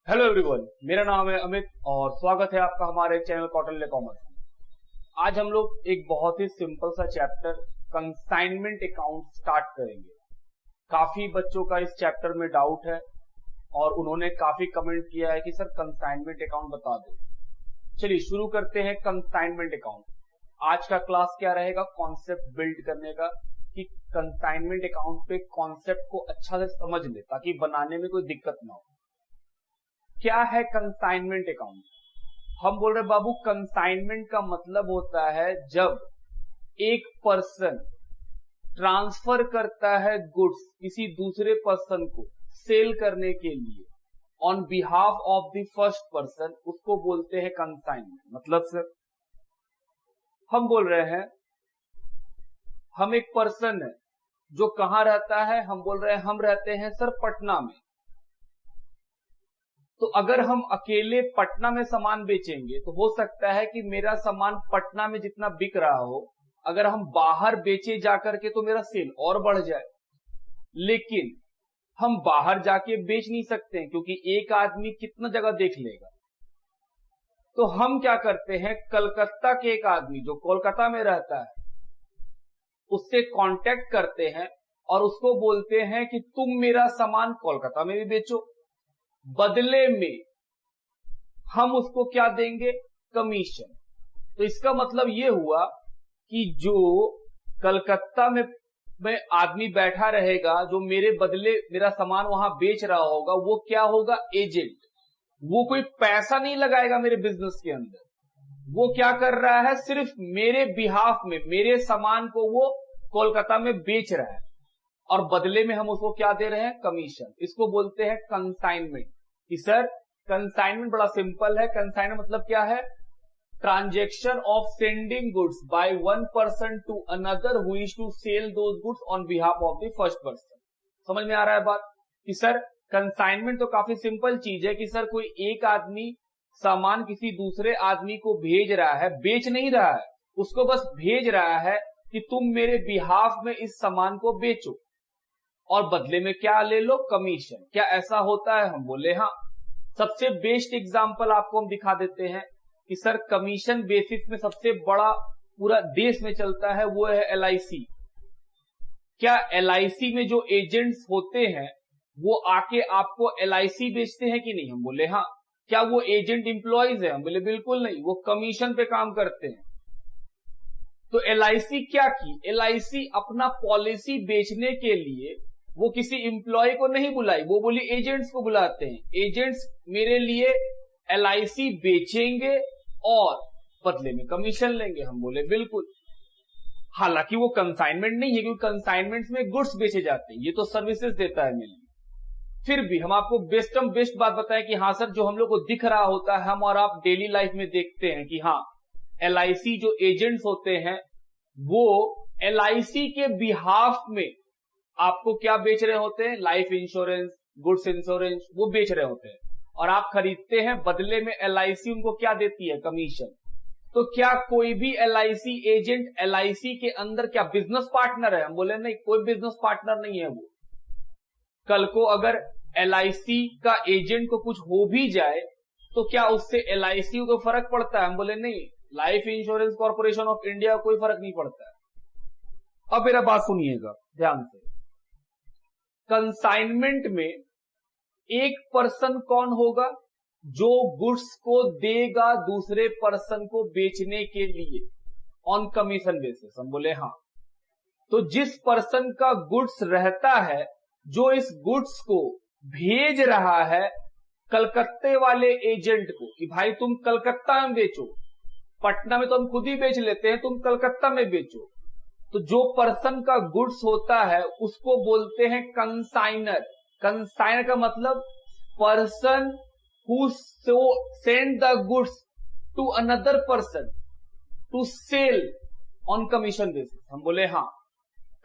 Hello everyone, मेरा नाम है अमित और स्वागत है आपका हमारे चैनल कौटिल्य कॉमर्स में। आज हम लोग एक बहुत ही सिंपल सा चैप्टर कंसाइनमेंट अकाउंट स्टार्ट करेंगे। काफी बच्चों का इस चैप्टर में डाउट है और उन्होंने काफी कमेंट किया है कि सर कंसाइनमेंट अकाउंट बता दो। चलिए शुरू करते हैं कंसाइनमेंट अकाउंट। आज का क्लास क्या रहेगा, कॉन्सेप्ट बिल्ड करने का, कि कंसाइनमेंट अकाउंट पे कॉन्सेप्ट को अच्छा से समझ ले ताकि बनाने में कोई दिक्कत ना हो। क्या है कंसाइनमेंट अकाउंट? हम बोल रहे बाबू, कंसाइनमेंट का मतलब होता है जब एक पर्सन ट्रांसफर करता है गुड्स किसी दूसरे पर्सन को सेल करने के लिए on behalf of the first person, उसको बोलते हैं कंसाइनमेंट। मतलब सर हम बोल रहे हैं हम एक पर्सन है जो कहां रहता है, हम बोल रहे हैं हम रहते हैं सर पटना में। तो अगर हम अकेले पटना में सामान बेचेंगे तो हो सकता है कि मेरा सामान पटना में जितना बिक रहा हो, अगर हम बाहर बेचे जाकर के तो मेरा सेल और बढ़ जाए। लेकिन हम बाहर जाके बेच नहीं सकते हैं क्योंकि एक आदमी कितना जगह देख लेगा। तो हम क्या करते हैं, कलकत्ता के एक आदमी जो कोलकाता में रहता है उससे कांटेक्ट करते हैं और उसको बोलते हैं कि तुम मेरा सामान कोलकाता में भी बेचो, बदले में हम उसको क्या देंगे, कमीशन। तो इसका मतलब यह हुआ कि जो कलकत्ता में आदमी बैठा रहेगा जो मेरे बदले मेरा सामान वहां बेच रहा होगा, वो क्या होगा, एजेंट। वो कोई पैसा नहीं लगाएगा मेरे बिजनेस के अंदर, वो क्या कर रहा है, सिर्फ मेरे बिहाफ में मेरे सामान को वो कोलकाता में बेच रहा है और बदले में हम उसको क्या दे रहे हैं, कमीशन। इसको बोलते हैं कंसाइनमेंट। कि सर कंसाइनमेंट बड़ा सिंपल है। कंसाइनमेंट मतलब क्या है, transaction of sending goods by one person to another who is to sell those goods on behalf of the first person. समझ में आ रहा है बात? कि सर कंसाइनमेंट तो काफी सिंपल चीज है कि सर कोई एक आदमी सामान किसी दूसरे आदमी को भेज रहा है, बेच नहीं रहा है, उसको बस भेज रहा है कि तुम मेरे बिहाफ में इस सामान को बेचो और बदले में क्या ले लो, कमीशन। क्या ऐसा होता है? हम बोले हाँ। सबसे बेस्ट एग्जांपल आपको हम दिखा देते हैं कि सर कमीशन बेसिस में सबसे बड़ा पूरा देश में चलता है वो है LIC। क्या LIC में जो एजेंट्स होते हैं वो आके आपको LIC बेचते हैं कि नहीं? हम बोले हाँ। क्या वो एजेंट इंप्लॉइज है? हम बोले बिल्कुल नहीं, वो कमीशन पे काम करते हैं। तो LIC क्या की, LIC अपना पॉलिसी बेचने के लिए वो किसी इंप्लॉय को नहीं बुलाई, वो बोली एजेंट्स को बुलाते हैं। एजेंट्स मेरे लिए LIC बेचेंगे और बदले में कमीशन लेंगे। हम बोले बिल्कुल। हालांकि वो कंसाइनमेंट नहीं है क्योंकि कंसाइनमेंट्स में गुड्स बेचे जाते हैं, ये तो सर्विसेज देता है मेरे लिए। फिर भी हम आपको बेस्ट बात बताएं कि हाँ सर, जो हम लोग को दिख रहा होता है, हम और आप डेली लाइफ में देखते हैं कि हाँ LIC जो एजेंट्स होते हैं वो LIC के बिहाफ में आपको क्या बेच रहे होते हैं, लाइफ इंश्योरेंस, गुड्स इंश्योरेंस, वो बेच रहे होते हैं और आप खरीदते हैं, बदले में LIC उनको क्या देती है, कमीशन। तो क्या कोई भी LIC एजेंट LIC के अंदर क्या बिजनेस पार्टनर है? हम बोले नहीं, कोई बिजनेस पार्टनर नहीं है वो। कल को अगर LIC का एजेंट को कुछ हो भी जाए तो क्या उससे LIC को फर्क पड़ता है? हम बोले नहीं, life insurance corporation of India कोई फर्क नहीं पड़ता है। अब मेरा बात सुनिएगा ध्यान से। कंसाइनमेंट में एक पर्सन कौन होगा, जो गुड्स को देगा दूसरे पर्सन को बेचने के लिए ऑन कमीशन बेसिस। हम बोले हाँ। तो जिस पर्सन का गुड्स रहता है, जो इस गुड्स को भेज रहा है कलकत्ते वाले एजेंट को कि भाई तुम कलकत्ता में बेचो, पटना में तो हम खुद ही बेच लेते हैं, तुम कलकत्ता में बेचो। तो जो पर्सन का गुड्स होता है उसको बोलते हैं कंसाइनर। कंसाइनर का मतलब person who send the goods to another person to sell on commission basis. हम बोले हाँ।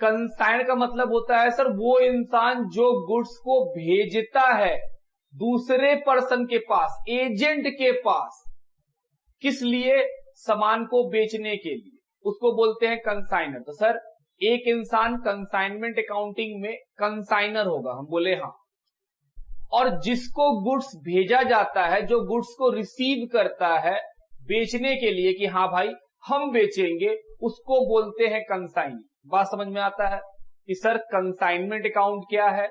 कंसाइनर का मतलब होता है सर वो इंसान जो गुड्स को भेजता है दूसरे पर्सन के पास, एजेंट के पास, किस लिए, सामान को बेचने के लिए, उसको बोलते हैं कंसाइनर। तो सर एक इंसान कंसाइनमेंट अकाउंटिंग में कंसाइनर होगा। हम बोले हाँ। और जिसको गुड्स भेजा जाता है, जो गुड्स को रिसीव करता है बेचने के लिए कि हाँ भाई हम बेचेंगे, उसको बोलते हैं कंसाइनी। बात समझ में आता है कि सर कंसाइनमेंट अकाउंट क्या है?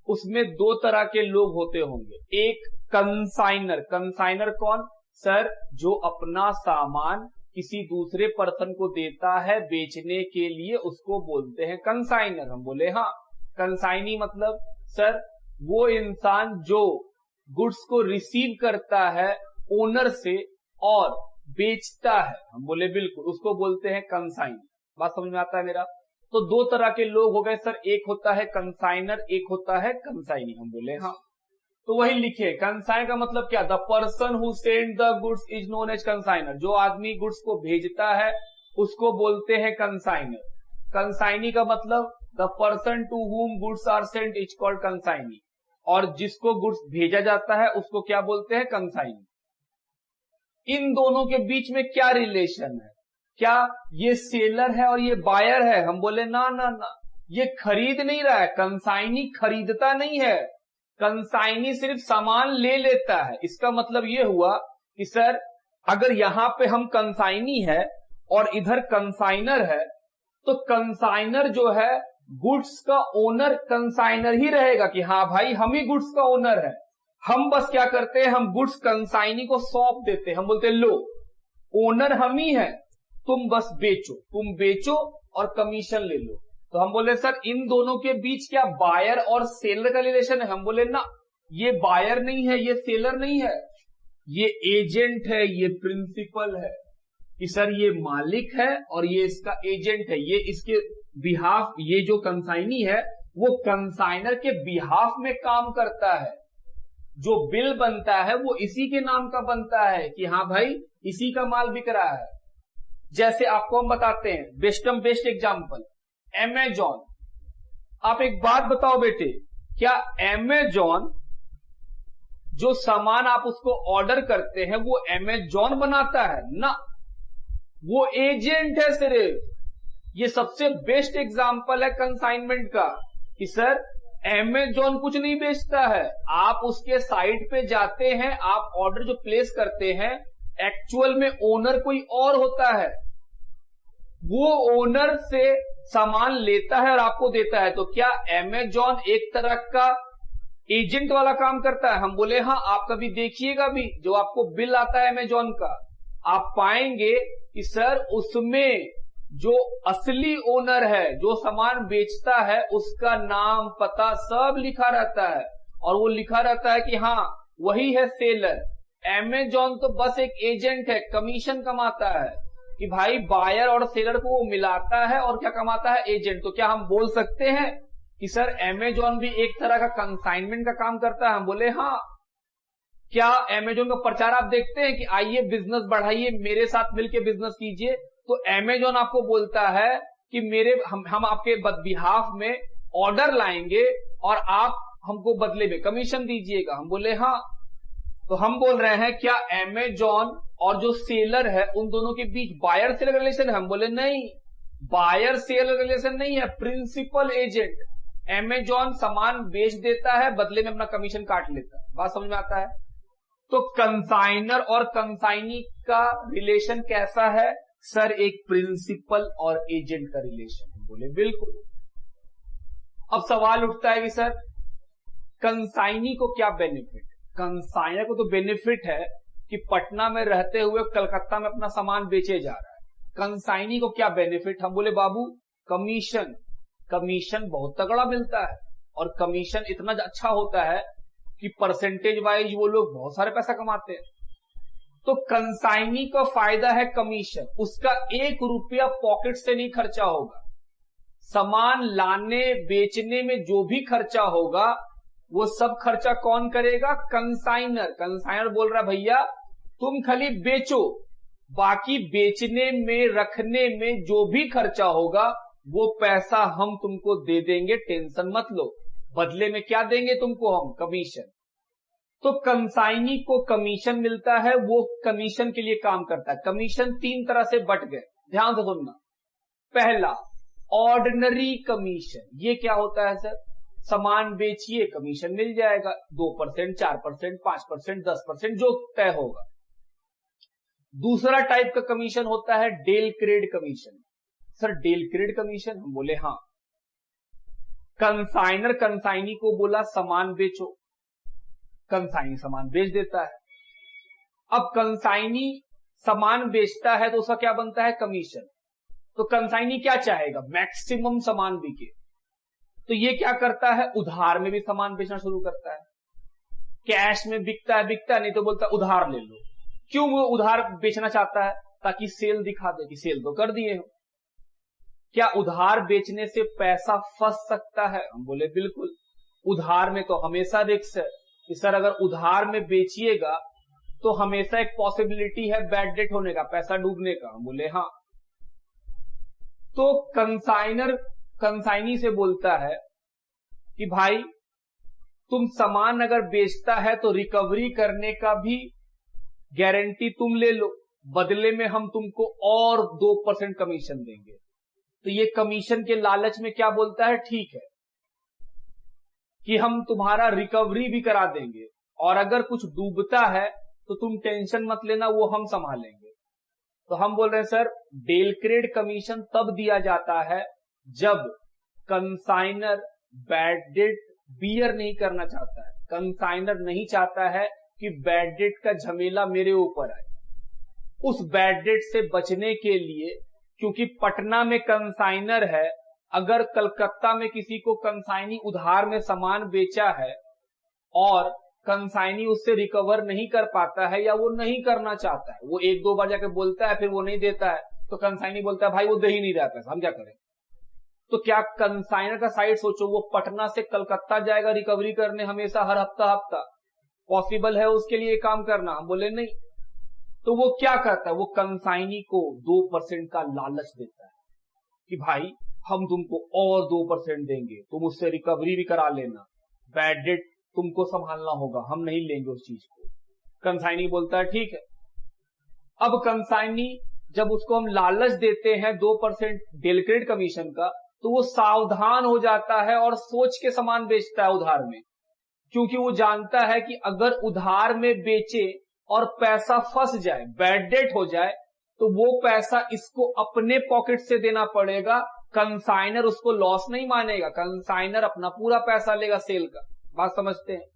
उसमें दो तरह के लोग होते होंगे, एक कंसाइनर। कंसाइनर कौन? सर जो अपना सामान किसी दूसरे पर्सन को देता है बेचने के लिए, उसको बोलते हैं कंसाइनर। हम बोले हाँ। कंसाइनी मतलब सर वो इंसान जो गुड्स को रिसीव करता है ओनर से और बेचता है, हम बोले बिल्कुल, उसको बोलते हैं कंसाइनी। बात समझ में आता है मेरा? तो दो तरह के लोग हो गए सर, एक होता है कंसाइनर, एक होता है कंसाइनी। हम बोले हाँ। तो वही लिखे, कंसाइन का मतलब क्या? The person who send the goods is known as consignor. जो आदमी गुड्स को भेजता है उसको बोलते हैं कंसाइनर। कंसाइनी का मतलब the person to whom goods are sent is called consignee. और जिसको गुड्स भेजा जाता है उसको क्या बोलते हैं? कंसाइनी। इन दोनों के बीच में क्या रिलेशन है? क्या ये सेलर है और ये बायर है? हम बोले ना ना ना, ये खरीद नहीं रहा है। कंसाइनी खरीदता नहीं है, कंसाइनी सिर्फ सामान ले लेता है। इसका मतलब ये हुआ कि सर अगर यहां पे हम कंसाइनी है और इधर कंसाइनर है, तो कंसाइनर जो है गुड्स का ओनर कंसाइनर ही रहेगा कि हाँ भाई हम ही गुड्स का ओनर है। हम बस क्या करते हैं, हम गुड्स कंसाइनी को सौंप देते हैं। हम बोलते हैं लो ओनर हम ही है, तुम बस बेचो, तुम बेचो और कमीशन ले लो। तो हम बोले सर इन दोनों के बीच क्या बायर और सेलर का रिलेशन है? हम बोले ना, ये बायर नहीं है, ये सेलर नहीं है, ये एजेंट है, ये प्रिंसिपल है। कि सर ये मालिक है और ये इसका एजेंट है, ये इसके बिहाफ, ये जो कंसाइनी है वो कंसाइनर के बिहाफ में काम करता है। जो बिल बनता है वो इसी के नाम का बनता है कि हाँ भाई इसी का माल बिक रहा है। जैसे आपको हम बताते हैं बेस्ट एग्जांपल, अमेजॉन। आप एक बात बताओ बेटे, क्या अमेजॉन जो सामान आप उसको ऑर्डर करते हैं वो अमेजॉन बनाता है? ना, वो एजेंट है सिर्फ। ये सबसे बेस्ट एग्जांपल है कंसाइनमेंट का कि सर अमेजॉन कुछ नहीं बेचता है। आप उसके साइट पे जाते हैं, आप ऑर्डर जो प्लेस करते हैं, एक्चुअल में ओनर कोई और होता है। वो ओनर से सामान लेता है और आपको देता है। तो क्या अमेजॉन एक तरह का एजेंट वाला काम करता है? हम बोले हाँ। आप कभी देखिएगा भी, जो आपको बिल आता है अमेजॉन का, आप पाएंगे कि सर उसमें जो असली ओनर है, जो सामान बेचता है, उसका नाम पता सब लिखा रहता है और वो लिखा रहता है कि हाँ वही है सेलर। अमेजॉन तो बस एक एजेंट है, कमीशन कमाता है कि भाई बायर और सेलर को वो मिलाता है और क्या कमाता है? एजेंट। तो क्या हम बोल सकते हैं कि सर अमेजॉन भी एक तरह का कंसाइनमेंट का काम करता है? हम बोले हाँ। क्या अमेजॉन का प्रचार आप देखते हैं कि आइए बिजनेस बढ़ाइए, मेरे साथ मिलकर बिजनेस कीजिए? तो अमेजॉन आपको बोलता है कि हम आपके बिहाफ में ऑर्डर लाएंगे और आप हमको बदले में कमीशन दीजिएगा। हम बोले हाँ। तो हम बोल रहे हैं क्या अमेजॉन और जो सेलर है उन दोनों के बीच बायर सेलर रिलेशन है? हम बोले नहीं, बायर सेलर रिलेशन नहीं है, प्रिंसिपल एजेंट। अमेजॉन सामान बेच देता है, बदले में अपना कमीशन काट लेता है। बात समझ में आता है? तो कंसाइनर और कंसाइनी का रिलेशन कैसा है? सर एक प्रिंसिपल और एजेंट का रिलेशन। बोले बिल्कुल। अब सवाल उठता है कि सर कंसाइनी को क्या बेनिफिट? कंसाइनर को तो बेनिफिट है कि पटना में रहते हुए कलकत्ता में अपना सामान बेचे जा रहा है। कंसाइनी को क्या बेनिफिट? हम बोले बाबू कमीशन। कमीशन बहुत तगड़ा मिलता है और कमीशन इतना अच्छा होता है कि परसेंटेज वाइज वो लोग बहुत सारे पैसा कमाते हैं। तो कंसाइनी का फायदा है कमीशन, उसका 1 रुपया पॉकेट से नहीं खर्चा होगा। सामान लाने बेचने में जो भी खर्चा होगा वो सब खर्चा कौन करेगा? कंसाइनर। कंसाइनर बोल रहा भैया तुम खाली बेचो, बाकी बेचने में रखने में जो भी खर्चा होगा वो पैसा हम तुमको दे देंगे, टेंशन मत लो। बदले में क्या देंगे तुमको हम? कमीशन। तो कंसाइनी को कमीशन मिलता है, वो कमीशन के लिए काम करता है। कमीशन 3 तरह से बट गए, ध्यान से सुनना। पहला ऑर्डिनरी कमीशन। ये क्या होता है सर? सामान बेचिए, कमीशन मिल जाएगा 2%, 4%, 5%, 10% जो तय होगा। दूसरा टाइप का कमीशन होता है del credere commission. Sir del credere commission, हम बोले हाँ। कंसाइनर कंसाइनी को बोला सामान बेचो, कंसाइनी सामान बेच देता है। अब कंसाइनी सामान बेचता है तो उसका क्या बनता है, कमीशन। तो कंसाइनी क्या चाहेगा, मैक्सिमम सामान बिके। तो ये क्या करता है, उधार में भी सामान बेचना शुरू करता है। कैश में बिकता है, नहीं तो बोलता है उधार ले लो। क्यों वो उधार बेचना चाहता है, ताकि सेल दिखा दे कि सेल तो कर दिए हो। क्या उधार बेचने से पैसा फंस सकता है, हम बोले बिल्कुल। उधार में तो हमेशा रिस्क है कि सर अगर उधार में बेचिएगा तो हमेशा एक पॉसिबिलिटी है बैड डेट होने का, पैसा डूबने का, हम बोले हाँ। तो कंसाइनर कंसाइनी से बोलता है कि भाई तुम सामान अगर बेचता है तो रिकवरी करने का भी गारंटी तुम ले लो, बदले में हम तुमको और 2% कमीशन देंगे। तो ये कमीशन के लालच में क्या बोलता है, ठीक है कि हम तुम्हारा रिकवरी भी करा देंगे, और अगर कुछ डूबता है तो तुम टेंशन मत लेना, वो हम संभालेंगे। तो हम बोल रहे हैं सर डेल क्रेड कमीशन तब दिया जाता है जब कंसाइनर बैड डेट बियर नहीं करना चाहता है। कंसाइनर नहीं चाहता है कि बैड डेट का झमेला मेरे ऊपर आए। उस बैड डेट से बचने के लिए, क्योंकि पटना में कंसाइनर है, अगर कलकत्ता में किसी को कंसाइनी उधार में सामान बेचा है और कंसाइनी उससे रिकवर नहीं कर पाता है या वो नहीं करना चाहता है, वो एक दो बार जाके बोलता है फिर वो नहीं देता है, तो कंसाइनी बोलता है भाई वो दे ही नहीं रहा पैसा, हम क्या करें। तो क्या कंसाइनर का साइड सोचो, वो पटना से कलकत्ता जाएगा रिकवरी करने हमेशा, हर हफ्ता पॉसिबल है उसके लिए काम करना, हम बोले नहीं। तो वो क्या करता है, वो कंसाइनी को 2% का लालच देता है कि भाई हम तुमको और 2% देंगे, तुम उससे रिकवरी भी करा लेना, बैड डेट तुमको संभालना होगा, हम नहीं लेंगे उस चीज को। कंसाइनी बोलता है ठीक है। अब कंसाइनी जब उसको हम लालच देते हैं 2% डेल क्रेड कमीशन का, तो वो सावधान हो जाता है और सोच के सामान बेचता है उधार में, क्योंकि वो जानता है कि अगर उधार में बेचे और पैसा फंस जाए, बैड डेट हो जाए, तो वो पैसा इसको अपने पॉकेट से देना पड़ेगा। कंसाइनर उसको लॉस नहीं मानेगा, कंसाइनर अपना पूरा पैसा लेगा सेल का। बात समझते हैं।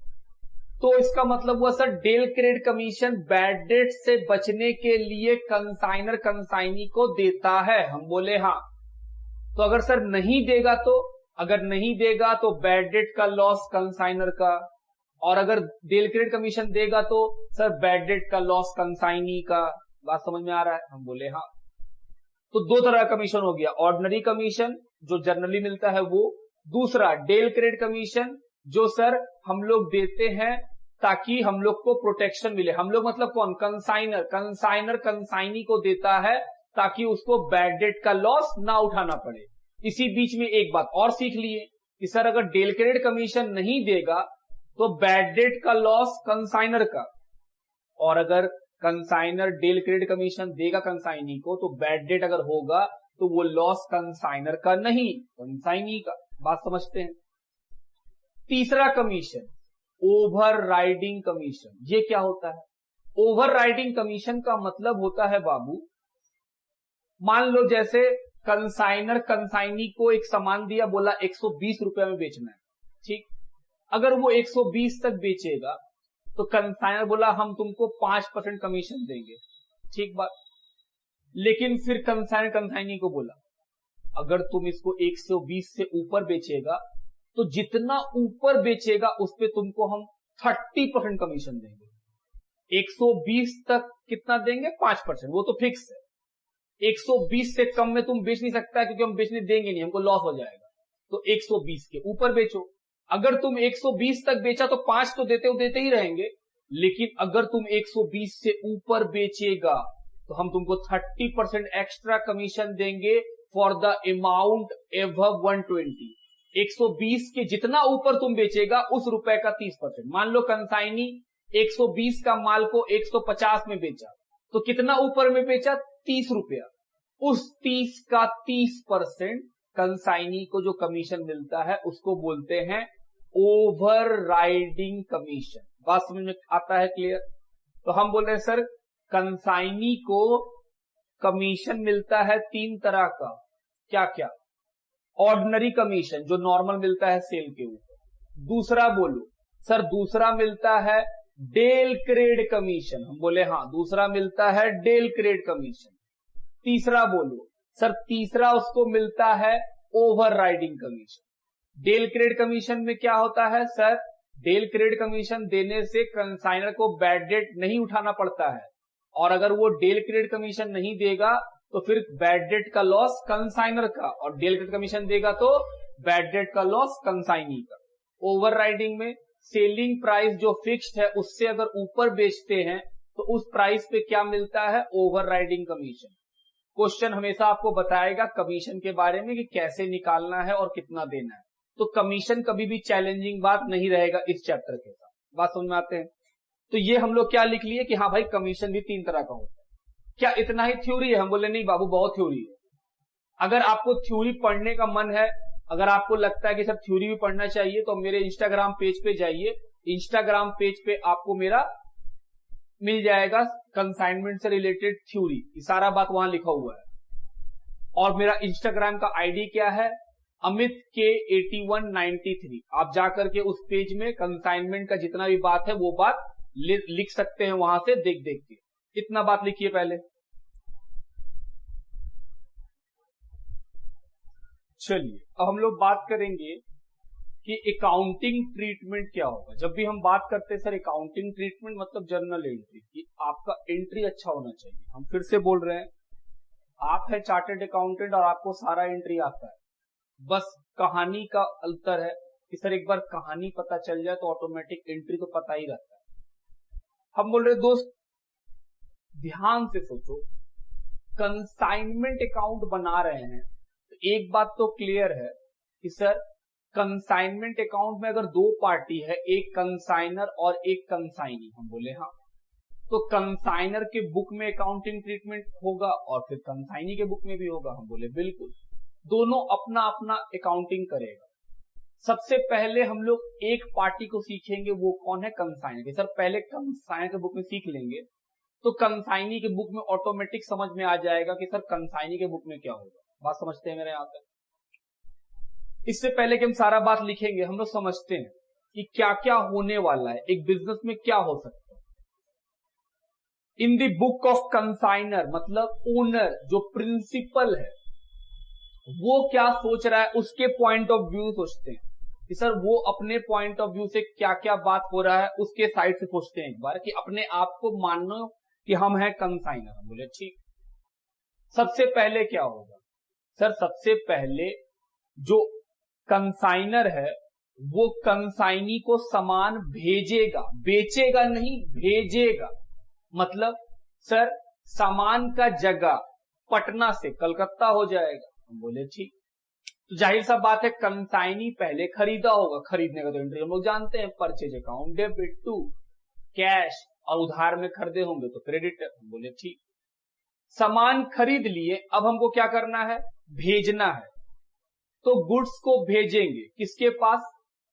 तो इसका मतलब हुआ sir del credere commission bad debt से बचने के लिए कंसाइनर कंसाइनी को देता है, हम बोले हाँ। तो अगर सर नहीं देगा तो, अगर नहीं देगा तो बैड डेट का लॉस कंसाइनर का, और अगर डेल क्रेड कमीशन देगा तो सर बैड डेट का लॉस कंसाइनी का। बात समझ में आ रहा है, हम बोले हाँ। तो दो तरह का कमीशन हो गया, ऑर्डिनरी कमीशन जो जनरली मिलता है वो, दूसरा डेल क्रेड कमीशन जो सर हम लोग देते हैं ताकि हम लोग को प्रोटेक्शन मिले। हम लोग मतलब कौन, कंसाइनर। कंसाइनर कंसाइनी को देता है ताकि उसको बैड डेट का लॉस ना उठाना पड़े। इसी बीच में एक बात और सीख लिए कि सर अगर डेल क्रेड कमीशन नहीं देगा तो बैड डेट का लॉस कंसाइनर का, और अगर कंसाइनर डेल क्रेड कमीशन देगा कंसाइनी को तो बैड डेट अगर होगा तो वो लॉस कंसाइनर का नहीं, कंसाइनी का। बात समझते हैं। तीसरा कमीशन ओवर राइडिंग कमीशन। ये क्या होता है, ओवर राइडिंग कमीशन का मतलब होता है बाबू, मान लो जैसे कंसाइनर कंसाइनी को एक सामान दिया, बोला 120 रुपए में बेचना है, ठीक। अगर वो 120 तक बेचेगा तो कंसाइनर बोला हम तुमको 5% कमीशन देंगे, ठीक बात। लेकिन फिर कंसाइनर कंसाइनी को बोला अगर तुम इसको 120 से ऊपर बेचेगा तो जितना ऊपर बेचेगा उस पे तुमको हम 30% कमीशन देंगे। 120 तक कितना देंगे, 5%, वो तो फिक्स है। 120 से कम में तुम बेच नहीं सकता क्योंकि हम बेचने देंगे नहीं, हमको लॉस हो जाएगा। तो 120 के ऊपर बेचो। अगर तुम 120 तक बेचा तो 5 तो देते ही रहेंगे, लेकिन अगर तुम 120 से ऊपर बेचेगा तो हम तुमको 30% एक्स्ट्रा कमीशन देंगे फॉर द अमाउंट एबव 120। 120 के जितना ऊपर तुम बेचेगा उस रुपए का 30%। मान लो कंसाइनी 120 का माल को 150 में बेचा, तो कितना ऊपर में बेचा, 30 रुपया। उस 30 का 30% कंसाइनी को जो कमीशन मिलता है उसको बोलते हैं ओवर राइडिंग कमीशन। बात समझ में आता है? क्लियर? तो हम बोल रहे हैं सर कंसाइनी को कमीशन मिलता है 3 तरह का। क्या क्या? ऑर्डिनरी कमीशन जो नॉर्मल मिलता है सेल के ऊपर। दूसरा बोलो सर, दूसरा मिलता है डेल क्रेड कमीशन। हम बोले हाँ, दूसरा मिलता है डेल क्रेड कमीशन। तीसरा बोलो सर, तीसरा उसको मिलता है overriding commission. Del credere commission में क्या होता है सर? डेल क्रेड कमीशन देने से कंसाइनर को बैड डेट नहीं उठाना पड़ता है, और अगर वो डेल क्रेड कमीशन नहीं देगा तो फिर बैड डेट का लॉस कंसाइनर का, और डेल क्रेड कमीशन देगा तो बैड डेट का लॉस कंसाइनी का। ओवर राइडिंग में सेलिंग प्राइस जो फिक्स्ड है उससे अगर ऊपर बेचते हैं तो उस प्राइस पे क्या मिलता है? Overriding commission. क्वेश्चन हमेशा आपको बताएगा कमीशन के बारे में कि कैसे निकालना है और कितना देना है, तो कमीशन कभी भी चैलेंजिंग बात नहीं रहेगा इस चैप्टर के साथ। बात समझ में आते हैं? तो ये हम लोग क्या लिख लिए कि हाँ भाई कमीशन भी 3 तरह का होता है। क्या इतना ही थ्योरी है? हम बोले नहीं बाबू, बहुत थ्योरी है। अगर आपको थ्योरी पढ़ने का मन है, अगर आपको लगता है कि सर थ्योरी भी पढ़ना चाहिए, तो मेरे इंस्टाग्राम पेज पे जाइए। इंस्टाग्राम पेज पे आपको मेरा मिल जाएगा कंसाइनमेंट से रिलेटेड थ्योरी, सारा बात वहां लिखा हुआ है। और मेरा इंस्टाग्राम का आईडी क्या है? अमित के 8193। आप जाकर के उस पेज में कंसाइनमेंट का जितना भी बात है वो बात लिख सकते हैं वहां से देख देख के। इतना बात लिखिए पहले। चलिए अब हम लोग बात करेंगे कि अकाउंटिंग ट्रीटमेंट क्या होगा। जब भी हम बात करते हैं सर अकाउंटिंग ट्रीटमेंट मतलब जर्नल एंट्री, कि आपका एंट्री अच्छा होना चाहिए। हम फिर से बोल रहे हैं, आप है चार्टर्ड अकाउंटेंट और आपको सारा एंट्री आता है, बस कहानी का अंतर है कि सर एक बार कहानी पता चल जाए तो ऑटोमेटिक एंट्री तो पता ही रहता है। हम बोल रहे दोस्त ध्यान से सोचो, कंसाइनमेंट अकाउंट बना रहे हैं तो एक बात तो क्लियर है कि सर कंसाइनमेंट अकाउंट में अगर 2 पार्टी है, एक कंसाइनर और एक कंसाइनी, हम बोले हाँ, तो कंसाइनर के बुक में अकाउंटिंग ट्रीटमेंट होगा और फिर कंसाइनी के बुक में भी होगा। हम बोले बिल्कुल, दोनों अपना अपना अकाउंटिंग करेगा। सबसे पहले हम लोग एक पार्टी को सीखेंगे, वो कौन है? कंसाइनर की। सर पहले कंसाइनर के बुक में सीख लेंगे तो कंसाइनी के बुक में ऑटोमेटिक समझ में आ जाएगा कि सर कंसाइनी के बुक में क्या होगा। बात समझते हैं मेरे यहाँ तक? इससे पहले कि हम सारा बात लिखेंगे, हम लोग समझते हैं कि क्या क्या होने वाला है, एक बिजनेस में क्या हो सकता है। In the book of consignor मतलब ओनर जो प्रिंसिपल है वो क्या सोच रहा है, उसके पॉइंट ऑफ व्यू सोचते हैं कि सर वो अपने पॉइंट ऑफ व्यू से क्या क्या बात हो रहा है उसके साइड से सोचते हैं एक बार, कि अपने आप को मानो कि हम हैं कंसाइनर। हम बोले ठीक। सबसे पहले क्या होगा सर? सबसे पहले जो कंसाइनर है वो कंसाइनी को सामान भेजेगा, बेचेगा नहीं, भेजेगा। मतलब सर सामान का जगह पटना से कलकत्ता हो जाएगा। हम बोले ठीक। तो जाहिर सा बात है कंसाइनी पहले खरीदा होगा, खरीदने का तो एंट्री हम लोग जानते हैं, purchase account, debit to cash, और उधार में खरीदे होंगे तो क्रेडिट। हम बोले ठीक। सामान खरीद लिए, अब हमको क्या करना है? भेजना है। तो गुड्स को भेजेंगे किसके पास?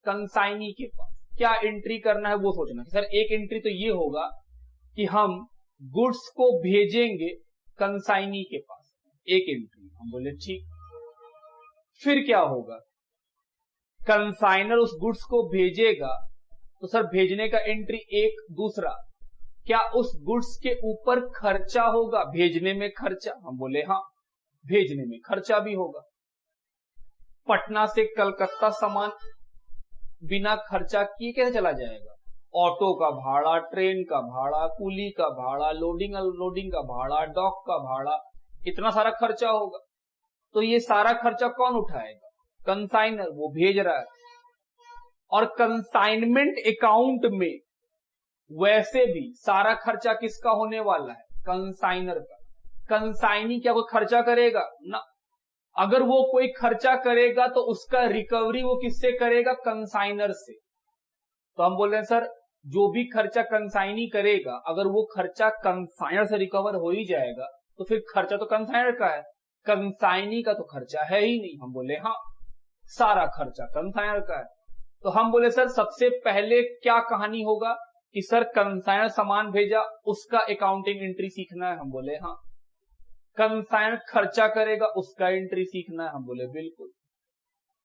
कंसाइनी के पास। क्या एंट्री करना है वो सोचना। सर एक एंट्री तो ये होगा कि हम गुड्स को भेजेंगे कंसाइनी के पास, एक एंट्री। हम बोले ठीक। फिर क्या होगा? कंसाइनर उस गुड्स को भेजेगा तो सर भेजने का एंट्री एक। दूसरा, क्या उस गुड्स के ऊपर खर्चा होगा? भेजने में खर्चा। हम बोले हाँ, भेजने में खर्चा भी होगा। पटना से कलकत्ता सामान बिना खर्चा किए कैसे चला जाएगा? ऑटो का भाड़ा, ट्रेन का भाड़ा, कूली का भाड़ा, लोडिंग अनलोडिंग का भाड़ा, डॉक का भाड़ा, इतना सारा खर्चा होगा। तो ये सारा खर्चा कौन उठाएगा? कंसाइनर, वो भेज रहा है। और कंसाइनमेंट अकाउंट में वैसे भी सारा खर्चा किसका होने वाला है? कंसाइनर का। कंसाइनी क्या कोई खर्चा करेगा? ना। अगर वो कोई खर्चा करेगा तो उसका रिकवरी वो किससे करेगा? कंसाइनर से। तो हम बोल रहे हैं सर जो भी खर्चा कंसाइनी करेगा, अगर वो खर्चा कंसाइनर से रिकवर हो ही जाएगा तो फिर खर्चा तो कंसाइनर का है, कंसाइनी का तो खर्चा है ही नहीं। हम बोले हाँ, सारा खर्चा कंसाइनर का है। तो हम बोले सर सबसे पहले क्या कहानी होगा कि सर कंसाइनर सामान भेजा, उसका अकाउंटिंग एंट्री सीखना है। हम बोले हाँ। कंसाइनर खर्चा करेगा, उसका एंट्री सीखना है। हम बोले बिल्कुल।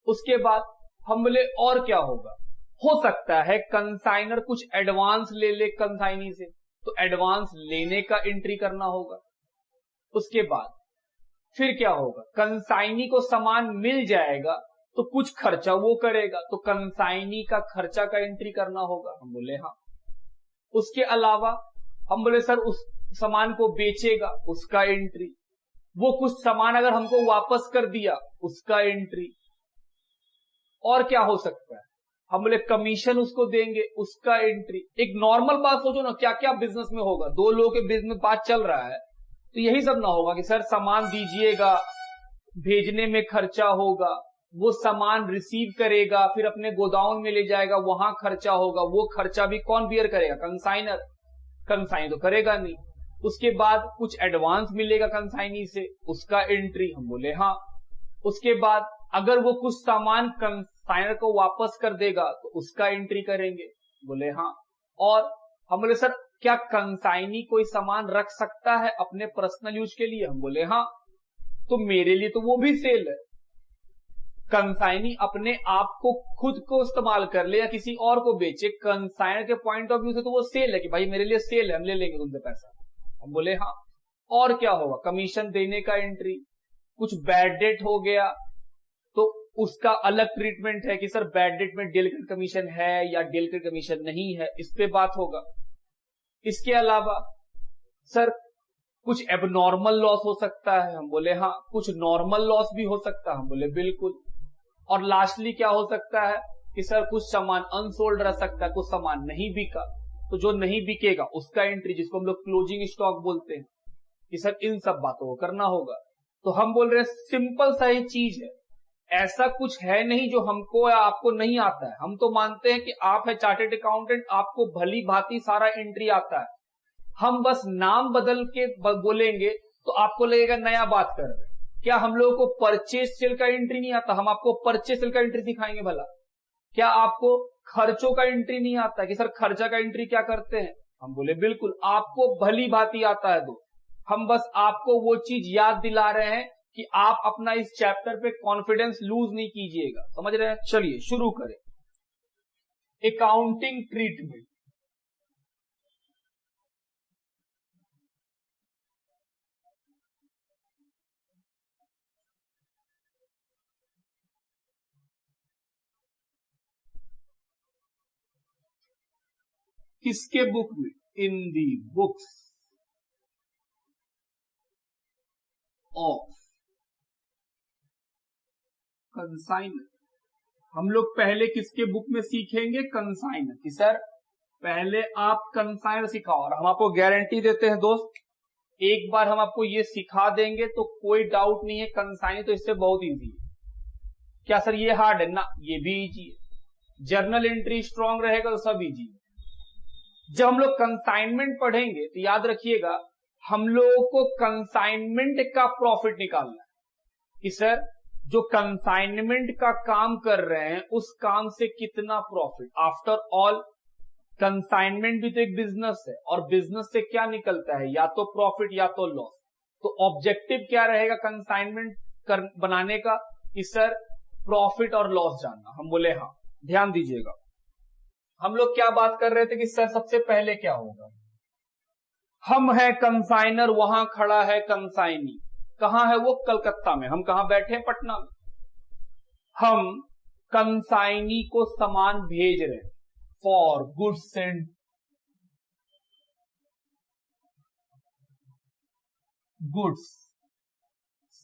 उसके बाद हम बोले और क्या होगा, हो सकता है कंसाइनर कुछ एडवांस ले ले कंसाइनी से, तो एडवांस लेने का एंट्री करना होगा। उसके बाद फिर क्या होगा, कंसाइनी को सामान मिल जाएगा तो कुछ खर्चा वो करेगा, तो कंसाइनी का खर्चा का एंट्री करना होगा। हम बोले हाँ। उसके अलावा हम बोले सर उस सामान को बेचेगा, उसका एंट्री। वो कुछ सामान अगर हमको वापस कर दिया, उसका एंट्री। और क्या हो सकता है, हम बोले कमीशन उसको देंगे, उसका एंट्री। एक नॉर्मल बात सोचो ना, क्या क्या बिजनेस में होगा, दो लोगों के बिजनेस में बात चल रहा है तो यही सब ना होगा कि सर सामान दीजिएगा, भेजने में खर्चा होगा, वो सामान रिसीव करेगा, फिर अपने गोदाउन में ले जाएगा, वहां खर्चा होगा। वो खर्चा भी कौन बियर करेगा, कंसाइनर। कंसाइन तो करेगा नहीं। उसके बाद कुछ एडवांस मिलेगा कंसाइनी से, उसका एंट्री। हम बोले हाँ। उसके बाद अगर वो कुछ सामान कंसाइनर को वापस कर देगा तो उसका एंट्री करेंगे। बोले हाँ। और हम बोले सर क्या कंसाइनी कोई सामान रख सकता है अपने पर्सनल यूज के लिए। हम बोले हाँ। तो मेरे लिए तो वो भी सेल है। कंसाइनी अपने आप को खुद को इस्तेमाल कर ले या किसी और को बेचे, कंसाइनर के पॉइंट ऑफ व्यू से तो वो सेल है कि भाई मेरे लिए सेल है, हम ले लेंगे तुमसे पैसा। हम बोले हाँ। और क्या होगा, कमीशन देने का एंट्री। कुछ बैड डेट हो गया तो उसका अलग ट्रीटमेंट है कि सर बैड डेट में डेलीकेट कमीशन है या डेलीकेट कमीशन नहीं है, इस पे बात होगा। इसके अलावा सर कुछ एबनॉर्मल लॉस हो सकता है। हम बोले हाँ। कुछ नॉर्मल लॉस भी हो सकता है। हम बोले बिल्कुल। और लास्टली क्या हो सकता है कि सर कुछ सामान अनसोल्ड रह सकता है, कुछ सामान नहीं बिका, तो जो नहीं बिकेगा उसका एंट्री, जिसको हम लोग क्लोजिंग स्टॉक बोलते हैं, कि सर इन सब बातों को करना होगा। तो हम बोल रहे हैं सिंपल सा ही चीज है, ऐसा कुछ है नहीं जो हमको या आपको नहीं आता है। हम तो मानते हैं कि आप है चार्टेड अकाउंटेंट, आपको भली भांति सारा एंट्री आता है। हम बस नाम बदल के बोलेंगे तो आपको लगेगा नया बात कर रहे हैं। क्या हम लोगों को परचेज सेल का एंट्री नहीं आता, हम आपको परचेज सेल का एंट्री सिखाएंगे भला। क्या आपको खर्चों का एंट्री नहीं आता कि सर खर्चा का एंट्री क्या करते हैं। हम बोले बिल्कुल, आपको भली भांति आता है। दो हम बस आपको वो चीज याद दिला रहे हैं कि आप अपना इस चैप्टर पे कॉन्फिडेंस लूज नहीं कीजिएगा। समझ रहे हैं। चलिए शुरू करें। Accounting treatment. किसके बुक में, इन दी बुक्स ऑफ कंसाइनर। हम लोग पहले किसके बुक में सीखेंगे, कंसाइनर की। सर पहले आप कंसाइनर सिखाओ, और हम आपको गारंटी देते हैं दोस्त, एक बार हम आपको ये सिखा देंगे तो कोई डाउट नहीं है, कंसाइनर तो इससे बहुत इजी है। क्या सर ये हार्ड है ना, ये भी इजी है। जर्नल एंट्री स्ट्रांग रहेगा तो सब इजी है। जब हम लोग कंसाइनमेंट पढ़ेंगे तो याद रखिएगा, हम लोगों को कंसाइनमेंट का प्रॉफिट निकालना है कि सर जो कंसाइनमेंट का काम कर रहे हैं उस काम से कितना प्रॉफिट। आफ्टर ऑल कंसाइनमेंट भी तो एक बिजनेस है, और बिजनेस से क्या निकलता है, या तो प्रॉफिट या तो लॉस। तो ऑब्जेक्टिव क्या रहेगा कंसाइनमेंट बनाने का कि सर प्रॉफिट और लॉस जानना। हम बोले हाँ। ध्यान दीजिएगा, हम लोग क्या बात कर रहे थे कि सर सबसे पहले क्या होगा, हम है कंसाइनर, वहां खड़ा है कंसाइनी। कहां है वो, कलकत्ता में। हम कहां बैठे हैं, पटना में। हम कंसाइनी को सामान भेज रहे हैं for goods and goods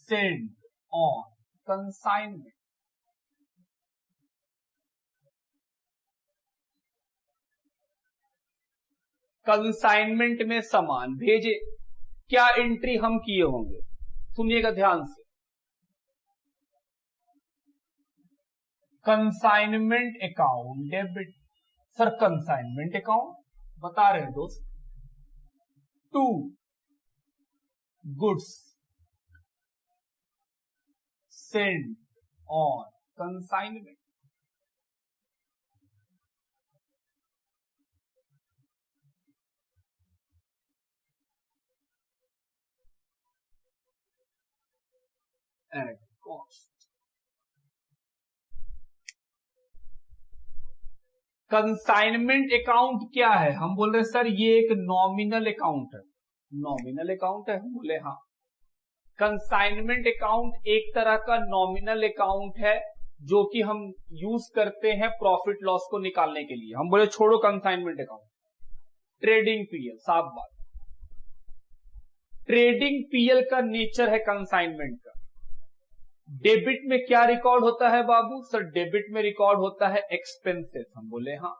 send on consignment. Consignment में सामान भेजे, क्या एंट्री हम किए होंगे, सुनिएगा ध्यान से। Consignment account debit. Sir consignment account बता रहे हैं दोस्त, to goods send on consignment. At cost. Consignment account क्या है? हम बोल रहे हैं सर ये एक नॉमिनल अकाउंट है। नॉमिनल अकाउंट है? हम बोले हाँ। कंसाइनमेंट अकाउंट एक तरह का नॉमिनल अकाउंट है जो कि हम यूज करते हैं प्रॉफिट लॉस को निकालने के लिए। हम बोले छोड़ो कंसाइनमेंट अकाउंट, ट्रेडिंग पीएल, साफ बात। ट्रेडिंग पीएल का नेचर है कंसाइनमेंट का। डेबिट में क्या रिकॉर्ड होता है बाबू? सर डेबिट में रिकॉर्ड होता है एक्सपेंसेस। हम बोले हाँ।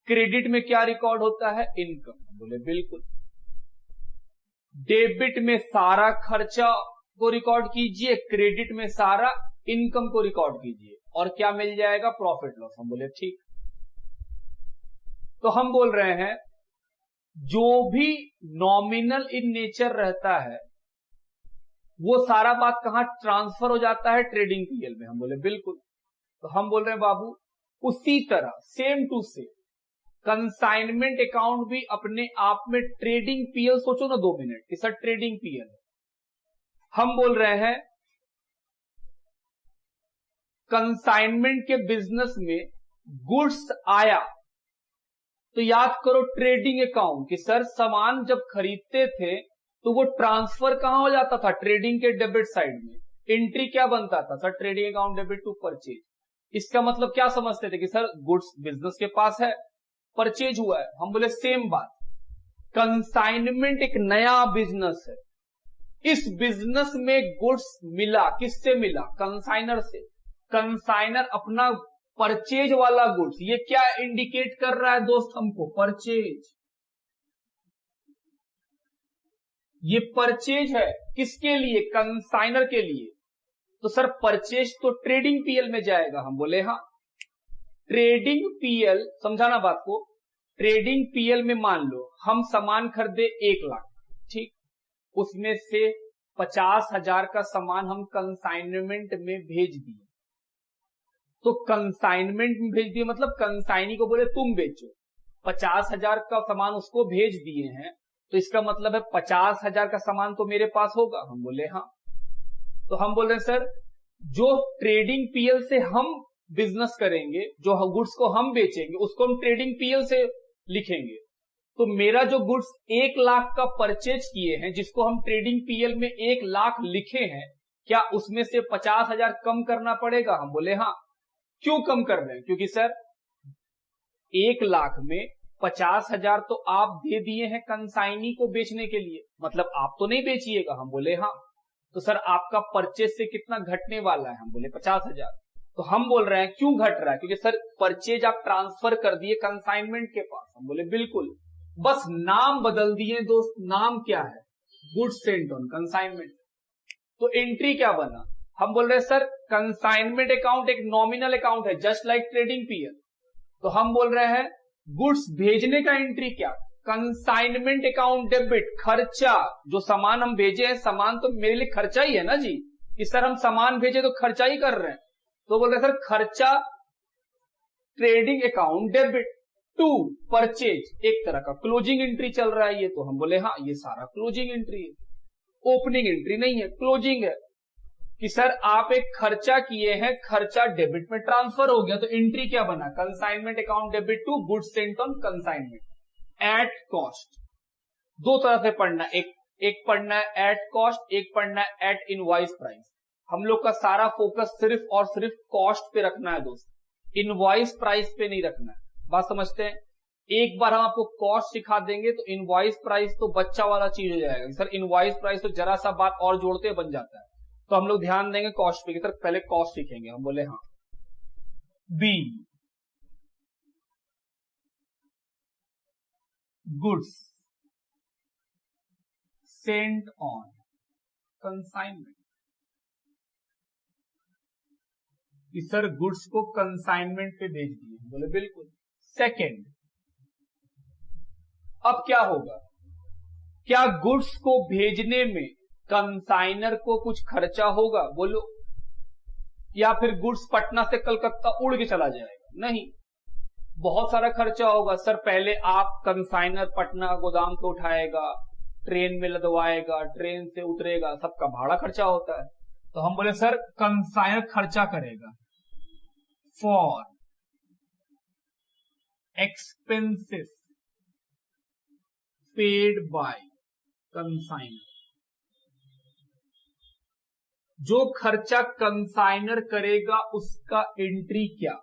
क्रेडिट में क्या रिकॉर्ड होता है? इनकम। हम बोले बिल्कुल। डेबिट में सारा खर्चा को रिकॉर्ड कीजिए, क्रेडिट में सारा इनकम को रिकॉर्ड कीजिए, और क्या मिल जाएगा? Profit loss. हम बोले ठीक। तो हम बोल रहे हैं जो भी नॉमिनल इन नेचर रहता है वो सारा बात कहां ट्रांसफर हो जाता है? ट्रेडिंग पीएल में। हम बोले बिल्कुल। तो हम बोल रहे हैं बाबू उसी तरह same to same consignment account भी अपने आप में ट्रेडिंग पीएल, सोचो ना 2 मिनट कि सर ट्रेडिंग पीएल। हम बोल रहे हैं कंसाइनमेंट के बिजनेस में गुड्स आया तो याद करो ट्रेडिंग अकाउंट कि सर सामान जब खरीदते थे तो वो ट्रांसफर कहां हो जाता था? ट्रेडिंग के डेबिट साइड में। एंट्री क्या बनता था? Sir trading account debit to purchase. इसका मतलब क्या समझते थे कि सर गुड्स बिजनेस के पास है, परचेज हुआ है। हम बोले सेम बात। कंसाइनमेंट एक नया बिजनेस है। इस बिजनेस में गुड्स मिला, किससे मिला? कंसाइनर से। कंसाइनर अपना परचेज वाला गुड्स, ये क्या इंडिकेट कर रहा है दोस्त हमको? परचेज। ये परचेज है किसके लिए? कंसाइनर के लिए। तो सर परचेज तो ट्रेडिंग पीएल में जाएगा। हम बोले हाँ। ट्रेडिंग पीएल, समझाना बात को। ट्रेडिंग पीएल में मान लो हम सामान खरीदे 1 लाख, ठीक, उसमें से 50,000 का सामान हम कंसाइनमेंट में भेज दिए। तो कंसाइनमेंट में भेज दिए मतलब कंसाइनी को बोले तुम बेचो। 50,000 का सामान उसको भेज दिए हैं, तो इसका मतलब है 50,000 का सामान तो मेरे पास होगा। हम बोले हाँ। तो हम बोल रहे हैं सर जो ट्रेडिंग पीएल से हम बिजनेस करेंगे, जो गुड्स को हम बेचेंगे उसको हम ट्रेडिंग पीएल से लिखेंगे। तो मेरा जो गुड्स 1 लाख का परचेज किए हैं, जिसको हम ट्रेडिंग पीएल में 1 लाख लिखे हैं, क्या उसमें से 50,000 कम करना पड़ेगा? हम बोले हाँ। क्यों कम कर रहे हैं? क्योंकि सर 1 लाख में 50,000 तो आप दे दिए हैं कंसाइनी को बेचने के लिए, मतलब आप तो नहीं बेचिएगा। हम बोले हाँ। तो सर आपका परचेज से कितना घटने वाला है? हम बोले 50,000। तो हम बोल रहे हैं क्यों घट रहा है? क्योंकि सर परचेज आप ट्रांसफर कर दिए कंसाइनमेंट के पास। हम बोले बिल्कुल, बस नाम बदल दिए दोस्त। नाम क्या है? Goods sent on consignment. तो एंट्री क्या बना? हम बोल रहे हैं सर कंसाइनमेंट अकाउंट एक नॉमिनल अकाउंट है, जस्ट लाइक ट्रेडिंग पीएल। तो हम बोल रहे हैं गुड्स भेजने का एंट्री क्या? कंसाइनमेंट अकाउंट डेबिट, खर्चा। जो सामान हम भेजे हैं, सामान तो मेरे लिए खर्चा ही है ना जी, कि सर हम सामान भेजे तो खर्चा ही कर रहे हैं। तो बोल रहे सर खर्चा trading account debit to purchase, एक तरह का क्लोजिंग एंट्री चल रहा है ये। तो हम बोले हाँ ये सारा क्लोजिंग एंट्री है, ओपनिंग एंट्री नहीं है, क्लोजिंग है। कि सर आप एक खर्चा किए हैं, खर्चा डेबिट में ट्रांसफर हो गया, तो एंट्री क्या बना? Consignment account debit to goods sent on consignment at cost. 2 तरह से पढ़ना, एक पढ़ना है एट कॉस्ट, एक पढ़ना है एट इनवॉइस प्राइस। हम लोग का सारा फोकस सिर्फ और सिर्फ कॉस्ट पे रखना है दोस्त, इनवॉइस प्राइस पे नहीं रखना है। बात समझते हैं? एक बार हम आपको कॉस्ट सिखा देंगे तो इनवॉइस प्राइस तो बच्चा वाला चीज हो जाएगा। सर इनवॉइस प्राइस तो जरा सा बात और जोड़ते बन जाता है। तो हम लोग ध्यान देंगे कॉस्ट पे, सर पहले कॉस्ट सीखेंगे। हम बोले हाँ। B goods sent on consignment. Sir goods को कंसाइनमेंट पे भेज दिए। बोले बिल्कुल। सेकेंड, अब क्या होगा? क्या गुड्स को भेजने में कंसाइनर को कुछ खर्चा होगा? बोलो। या फिर गुड्स पटना से कलकत्ता उड़ के चला जाएगा? नहीं, बहुत सारा खर्चा होगा। सर पहले आप कंसाइनर पटना गोदाम से उठाएगा, ट्रेन में लदवाएगा, ट्रेन से उतरेगा, सबका भाड़ा खर्चा होता है। तो हम बोले सर कंसाइनर खर्चा करेगा for expenses paid by consignor. जो खर्चा कंसाइनर करेगा उसका एंट्री क्या?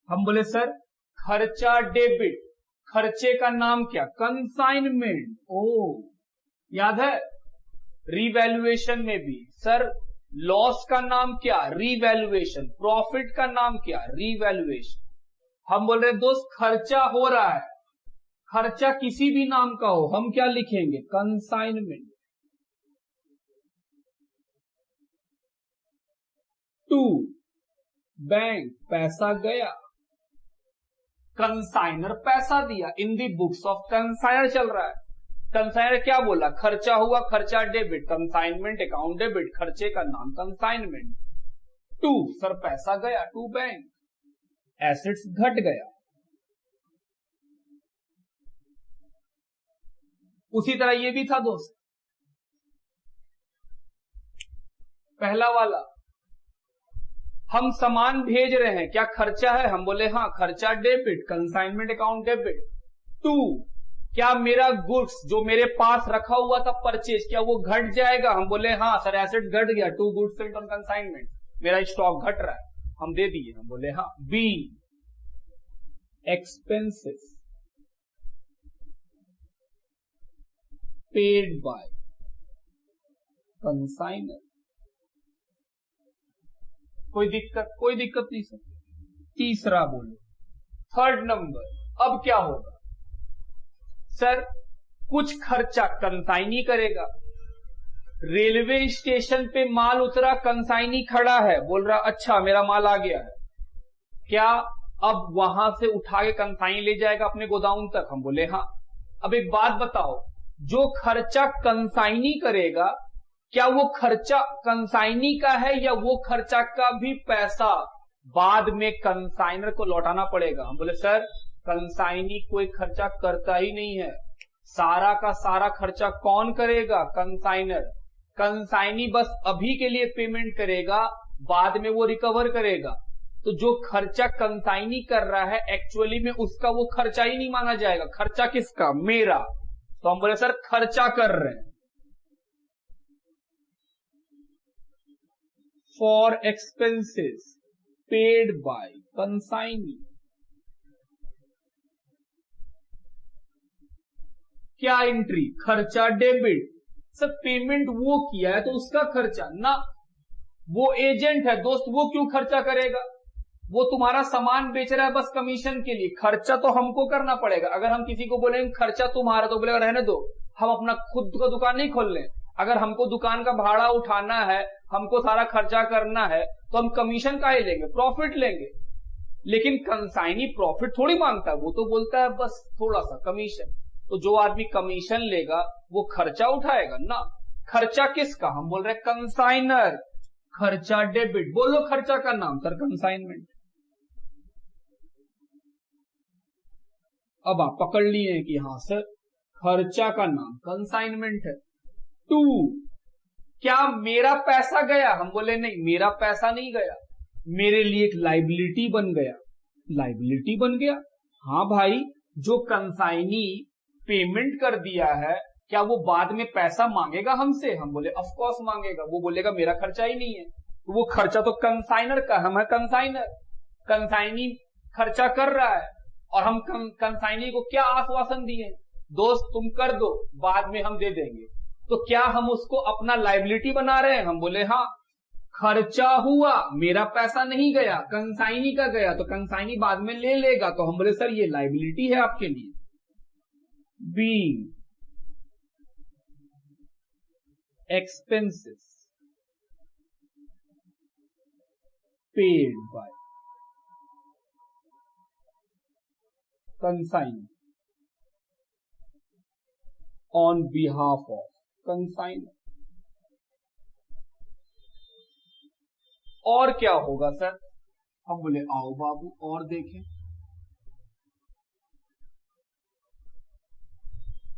हम बोले सर खर्चा डेबिट, खर्चे का नाम क्या? कंसाइनमेंट। ओ याद है रीवैल्यूएशन में भी सर लॉस का नाम क्या? रीवैल्यूएशन। प्रॉफिट का नाम क्या? रीवैल्यूएशन। हम बोल रहे दोस्त खर्चा हो रहा है, खर्चा किसी भी नाम का हो, हम क्या लिखेंगे? कंसाइनमेंट। टू बैंक, पैसा गया, कंसाइनर पैसा दिया, इन दी बुक्स ऑफ कंसाइनर चल रहा है। कंसाइनर क्या बोला? खर्चा हुआ, खर्चा डेबिट, कंसाइनमेंट अकाउंट डेबिट, खर्चे का नाम कंसाइनमेंट। टू सर पैसा गया टू बैंक, एसेट्स घट गया। उसी तरह ये भी था दोस्त, पहला वाला हम सामान भेज रहे हैं, क्या खर्चा है? हम बोले हाँ खर्चा debit, consignment account debit. To क्या मेरा गुड्स जो मेरे पास रखा हुआ था परचेज, क्या वो घट जाएगा? हम बोले हाँ सर एसेट घट गया, to goods sent on consignment, मेरा स्टॉक घट रहा है, हम दे दिए। हम बोले हाँ। B expenses paid by consignor. कोई दिक्कत नहीं सर। तीसरा बोलो, थर्ड नंबर, अब क्या होगा सर? कुछ खर्चा कंसाइनी करेगा, रेलवे स्टेशन पे माल उतरा, कंसाइनी खड़ा है, बोल रहा अच्छा मेरा माल आ गया है, क्या अब वहां से उठा के कंसाइनी ले जाएगा अपने गोदाम तक? हम बोले हाँ। अब एक बात बताओ, जो खर्चा कंसाइनी करेगा क्या वो खर्चा कंसाइनी का है या वो खर्चा का भी पैसा बाद में कंसाइनर को लौटाना पड़ेगा? हम बोले सर कंसाइनी कोई खर्चा करता ही नहीं है, सारा का सारा खर्चा कौन करेगा? कंसाइनर। कंसाइनी बस अभी के लिए पेमेंट करेगा, बाद में वो रिकवर करेगा। तो जो खर्चा कंसाइनी कर रहा है एक्चुअली में उसका वो खर्चा ही नहीं माना जाएगा। खर्चा किसका? मेरा। तो हम बोले सर खर्चा कर रहे हैं for expenses paid bye consignee. क्या एंट्री? खर्चा डेबिट। सर पेमेंट वो किया है तो उसका खर्चा ना, वो एजेंट है दोस्त, वो क्यों खर्चा करेगा? वो तुम्हारा सामान बेच रहा है बस कमीशन के लिए, खर्चा तो हमको करना पड़ेगा। अगर हम किसी को बोलेंगे खर्चा तुम्हारा तो बोलेगा रहने दो, हम अपना खुद का दुकान नहीं खोल लें। अगर हमको दुकान का भाड़ा उठाना है, हमको सारा खर्चा करना है, तो हम कमीशन काहे लेंगे? प्रॉफिट लेंगे। लेकिन कंसाइनी प्रॉफिट थोड़ी मांगता है, वो तो बोलता है बस थोड़ा सा कमीशन। तो जो आदमी कमीशन लेगा वो खर्चा उठाएगा ना। खर्चा किसका? हम बोल रहे कंसाइनर। खर्चा डेबिट, बोलो खर्चा का नाम सर कंसाइनमेंट। अब आप पकड़ लिए कि हाँ सर खर्चा का नाम कंसाइनमेंट है। टू क्या मेरा पैसा गया? हम बोले नहीं मेरा पैसा नहीं गया, मेरे लिए एक लाइबिलिटी बन गया। लाइबिलिटी बन गया? हाँ भाई, जो कंसाइनी पेमेंट कर दिया है क्या वो बाद में पैसा मांगेगा हमसे? हम बोले ऑफ कोर्स मांगेगा, वो बोलेगा मेरा खर्चा ही नहीं है। तो वो खर्चा तो कंसाइनर का, हम है कंसाइनर। कंसाइनी खर्चा कर रहा है और हम कंसाइनी को क्या आश्वासन दिए? दोस्त तुम कर दो, बाद में हम दे देंगे। तो क्या हम उसको अपना लाइबिलिटी बना रहे हैं? हम बोले हाँ। खर्चा हुआ, मेरा पैसा नहीं गया, कंसाइनी का गया, तो कंसाइनी बाद में ले लेगा। तो हम बोले सर ये लाइबिलिटी है आपके लिए। Being expenses paid by consignor on behalf of consignor. और क्या होगा सर? हम बोले आओ बाबू और देखें।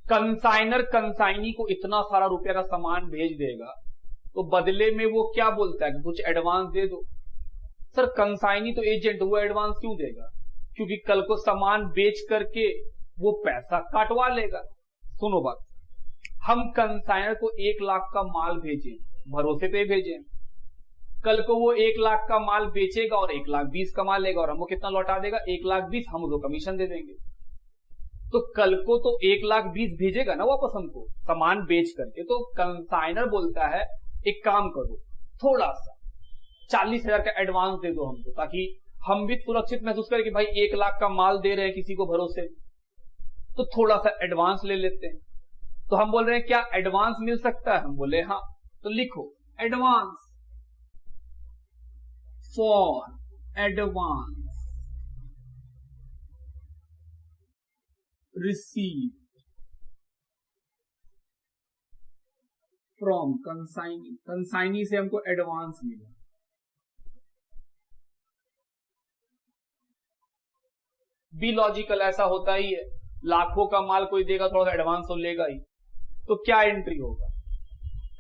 कंसाइनर कंसाइनी को इतना सारा रुपया का सामान भेज देगा तो बदले में वो क्या बोलता है कि कुछ एडवांस दे दो। सर कंसाइनी तो एजेंट, वो एडवांस क्यों देगा? क्योंकि कल को सामान बेच करके वो पैसा काटवा लेगा। सुनो बात, हम कंसाइनर को 1 लाख का माल भेजें, भरोसे पे भेजें, कल को वो 1 लाख का माल बेचेगा और 1,20,000 कमा लेगा और हमको कितना लौटा देगा? 1,20,000, हम उसको कमीशन दे देंगे। तो कल को तो 1,20,000 भेजेगा ना वापस हमको सामान बेच करके। तो कंसाइनर बोलता है एक काम करो, थोड़ा सा 40,000 का एडवांस दे दो हमको, ताकि हम भी सुरक्षित महसूस करें कि भाई 1 लाख का माल दे रहे हैं किसी को भरोसे, तो थोड़ा सा एडवांस ले लेते हैं। तो हम बोल रहे हैं क्या एडवांस मिल सकता है? हम बोले हाँ। तो लिखो advance, for advance receive from consignee, consignee से हमको एडवांस मिला। बी लॉजिकल, ऐसा होता ही है, लाखों का माल कोई देगा थोड़ा सा एडवांस तो लेगा ही। तो क्या एंट्री होगा?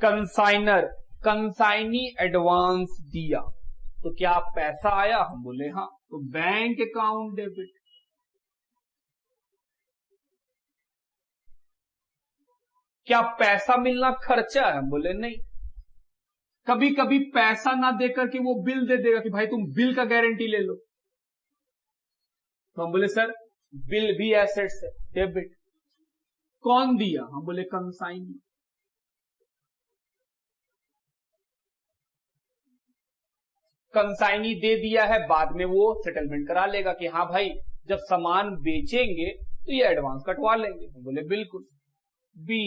कंसाइनर, कंसाइनी एडवांस दिया, तो क्या पैसा आया? हम बोले हाँ। तो बैंक अकाउंट डेबिट। क्या पैसा मिलना खर्चा है? हम बोले नहीं। कभी कभी पैसा ना देकर के वो बिल दे देगा कि भाई तुम बिल का गारंटी ले लो, तो हम बोले सर बिल भी एसेट्स है, डेबिट। कौन दिया? हम बोले कंसाइनी। कंसाइनी दे दिया है, बाद में वो सेटलमेंट करा लेगा कि हाँ भाई जब सामान बेचेंगे तो ये एडवांस कटवा लेंगे। हम बोले बिल्कुल। B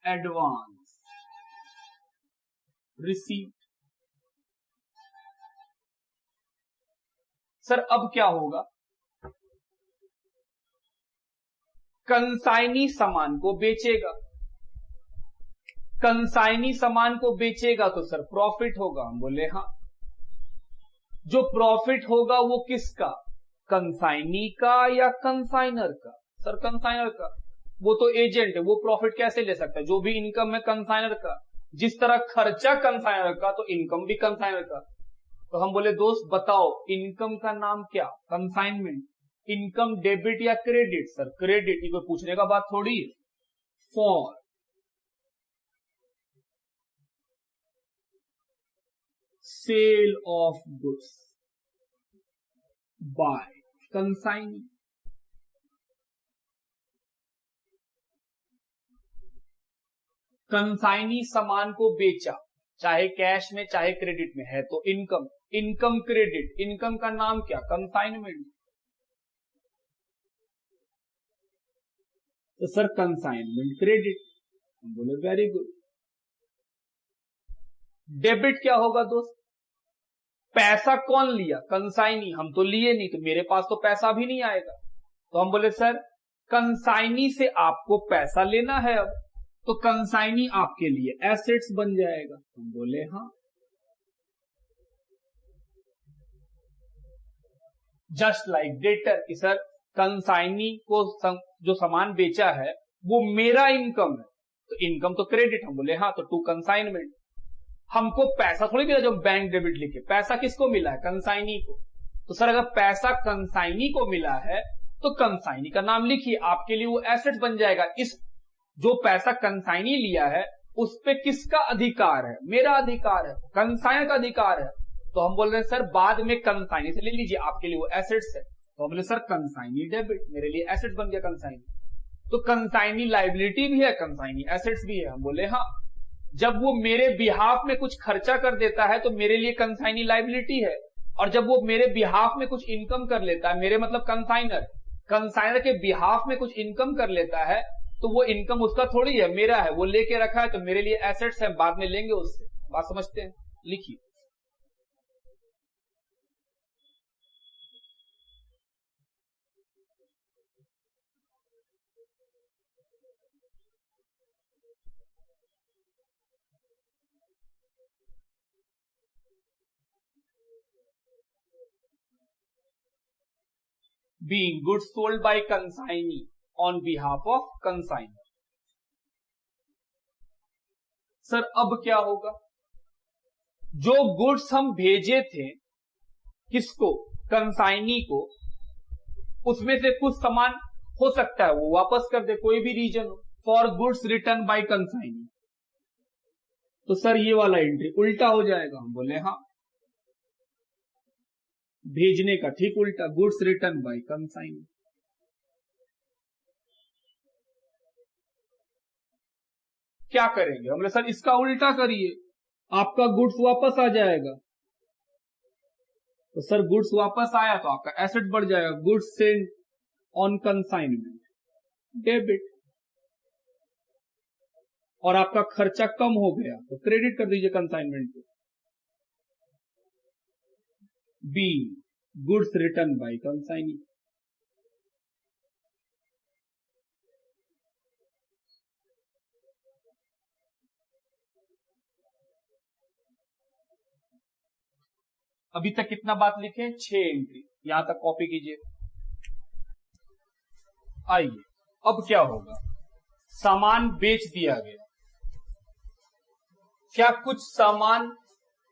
advance receive. सर अब क्या होगा? कंसाइनी सामान को बेचेगा, कंसाइनी सामान को बेचेगा तो सर प्रॉफिट होगा। हम बोले हाँ। जो प्रॉफिट होगा वो किसका? कंसाइनी का या कंसाइनर का? सर कंसाइनर का। वो तो एजेंट है, वो प्रॉफिट कैसे ले सकता है? जो भी इनकम है कंसाइनर का, जिस तरह खर्चा कंसाइनर का तो इनकम भी कंसाइनर का। तो हम बोले दोस्त बताओ इनकम का नाम क्या? कंसाइनमेंट। इनकम डेबिट या क्रेडिट? Sir credit. ये कोई पूछने का बात थोड़ी है। For sale of goods by consignee. Consignee सामान को बेचा, चाहे कैश में चाहे क्रेडिट में है, तो इनकम, इनकम क्रेडिट। इनकम का नाम क्या? कंसाइनमेंट। तो सर कंसाइनमेंट क्रेडिट। हम बोले वेरी गुड। डेबिट क्या होगा दोस्त? पैसा कौन लिया? कंसाइनी। हम तो लिए नहीं, तो मेरे पास तो पैसा भी नहीं आएगा। तो हम बोले सर कंसाइनी से आपको पैसा लेना है अब, तो कंसाइनी आपके लिए एसेट्स बन जाएगा। हम बोले हाँ। जस्ट लाइक डेटर कि सर कंसाइनी को जो सामान बेचा है वो मेरा इनकम है, तो इनकम तो क्रेडिट। हम बोले हाँ। तो टू कंसाइनमेंट। हमको पैसा थोड़ी मिला जो बैंक डेबिट लिखे, पैसा किसको मिला है? कंसाइनी को। तो सर अगर पैसा कंसाइनी को मिला है तो कंसाइनी का नाम लिखिए, आपके लिए वो एसेट बन जाएगा। इस जो पैसा कंसाइनी लिया है उस पे किसका अधिकार है? मेरा अधिकार है, कंसाइनर का अधिकार है। तो हम बोल रहे हैं सर बाद में कंसाइनी से ले लीजिए, आपके लिए वो एसेट्स है। तो हम बोले सर कंसाइनी डेबिट, मेरे लिए एसेट्स बन गया कंसाइनी। तो कंसाइनी लाइबिलिटी भी है, कंसाइनी एसेट्स भी है। हम बोले हाँ। जब वो मेरे बिहाफ में कुछ खर्चा कर देता है तो मेरे लिए कंसाइनी लाइबिलिटी है, और जब वो मेरे बिहाफ में कुछ इनकम कर लेता है, मेरे मतलब कंसाइनर, कंसाइनर के बिहाफ में कुछ इनकम कर लेता है, तो वो इनकम उसका थोड़ी है, मेरा है। वो लेके रखा है तो मेरे लिए एसेट्स है, बाद में लेंगे उससे। बात समझते हैं? लिखिए being goods sold by consignee on behalf of consignor। Sir अब क्या होगा? जो गुड्स हम भेजे थे किसको? कंसाइनी को, उसमें से कुछ सामान हो सकता है वो वापस कर दे, कोई भी रीजन हो, for goods return by consignee. तो सर ये वाला एंट्री उल्टा हो जाएगा। हम बोले हाँ, भेजने का ठीक उल्टा, गुड्स रिटर्न बाय कंसाइनी। क्या करेंगे? हम बोले सर इसका उल्टा करिए, आपका गुड्स वापस आ जाएगा। तो सर गुड्स वापस आया तो आपका एसेट बढ़ जाएगा, goods sent on consignment debit, और आपका खर्चा कम हो गया तो क्रेडिट कर दीजिए कंसाइनमेंट को। B, goods return by consignee. अभी तक कितना बात लिखे? 6 एंट्री, यहां तक कॉपी कीजिए। आइए अब क्या होगा? सामान बेच दिया गया, क्या कुछ सामान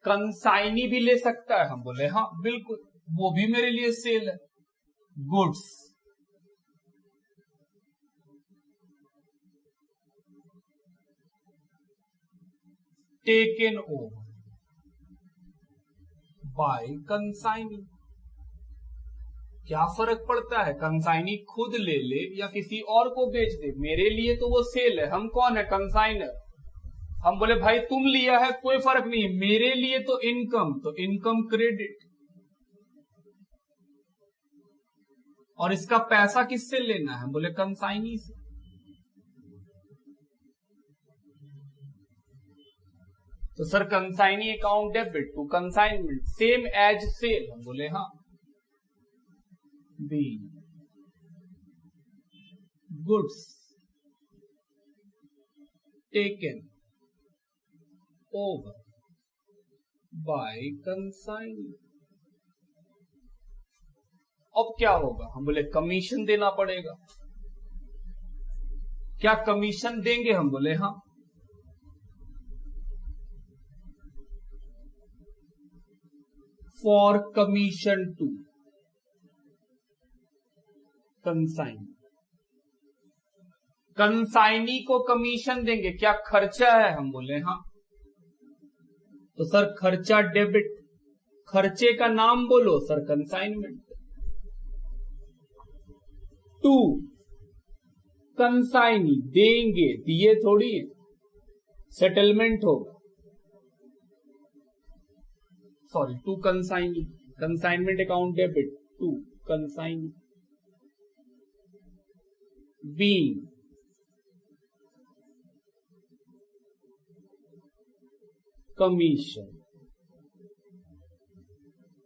कंसाइनी भी ले सकता है? हम बोले हाँ बिल्कुल, वो भी मेरे लिए सेल है। Goods taken over by consignee. क्या फर्क पड़ता है कंसाइनी खुद ले ले या किसी और को बेच दे, मेरे लिए तो वो सेल है। हम कौन है? कंसाइनर। हम बोले भाई तुम लिया है कोई फर्क नहीं, मेरे लिए तो इनकम, तो इनकम क्रेडिट। और इसका पैसा किससे लेना है? हम बोले कंसाइनी से। तो sir consignee account debit to consignment same as sale. हम बोले हाँ। B, goods taken over by consignee. अब क्या होगा? हम बोले कमीशन देना पड़ेगा। क्या कमीशन देंगे? हम बोले हाँ। For commission to consignee. Consignee को कमीशन देंगे, क्या खर्चा है? हम बोले हाँ। तो सर खर्चा डेबिट, खर्चे का नाम बोलो सर, कंसाइनमेंट। टू कंसाइनी, देंगे, दिए थोड़ी है, सेटलमेंट होगा। Sorry, to consignee, consignment account debit to consignee. Being commission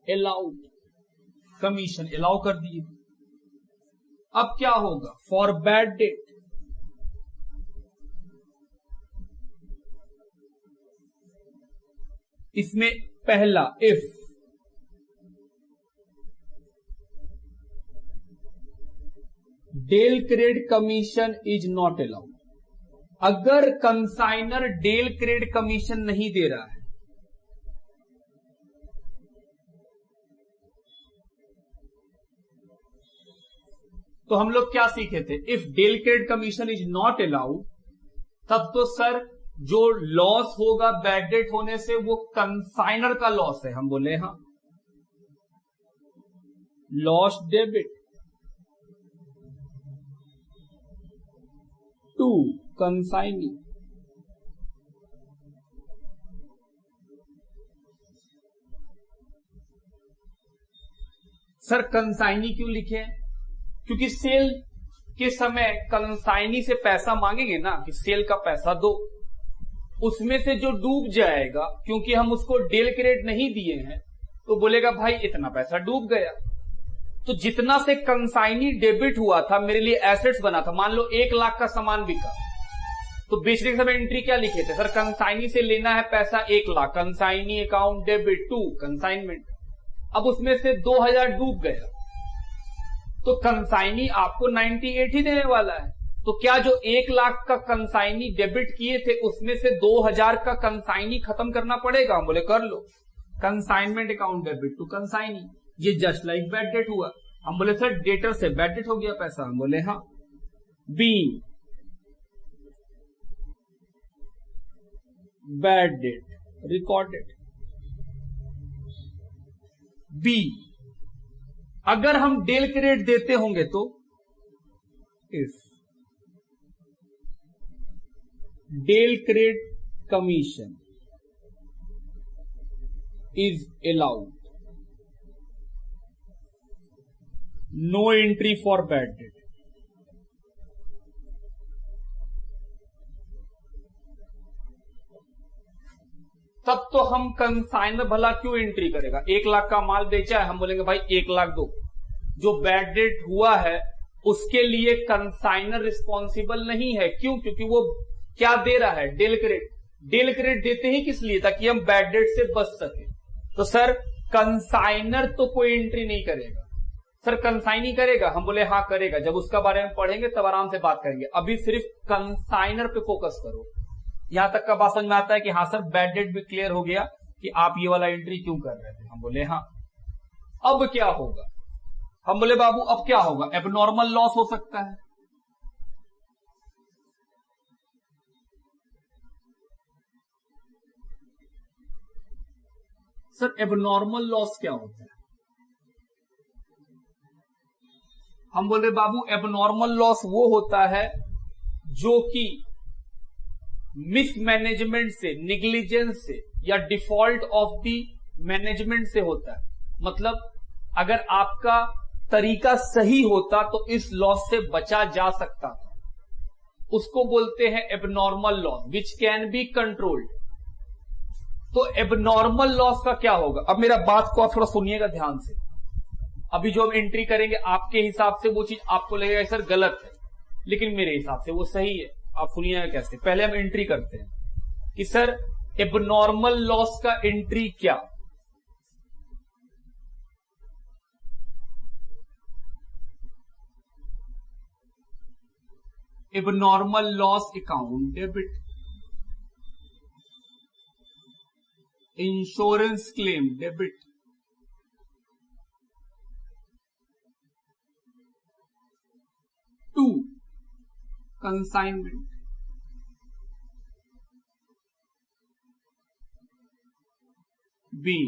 allowed, commission allow कर दिए। अब क्या होगा? फॉर बैड डेट, इसमें पहला if del credere commission is not allowed, अगर कंसाइनर डेल क्रेड कमीशन नहीं दे रहा है, तो हम लोग क्या सीखे थे? If del credere commission is not allowed, तब तो सर जो लॉस होगा बैड डेट होने से वो कंसाइनर का लॉस है। हम बोले हाँ। Loss debit to consignee. Sir consignee क्यों लिखे? क्योंकि सेल के समय कंसाइनी से पैसा मांगेंगे ना कि सेल का पैसा दो, उसमें से जो डूब जाएगा, क्योंकि हम उसको डेल क्रेडिट नहीं दिए हैं, तो बोलेगा भाई इतना पैसा डूब गया। तो जितना से कंसाइनी डेबिट हुआ था, मेरे लिए एसेट्स बना था, मान लो 1 लाख का सामान बिका, तो बेचने के समय एंट्री क्या लिखे थे? सर कंसाइनी से लेना है पैसा 1 lakh, consignee account debit to consignment. अब उसमें से 2000 डूब गया, तो कंसाइनी आपको 98 ही देने वाला है, तो क्या जो 1,00,000 का कंसाइनी डेबिट किए थे उसमें से 2,000 का कंसाइनी खत्म करना पड़ेगा? हम बोले कर लो, consignment account debit to consignee, ये जस्ट लाइक बैड डेट हुआ। हम बोले सर डेटर से बैड डेट हो गया पैसा? हम बोले हाँ। B bad debt recorded. B अगर हम डेल क्रेडिट देते होंगे तो if del credit commission is allowed, no entry for bad debt। तब तो हम कंसाइनर भला क्यों एंट्री करेगा? 1,00,000 का माल बेचा है, हम बोलेंगे भाई 1,00,000 दो। जो बैड डेट हुआ है उसके लिए कंसाइनर रिस्पॉन्सिबल नहीं है। क्यों? क्योंकि वो क्या दे रहा है? Del credit. डेल क्रेडिट देते ही किस लिए? ताकि हम बैड डेट से बच सके। तो सर कंसाइनर तो कोई एंट्री नहीं करेगा। सर कंसाइनी करेगा? हम बोले हाँ करेगा, जब उसका बारे में पढ़ेंगे तब आराम से बात करेंगे, अभी सिर्फ कंसाइनर पे फोकस करो। यहां तक का बात समझ में आता है कि हाँ सर बैड डेट भी क्लियर हो गया कि आप ये वाला एंट्री क्यों कर रहे थे? हम बोले हाँ। अब क्या होगा? हम बोले बाबू अब क्या होगा? एबनॉर्मल लॉस हो सकता है। सर एबनॉर्मल लॉस क्या होता है? हम बोल रहे बाबू एबनॉर्मल लॉस वो होता है जो कि मिसमैनेजमेंट से, निग्लिजेंस से या डिफॉल्ट ऑफ दी मैनेजमेंट से होता है। मतलब अगर आपका तरीका सही होता तो इस लॉस से बचा जा सकता था, उसको बोलते हैं abnormal loss which can be controlled. तो एबनॉर्मल लॉस का क्या होगा? अब मेरा बात को आप थोड़ा सुनिएगा ध्यान से। अभी जो हम एंट्री करेंगे आपके हिसाब से वो चीज आपको लगेगा सर गलत है, लेकिन मेरे हिसाब से वो सही है। आप सुनिएगा कैसे। पहले हम एंट्री करते हैं कि सर एबनॉर्मल लॉस का एंट्री क्या। Abnormal loss account debit, insurance claim debit, to consignment, B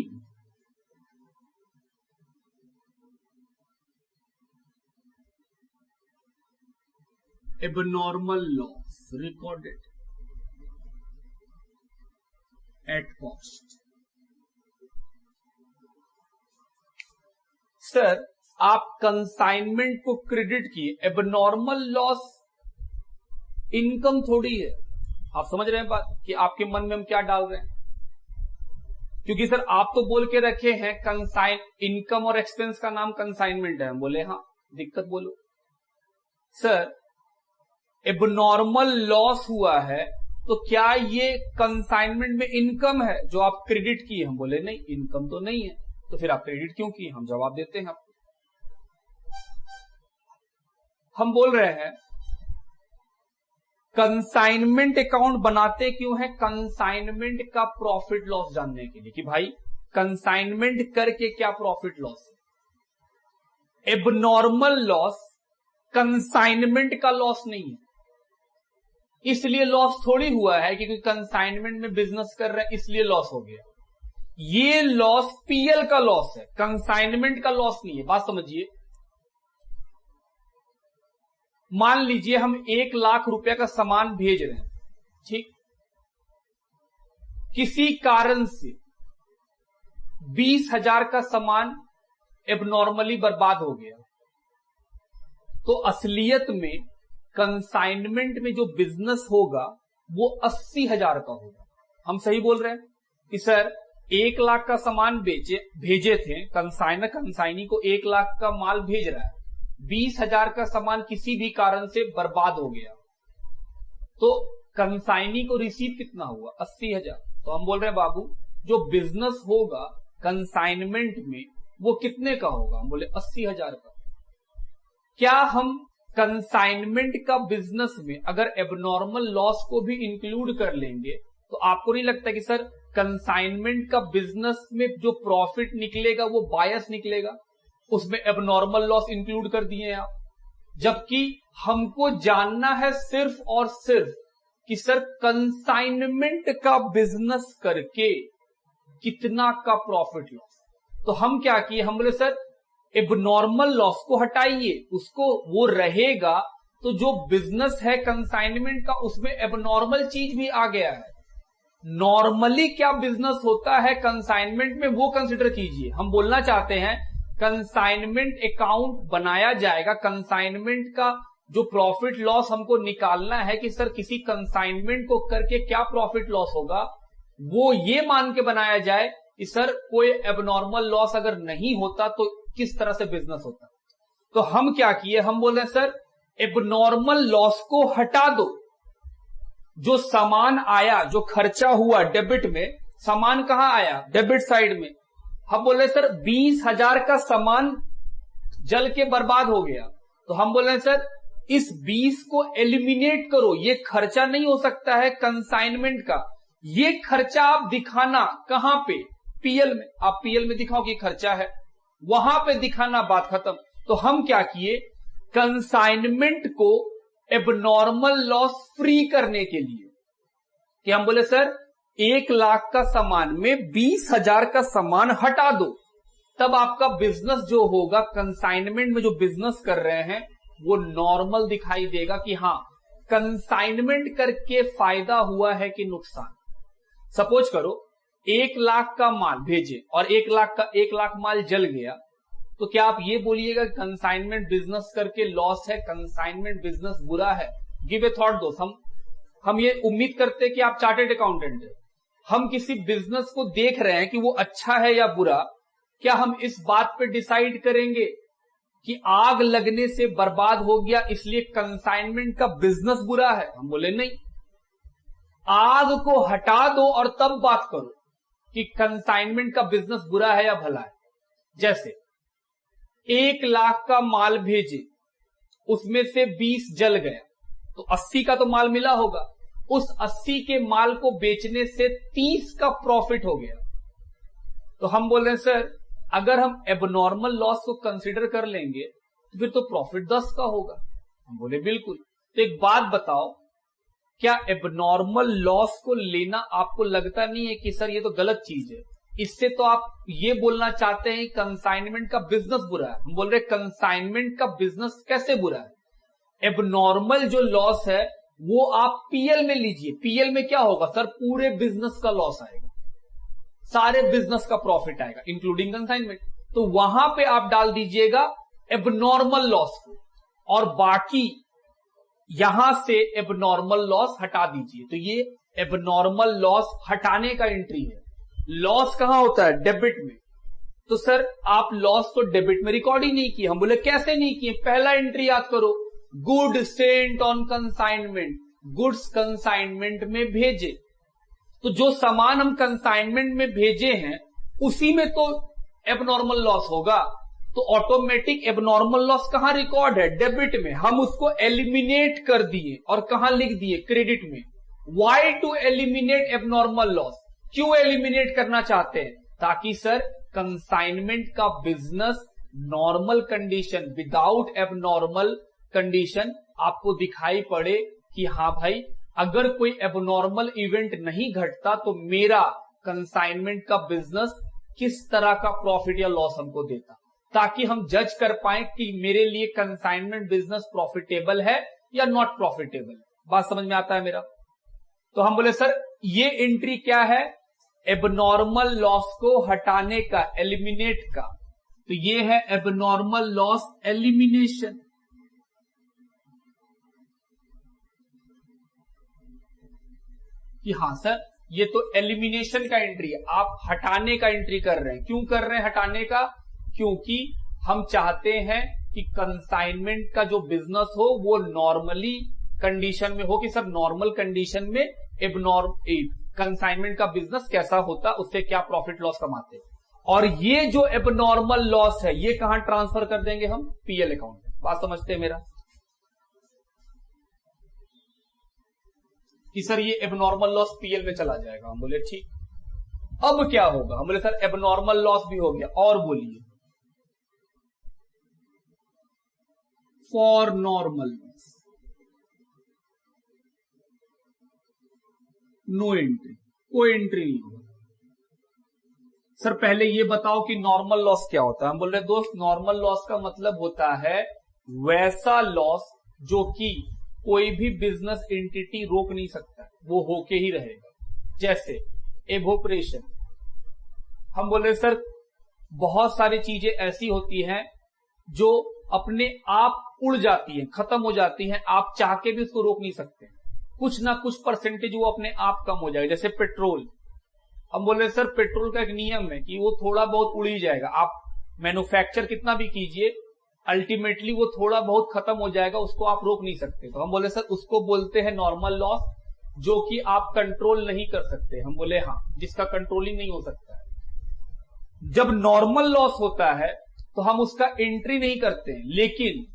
abnormal loss recorded at cost। Sir आप कंसाइनमेंट को क्रेडिट किए, एबनॉर्मल लॉस इनकम थोड़ी है। आप समझ रहे हैं बात कि आपके मन में हम क्या डाल रहे हैं? क्योंकि सर आप तो बोल के रखे हैं कंसाइन, इनकम और एक्सपेंस का नाम कंसाइनमेंट है। हम बोले हाँ, दिक्कत बोलो। सर एबनॉर्मल लॉस हुआ है तो क्या ये कंसाइनमेंट में इनकम है जो आप क्रेडिट किए? हम बोले नहीं, इनकम तो नहीं है। तो फिर आप क्रेडिट क्यों किए? हम जवाब देते हैं आपको। हम बोल रहे हैं कंसाइनमेंट अकाउंट बनाते क्यों है? कंसाइनमेंट का प्रॉफिट लॉस जानने के लिए कि भाई कंसाइनमेंट करके क्या प्रॉफिट लॉस है। एबनॉर्मल लॉस कंसाइनमेंट का लॉस नहीं है, इसलिए लॉस थोड़ी हुआ है क्योंकि कंसाइनमेंट में बिजनेस कर रहे हैं इसलिए लॉस हो गया। ये लॉस पीएल का लॉस है, कंसाइनमेंट का लॉस नहीं है। बात समझिए। मान लीजिए हम 1,00,000 रुपए का सामान भेज रहे हैं, ठीक, किसी कारण से 20,000 का सामान एबनॉर्मली बर्बाद हो गया, तो असलियत में कंसाइनमेंट में जो बिजनेस होगा वो 80,000 का होगा। हम सही बोल रहे हैं कि सर 1,00,000 का सामान भेजे थे, कंसाइनी को 1,00,000 का माल भेज रहा है, 20,000 का सामान किसी भी कारण से बर्बाद हो गया, तो कंसाइनी को रिसीव कितना हुआ? 80,000। तो हम बोल रहे हैं बाबू जो बिजनेस होगा कंसाइनमेंट में वो कितने का होगा? हम बोले 80,000 का। क्या हम कंसाइनमेंट का बिजनेस में अगर एबनॉर्मल लॉस को भी इंक्लूड कर लेंगे तो आपको नहीं लगता कि सर कंसाइनमेंट का बिजनेस में जो प्रॉफिट निकलेगा वो बायस निकलेगा, उसमें एबनॉर्मल लॉस इंक्लूड कर दिए आप। जबकि हमको जानना है सिर्फ और सिर्फ कि सर कंसाइनमेंट का बिजनेस करके कितना का प्रॉफिट लॉस। तो हम क्या किए, हम बोले सर एबनॉर्मल लॉस को हटाइए, उसको वो रहेगा तो जो बिजनेस है कंसाइनमेंट का उसमें एबनॉर्मल चीज भी आ गया है। नॉर्मली क्या बिजनेस होता है कंसाइनमेंट में वो कंसिडर कीजिए। हम बोलना चाहते हैं कंसाइनमेंट अकाउंट बनाया जाएगा, कंसाइनमेंट का जो प्रॉफिट लॉस हमको निकालना है कि सर किसी कंसाइनमेंट को करके क्या प्रॉफिट लॉस होगा, वो ये मान के बनाया जाए कि सर कोई एबनॉर्मल लॉस अगर नहीं होता तो किस तरह से बिजनेस होता। तो हम क्या किए, हम बोल रहे हैं सर एबनॉर्मल लॉस को हटा दो, जो सामान आया, जो खर्चा हुआ डेबिट में, सामान कहां आया, डेबिट साइड में। हम बोले सर 20,000 का सामान जल के बर्बाद हो गया, तो हम बोले सर इस 20 को एलिमिनेट करो, ये खर्चा नहीं हो सकता है कंसाइनमेंट का, ये खर्चा आप दिखाना कहां पे, पीएल में। आप पीएल में दिखाओ कि खर्चा है, वहां पे दिखाना, बात खत्म। तो हम क्या किए, कंसाइनमेंट को एबनॉर्मल लॉस फ्री करने के लिए कि हम बोले सर 1 लाख का सामान में 20,000 का सामान हटा दो, तब आपका बिजनेस जो होगा कंसाइनमेंट में जो बिजनेस कर रहे हैं वो नॉर्मल दिखाई देगा कि हां कंसाइनमेंट करके फायदा हुआ है कि नुकसान। सपोज करो 1 लाख का माल भेजे और 1 लाख माल जल गया, तो क्या आप ये बोलिएगा कंसाइनमेंट बिजनेस करके लॉस है, कंसाइनमेंट बिजनेस बुरा है? गिव ए थॉट दोस्त। हम ये उम्मीद करते हैं कि आप चार्टेड अकाउंटेंट है, हम किसी बिजनेस को देख रहे हैं कि वो अच्छा है या बुरा, क्या हम इस बात पे डिसाइड करेंगे कि आग लगने से बर्बाद हो गया इसलिए कंसाइनमेंट का बिजनेस बुरा है? हम बोले नहीं, आग को हटा दो और तब बात करो कि कंसाइनमेंट का बिजनेस बुरा है या भला है। जैसे 1 लाख का माल भेजे, उसमें से 20 जल गया, तो 80 का तो माल मिला होगा, उस 80 के माल को बेचने से 30 का प्रॉफिट हो गया। तो हम बोल रहे हैं सर अगर हम एबनॉर्मल लॉस को कंसीडर कर लेंगे तो फिर तो प्रॉफिट 10 का होगा। हम बोले बिल्कुल। तो एक बात बताओ, क्या एबनॉर्मल लॉस को लेना आपको लगता नहीं है कि सर ये तो गलत चीज है? इससे तो आप ये बोलना चाहते हैं कंसाइनमेंट का बिजनेस बुरा है। हम बोल रहे कंसाइनमेंट का बिजनेस कैसे बुरा है? एबनॉर्मल जो लॉस है वो आप पीएल में लीजिए, पीएल में क्या होगा सर, पूरे बिजनेस का लॉस आएगा, सारे बिजनेस का प्रॉफिट आएगा इंक्लूडिंग कंसाइनमेंट। तो वहां पे आप डाल दीजिएगा एबनॉर्मल लॉस को और बाकी यहां से एबनॉर्मल लॉस हटा दीजिए। तो ये एबनॉर्मल लॉस हटाने का एंट्री है। लॉस कहां होता है, डेबिट में। तो सर आप लॉस तो डेबिट में रिकॉर्ड ही नहीं किए। हम बोले कैसे नहीं किए? पहला एंट्री याद करो, good Saint on consignment, goods consignment में भेजे। तो जो सामान हम कंसाइनमेंट में भेजे हैं उसी में तो एबनॉर्मल लॉस होगा, तो ऑटोमेटिक एबनॉर्मल लॉस कहां रिकॉर्ड है, डेबिट में। हम उसको एलिमिनेट कर दिए और कहां लिख दिए, क्रेडिट में। Why to eliminate abnormal loss? क्यों एलिमिनेट करना चाहते हैं? ताकि सर कंसाइनमेंट का business normal condition, without abnormal condition आपको दिखाई पड़े कि हां भाई अगर कोई एबनॉर्मल इवेंट नहीं घटता तो मेरा कंसाइनमेंट का बिजनेस किस तरह का प्रॉफिट या लॉस हमको देता, ताकि हम जज कर पाए कि मेरे लिए कंसाइनमेंट बिजनेस प्रॉफिटेबल है या नॉट प्रॉफिटेबल। बात समझ में आता है मेरा? तो हम बोले सर ये एंट्री क्या है, एबनॉर्मल लॉस को हटाने का, एलिमिनेट का। तो ये है एबनॉर्मल लॉस एलिमिनेशन। कि हां सर ये तो एलिमिनेशन का एंट्री है, आप हटाने का एंट्री कर रहे हैं। क्यों कर रहे हैं हटाने का? क्योंकि हम चाहते हैं कि कंसाइनमेंट का जो बिजनेस हो वो नॉर्मली कंडीशन में हो, कि सर नॉर्मल कंडीशन में कंसाइनमेंट का बिजनेस कैसा होता, उससे क्या प्रॉफिट लॉस कमाते। और ये जो एबनॉर्मल लॉस है ये कहां ट्रांसफर कर देंगे हम, पीएल अकाउंट में। बात समझते हैं मेरा? कि सर ये एबनॉर्मल लॉस पीएल में चला जाएगा। हम बोले ठीक। अब क्या होगा? हम बोले सर एबनॉर्मल लॉस भी हो गया, और बोलिए for normal loss no entry, कोई एंट्री नहीं होगा। सर पहले ये बताओ कि नॉर्मल लॉस क्या होता है? हम बोल रहे दोस्त नॉर्मल लॉस का मतलब होता है वैसा लॉस जो कि कोई भी बिजनेस एंटिटी रोक नहीं सकता, वो होके ही रहेगा। जैसे एवोपरेशन, हम बोले सर बहुत सारी चीजें ऐसी होती हैं जो अपने आप उड़ जाती हैं, खत्म हो जाती हैं, आप चाह के भी उसको रोक नहीं सकते। कुछ ना कुछ परसेंटेज वो अपने आप कम हो जाएगा। जैसे पेट्रोल, हम बोले सर पेट्रोल का एक नियम है कि वो थोड़ा बहुत उड़ ही जाएगा, आप मैन्युफैक्चर कितना भी कीजिए अल्टीमेटली वो थोड़ा बहुत खत्म हो जाएगा, उसको आप रोक नहीं सकते। तो हम बोले सर उसको बोलते हैं नॉर्मल लॉस, जो कि आप कंट्रोल नहीं कर सकते। हम बोले हाँ, जिसका कंट्रोलिंग नहीं हो सकता है। जब नॉर्मल लॉस होता है तो हम उसका एंट्री नहीं करते हैं, लेकिन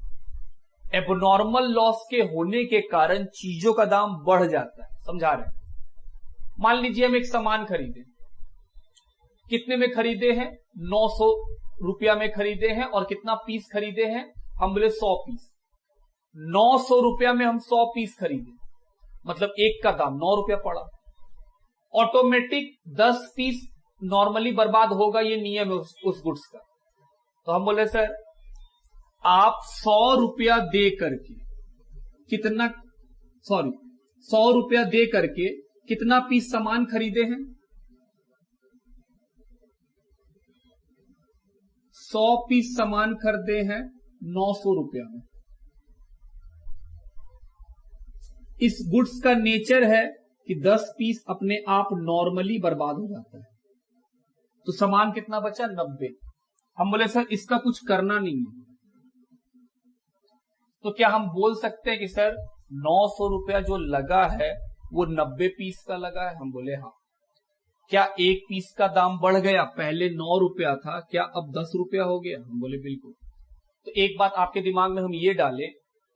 एबनॉर्मल लॉस के होने के कारण चीजों का दाम बढ़ जाता है। समझा रहे हैं? मान लीजिए हम एक सामान खरीदे, कितने में खरीदे हैं? 900 रुपया में खरीदे हैं, और कितना पीस खरीदे हैं? हम बोले 100 पीस। 900 रुपया में हम 100 पीस खरीदे, मतलब एक का दाम 9 रुपया पड़ा। ऑटोमेटिक 10 पीस नॉर्मली बर्बाद होगा, ये नियम है उस गुड्स का। तो हम बोले सर आप 100 रुपया दे करके कितना, 100 रुपया दे करके कितना पीस सामान खरीदे हैं? 100 पीस सामान खरीदे हैं 900 रुपया में। इस गुड्स का नेचर है कि 10 पीस अपने आप नॉर्मली बर्बाद हो जाता है, तो सामान कितना बचा? 90। हम बोले सर इसका कुछ करना नहीं है, तो क्या हम बोल सकते हैं कि सर 900 रुपया जो लगा है वो 90 पीस का लगा है? हम बोले हाँ। क्या एक पीस का दाम बढ़ गया? पहले 9 रुपया था, क्या अब 10 रुपया हो गया? हम बोले बिल्कुल। तो एक बात आपके दिमाग में हम ये डालें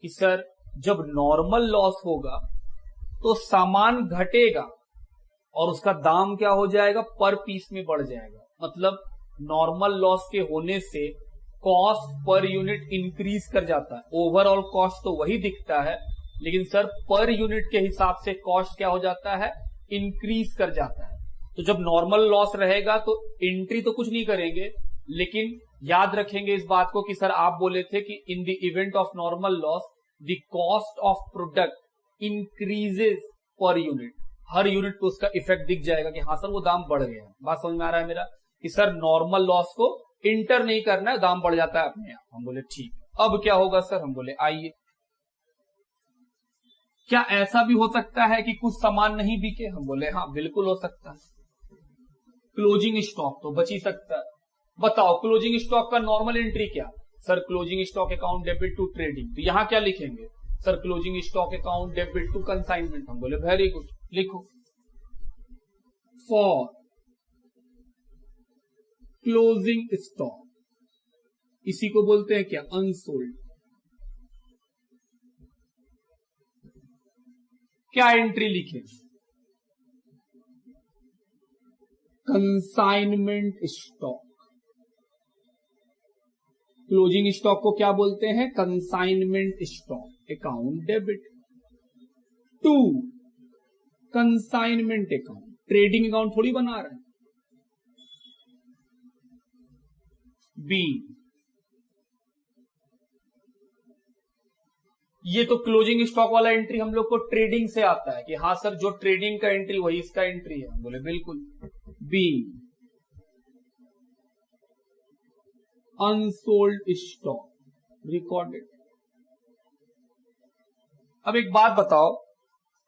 कि सर जब नॉर्मल लॉस होगा तो सामान घटेगा और उसका दाम क्या हो जाएगा? पर पीस में बढ़ जाएगा। मतलब नॉर्मल लॉस के होने से कॉस्ट पर यूनिट इंक्रीज कर जाता है। ओवरऑल कॉस्ट तो वही दिखता है, लेकिन सर पर यूनिट के हिसाब से कॉस्ट क्या हो जाता है? इंक्रीज कर जाता है। तो जब नॉर्मल लॉस रहेगा तो एंट्री तो कुछ नहीं करेंगे, लेकिन याद रखेंगे इस बात को कि सर आप बोले थे कि in the event of normal loss the cost of product increases per unit. Her unit को उसका इफेक्ट दिख जाएगा कि हाँ सर वो दाम बढ़ गया। बात समझ में आ रहा है मेरा? कि सर नॉर्मल लॉस को इंटर नहीं करना है, दाम बढ़ जाता है अपने आप। हम बोले ठीक। अब क्या होगा सर? हम बोले आइए, क्या ऐसा भी हो सकता है कि कुछ सामान नहीं बिके? हम बोले हाँ बिल्कुल हो सकता है। क्लोजिंग स्टॉक तो बच ही सकता है। बताओ क्लोजिंग स्टॉक का नॉर्मल एंट्री क्या? Sir closing stock account debit to trading. तो यहां क्या लिखेंगे? Sir closing stock account debit to consignment. हम बोले वेरी गुड, लिखो फॉर क्लोजिंग स्टॉक, इसी को बोलते हैं क्या? अनसोल्ड। क्या एंट्री लिखे? Consignment stock. क्लोजिंग स्टॉक को क्या बोलते हैं? Consignment stock account debit to consignment account. Trading account थोड़ी बना रहे हैं। बी, ये तो क्लोजिंग स्टॉक वाला एंट्री हम लोग को ट्रेडिंग से आता है कि हाँ सर जो ट्रेडिंग का एंट्री वही इसका एंट्री है। हम बोले बिल्कुल। B, unsold stock recorded. अब एक बात बताओ,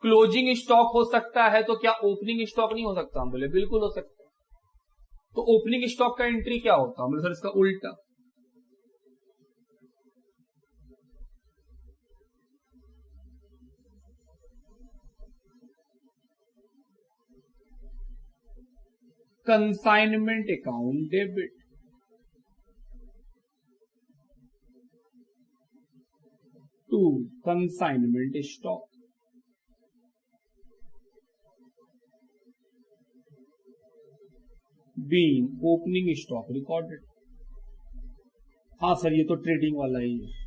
क्लोजिंग स्टॉक हो सकता है तो क्या ओपनिंग स्टॉक नहीं हो सकता? हम बोले बिल्कुल हो सकता है। तो ओपनिंग स्टॉक का एंट्री क्या होता? हम बोले सर इसका उल्टा। Consignment account debit to consignment stock. Being opening stock recorded. हाँ सर ये तो ट्रेडिंग वाला ही है।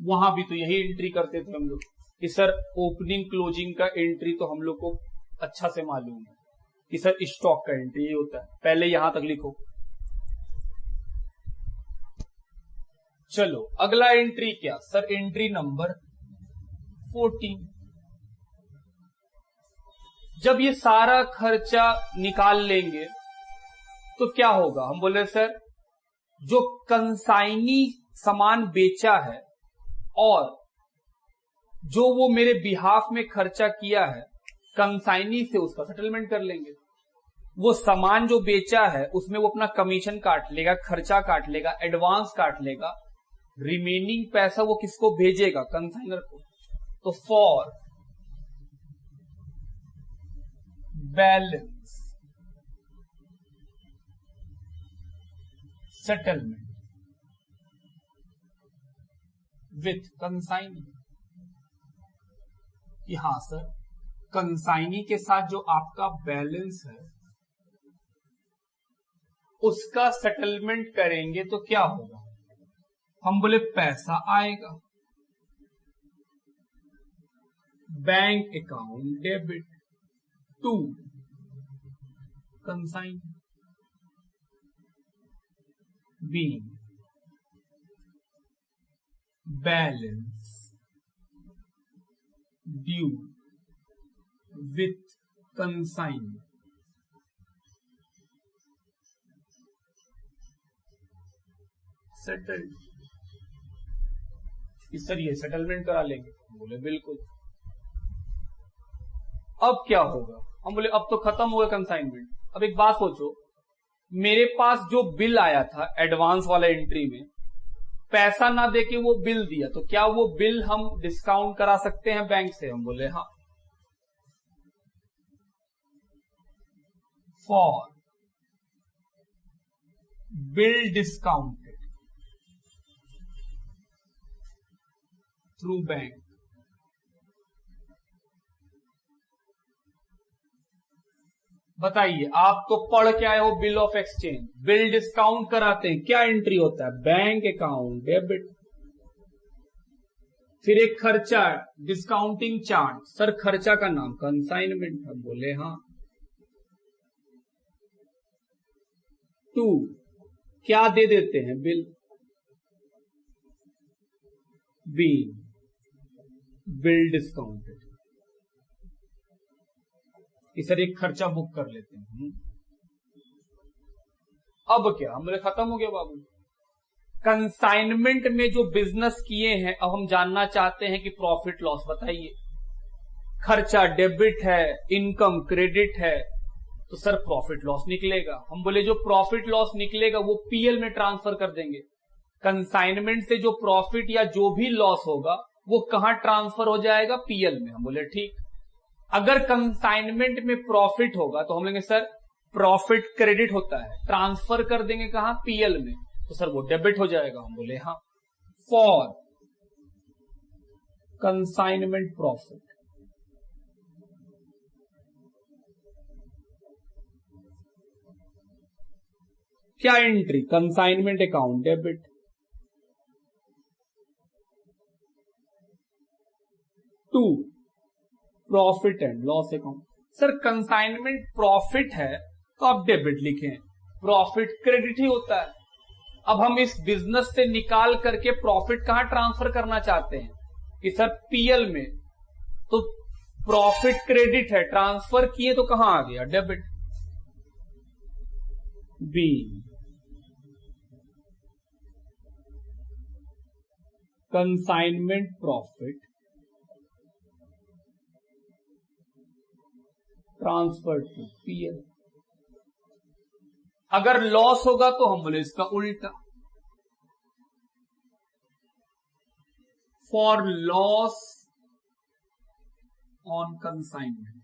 वहां भी तो यही एंट्री करते थे हम लोग कि सर ओपनिंग क्लोजिंग का एंट्री तो हम लोग को अच्छा से मालूम है कि सर स्टॉक का एंट्री ये होता है। पहले यहां तक लिखो। चलो अगला एंट्री क्या सर, एंट्री नंबर 14। जब ये सारा खर्चा निकाल लेंगे तो क्या होगा, हम बोले सर जो कंसाइनी सामान बेचा है और जो वो मेरे बिहाफ में खर्चा किया है कंसाइनी से उसका सेटलमेंट कर लेंगे। वो सामान जो बेचा है उसमें वो अपना कमीशन काट लेगा, खर्चा काट लेगा, एडवांस काट लेगा, रिमेनिंग पैसा वो किसको भेजेगा, कंसाइनर को। तो for balance settlement with consignee, कि हाँ सर कंसाइनी के साथ जो आपका बैलेंस है उसका सेटलमेंट करेंगे तो क्या होगा, हम बोले पैसा आएगा bank account debit to consignee B balance due with consignee. Settled. Sir ये सेटलमेंट करा लेंगे, बोले बिल्कुल। अब क्या होगा, हम बोले अब तो खत्म हो गया कंसाइनमेंट। अब एक बात सोचो, मेरे पास जो बिल आया था एडवांस वाला एंट्री में, पैसा ना देके वो बिल दिया, तो क्या वो बिल हम डिस्काउंट करा सकते हैं बैंक से, हम बोले हाँ। For bill discounted through bank, बताइए आप तो पढ़ के आए हो bill of exchange, bill discount कराते हैं क्या एंट्री होता है, बैंक अकाउंट डेबिट, फिर एक खर्चा डिस्काउंटिंग चार्ज, सर खर्चा का नाम कंसाइनमेंट है, बोले हाँ। टू क्या दे देते हैं bill, B bill discounted, sir एक खर्चा बुक कर लेते हैं। अब क्या, हम बोले खत्म हो गया बाबू। कंसाइनमेंट में जो बिजनेस किए हैं अब हम जानना चाहते हैं कि प्रॉफिट लॉस बताइए। खर्चा डेबिट है, इनकम क्रेडिट है, तो सर प्रॉफिट लॉस निकलेगा। हम बोले जो प्रॉफिट लॉस निकलेगा वो पीएल में ट्रांसफर कर देंगे। कंसाइनमेंट से जो प्रॉफिट या जो भी लॉस होगा वो कहां ट्रांसफर हो जाएगा, पीएल में। हम बोले ठीक। अगर कंसाइनमेंट में प्रॉफिट होगा तो हम लेंगे सर प्रॉफिट क्रेडिट होता है, ट्रांसफर कर देंगे कहां, पीएल में, तो सर वो डेबिट हो जाएगा। हम बोले हाँ। फॉर कंसाइनमेंट प्रॉफिट क्या entry, consignment account debit to profit and loss account. Sir consignment profit है तो आप डेबिट लिखें, प्रॉफिट क्रेडिट ही होता है। अब हम इस बिजनेस से निकाल करके प्रॉफिट कहां ट्रांसफर करना चाहते हैं कि सर पीएल में, तो प्रॉफिट क्रेडिट है, ट्रांसफर किए तो कहां आ गया, debit. B consignment profit transfer to PL. अगर लॉस होगा तो हम बोले इसका उल्टा, फॉर लॉस ऑन कंसाइनमेंट,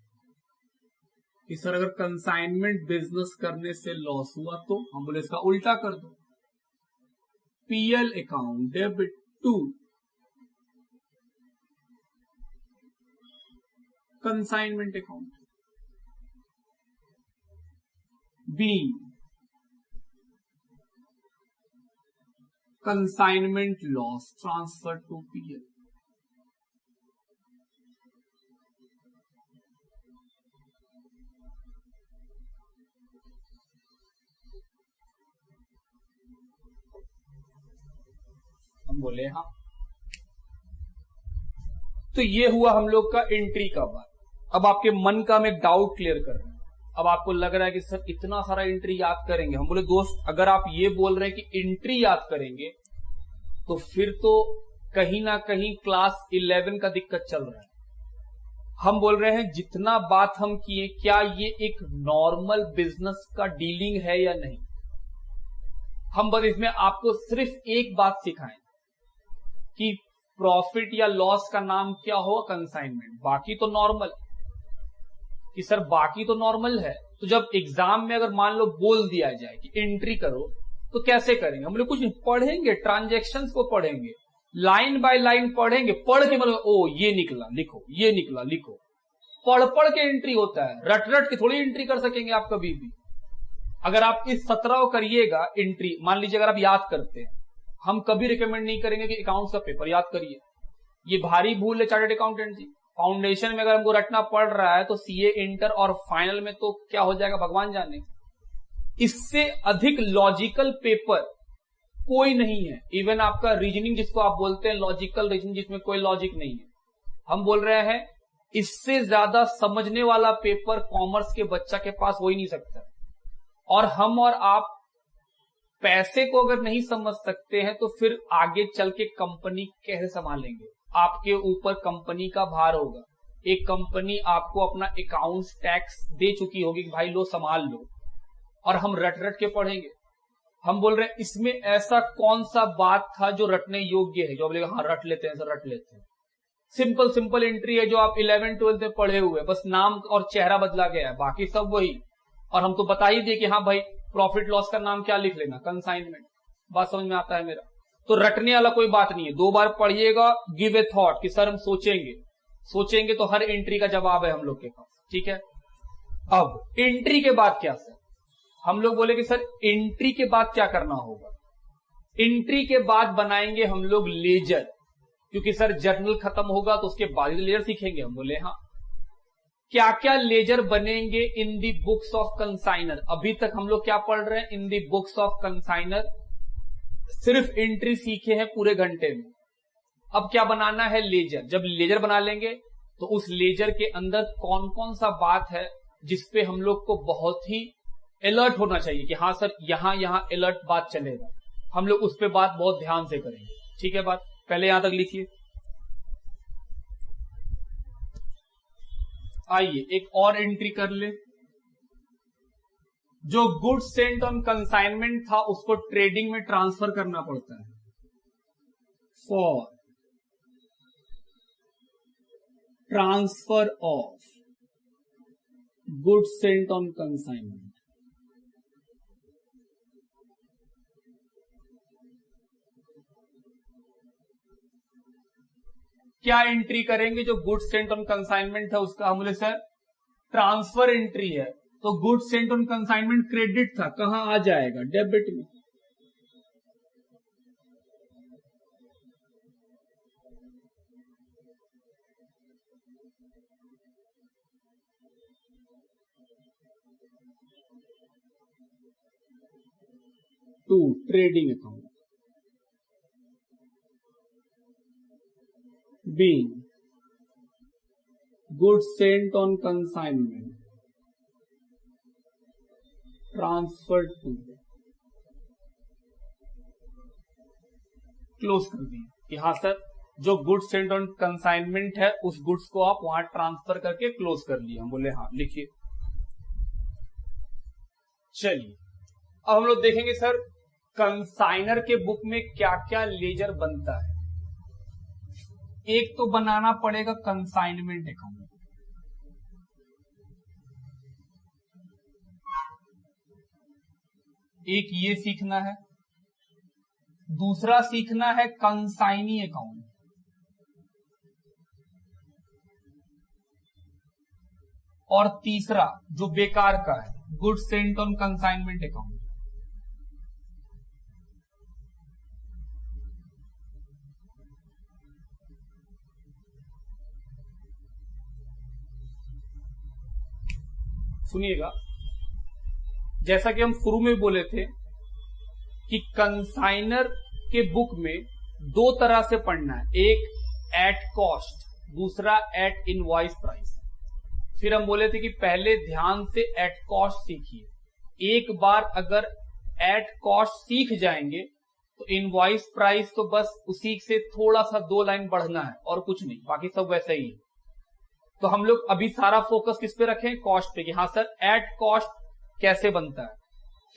कि सर अगर कंसाइनमेंट बिजनेस करने से लॉस हुआ तो हम बोले इसका उल्टा कर दो, PL account debit to consignment account. B consignment loss transfer to PL. हम बोले हाँ। तो ये हुआ हम लोग का एंट्री का बात। अब आपके मन का हम एक डाउट क्लियर कर रहे हैं। अब आपको लग रहा है कि सर इतना सारा एंट्री याद करेंगे। हम बोले दोस्त, अगर आप ये बोल रहे हैं कि एंट्री याद करेंगे तो फिर तो कहीं ना कहीं क्लास 11 का दिक्कत चल रहा है। हम बोल रहे हैं जितना बात हम किए, क्या ये एक नॉर्मल बिजनेस का डीलिंग है या नहीं। हम बस इसमें आपको सिर्फ एक बात सिखाएं कि प्रॉफिट या लॉस का नाम क्या हो, कंसाइनमेंट। बाकी तो नॉर्मल। कि सर बाकी तो नॉर्मल है, तो जब एग्जाम में अगर मान लो बोल दिया जाए कि एंट्री करो तो कैसे करेंगे। हम लोग कुछ पढ़ेंगे, ट्रांजैक्शंस को पढ़ेंगे, लाइन बाय लाइन पढ़ेंगे। पढ़ के मतलब ओ ये निकला लिखो, ये निकला लिखो। पढ़ पढ़ के एंट्री होता है, रट रट के थोड़ी एंट्री कर सकेंगे आप कभी भी। अगर आप इस 17 करिएगा एंट्री, मान लीजिए अगर आप याद करते हैं, हम कभी रिकमेंड नहीं करेंगे कि अकाउंट्स का पेपर याद करिए। ये भारी भूल है चार्टर्ड अकाउंटेंट जी। फाउंडेशन में अगर हमको रटना पड़ रहा है तो सीए इंटर और फाइनल में तो क्या हो जाएगा भगवान जाने। इससे अधिक लॉजिकल पेपर कोई नहीं है। इवन आपका रीजनिंग जिसको आप बोलते हैं लॉजिकल रीजनिंग, जिसमें कोई लॉजिक नहीं है, हम बोल रहे हैं इससे ज्यादा समझने वाला पेपर कॉमर्स के बच्चा के पास हो ही नहीं सकता। और हम और आप पैसे को अगर नहीं समझ सकते हैं तो फिर आगे चल के कंपनी कैसे संभालेंगे। आपके ऊपर कंपनी का भार होगा। एक कंपनी आपको अपना अकाउंट्स टैक्स दे चुकी होगी कि भाई लो संभाल लो, और हम रट रट के पढ़ेंगे। हम बोल रहे हैं इसमें ऐसा कौन सा बात था जो रटने योग्य है, जो बोलेगा हाँ रट लेते हैं सर रट लेते हैं। सिंपल सिंपल एंट्री है जो आप 11 12 में पढ़े हुए, बस नाम और चेहरा बदला गया है, बाकी सब वही। और हम तो बता ही दिए कि हाँ भाई प्रॉफिट लॉस का नाम क्या लिख लेना, कंसाइनमेंट। बात समझ में आता है मेरा। तो रटने वाला कोई बात नहीं है। 2 बार पढ़िएगा, गिव ए थॉट कि सर हम सोचेंगे तो हर एंट्री का जवाब है हम लोग के पास। ठीक है। अब एंट्री के बाद क्या सर, हम लोग बोले कि सर एंट्री के बाद क्या करना होगा। एंट्री के बाद बनाएंगे हम लोग लेजर, क्योंकि सर जर्नल खत्म होगा तो उसके बाद लेजर सीखेंगे। हम बोले हाँ। क्या क्या लेजर बनेंगे इन दी बुक्स ऑफ कंसाइनर। अभी तक हम लोग क्या पढ़ रहे हैं, इन दी बुक्स ऑफ कंसाइनर सिर्फ एंट्री सीखे हैं पूरे घंटे में। अब क्या बनाना है, लेजर। जब लेजर बना लेंगे तो उस लेजर के अंदर कौन कौन सा बात है जिसपे हम लोग को बहुत ही अलर्ट होना चाहिए कि हाँ सर यहां अलर्ट बात चलेगा, हम लोग उस पर बात बहुत ध्यान से करेंगे। ठीक है बात, पहले यहां तक लिखिए। आइए एक और एंट्री कर ले। जो गुड्स सेंट ऑन कंसाइनमेंट था उसको ट्रेडिंग में ट्रांसफर करना पड़ता है। For transfer of goods sent on consignment, क्या एंट्री करेंगे। जो गुड्स सेंट ऑन कंसाइनमेंट है उसका हम बोले सर ट्रांसफर एंट्री है, तो goods sent on consignment credit था, कहां आ जाएगा, डेबिट में। To trading account. being goods sent on consignment transferred to, close कर दिए कि हाँ सर जो गुड्स सेंट ऑन कंसाइनमेंट है उस गुड्स को आप वहां ट्रांसफर करके क्लोज कर लिए। हम बोले हाँ लिखिए। चलिए अब हम लोग देखेंगे सर कंसाइनर के बुक में क्या क्या लेजर बनता है। एक तो बनाना पड़ेगा कंसाइनमेंट अकाउंट, एक ये सीखना है। दूसरा सीखना है कंसाइनी अकाउंट। और तीसरा जो बेकार का है, goods sent on consignment account. सुनिएगा, जैसा कि हम शुरू में बोले थे कि कंसाइनर के बुक में दो तरह से पढ़ना है, एक एट कॉस्ट, दूसरा एट इनवॉइस प्राइस। फिर हम बोले थे कि पहले ध्यान से एट कॉस्ट सीखिए, एक बार अगर एट कॉस्ट सीख जाएंगे तो इनवॉइस प्राइस तो बस उसी से थोड़ा सा 2 लाइन बढ़ना है और कुछ नहीं, बाकी सब वैसे ही है। तो हम लोग अभी सारा फोकस किस पे रखें, कॉस्ट पे, कि हाँ सर एट कॉस्ट कैसे बनता है,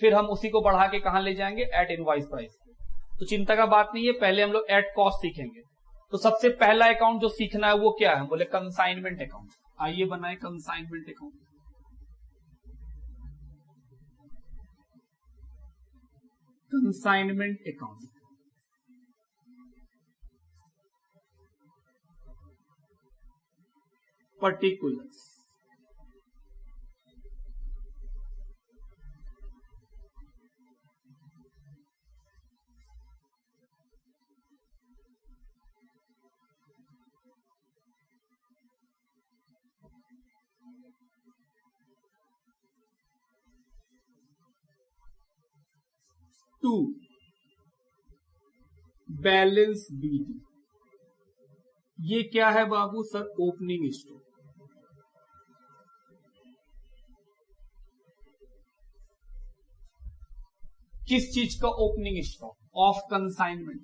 फिर हम उसी को बढ़ा के कहां ले जाएंगे, एट इनवॉइस प्राइस। तो चिंता का बात नहीं है, पहले हम लोग एट कॉस्ट सीखेंगे। तो सबसे पहला अकाउंट जो सीखना है वो क्या है, बोले कंसाइनमेंट अकाउंट। आइए बनाए consignment account. Consignment account particulars, to balance BD. ये क्या है बाबू सर, ओपनिंग स्टॉक। किस चीज का ओपनिंग स्टॉक, ऑफ कंसाइनमेंट।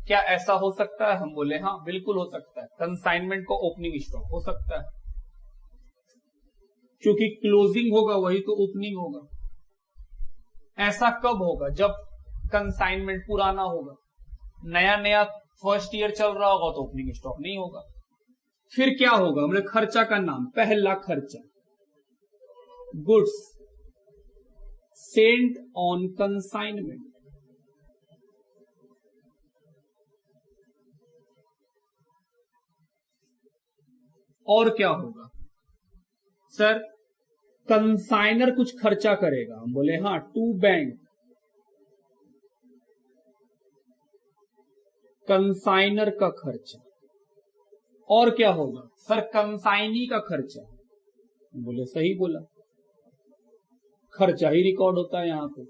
क्या ऐसा हो सकता है, हम बोले हाँ बिल्कुल हो सकता है, कंसाइनमेंट का ओपनिंग स्टॉक हो सकता है, क्योंकि क्लोजिंग होगा वही तो ओपनिंग होगा। ऐसा कब होगा, जब कंसाइनमेंट पुराना होगा, नया नया फर्स्ट ईयर चल रहा होगा तो ओपनिंग स्टॉक नहीं होगा। फिर क्या होगा, हमने खर्चा का नाम, पहला खर्चा गुड्स सेंट ऑन कंसाइनमेंट। और क्या होगा सर, कंसाइनर कुछ खर्चा करेगा, हम बोले हाँ टू बैंक कंसाइनर का खर्चा। और क्या होगा सर, कंसाइनी का खर्चा, बोले सही बोला, खर्चा ही रिकॉर्ड होता है यहां पे।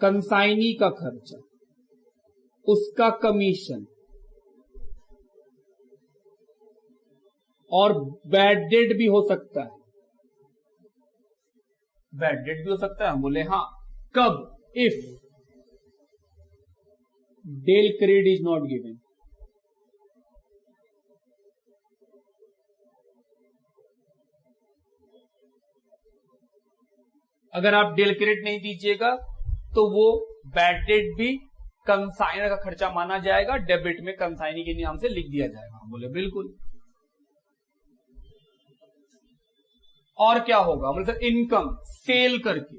कंसाइनी का खर्चा, उसका कमीशन, और बैड डेट भी हो सकता है, बैड डेट भी हो सकता है, हम बोले हाँ कब, if del credit is not given. अगर आप डेल क्रेडिट नहीं दीजिएगा तो वो बैड डेट भी कंसाइनर का खर्चा माना जाएगा, डेबिट में कंसाइनी के नाम से लिख दिया जाएगा, हम बोले बिल्कुल। और क्या होगा, मतलब इनकम सेल करके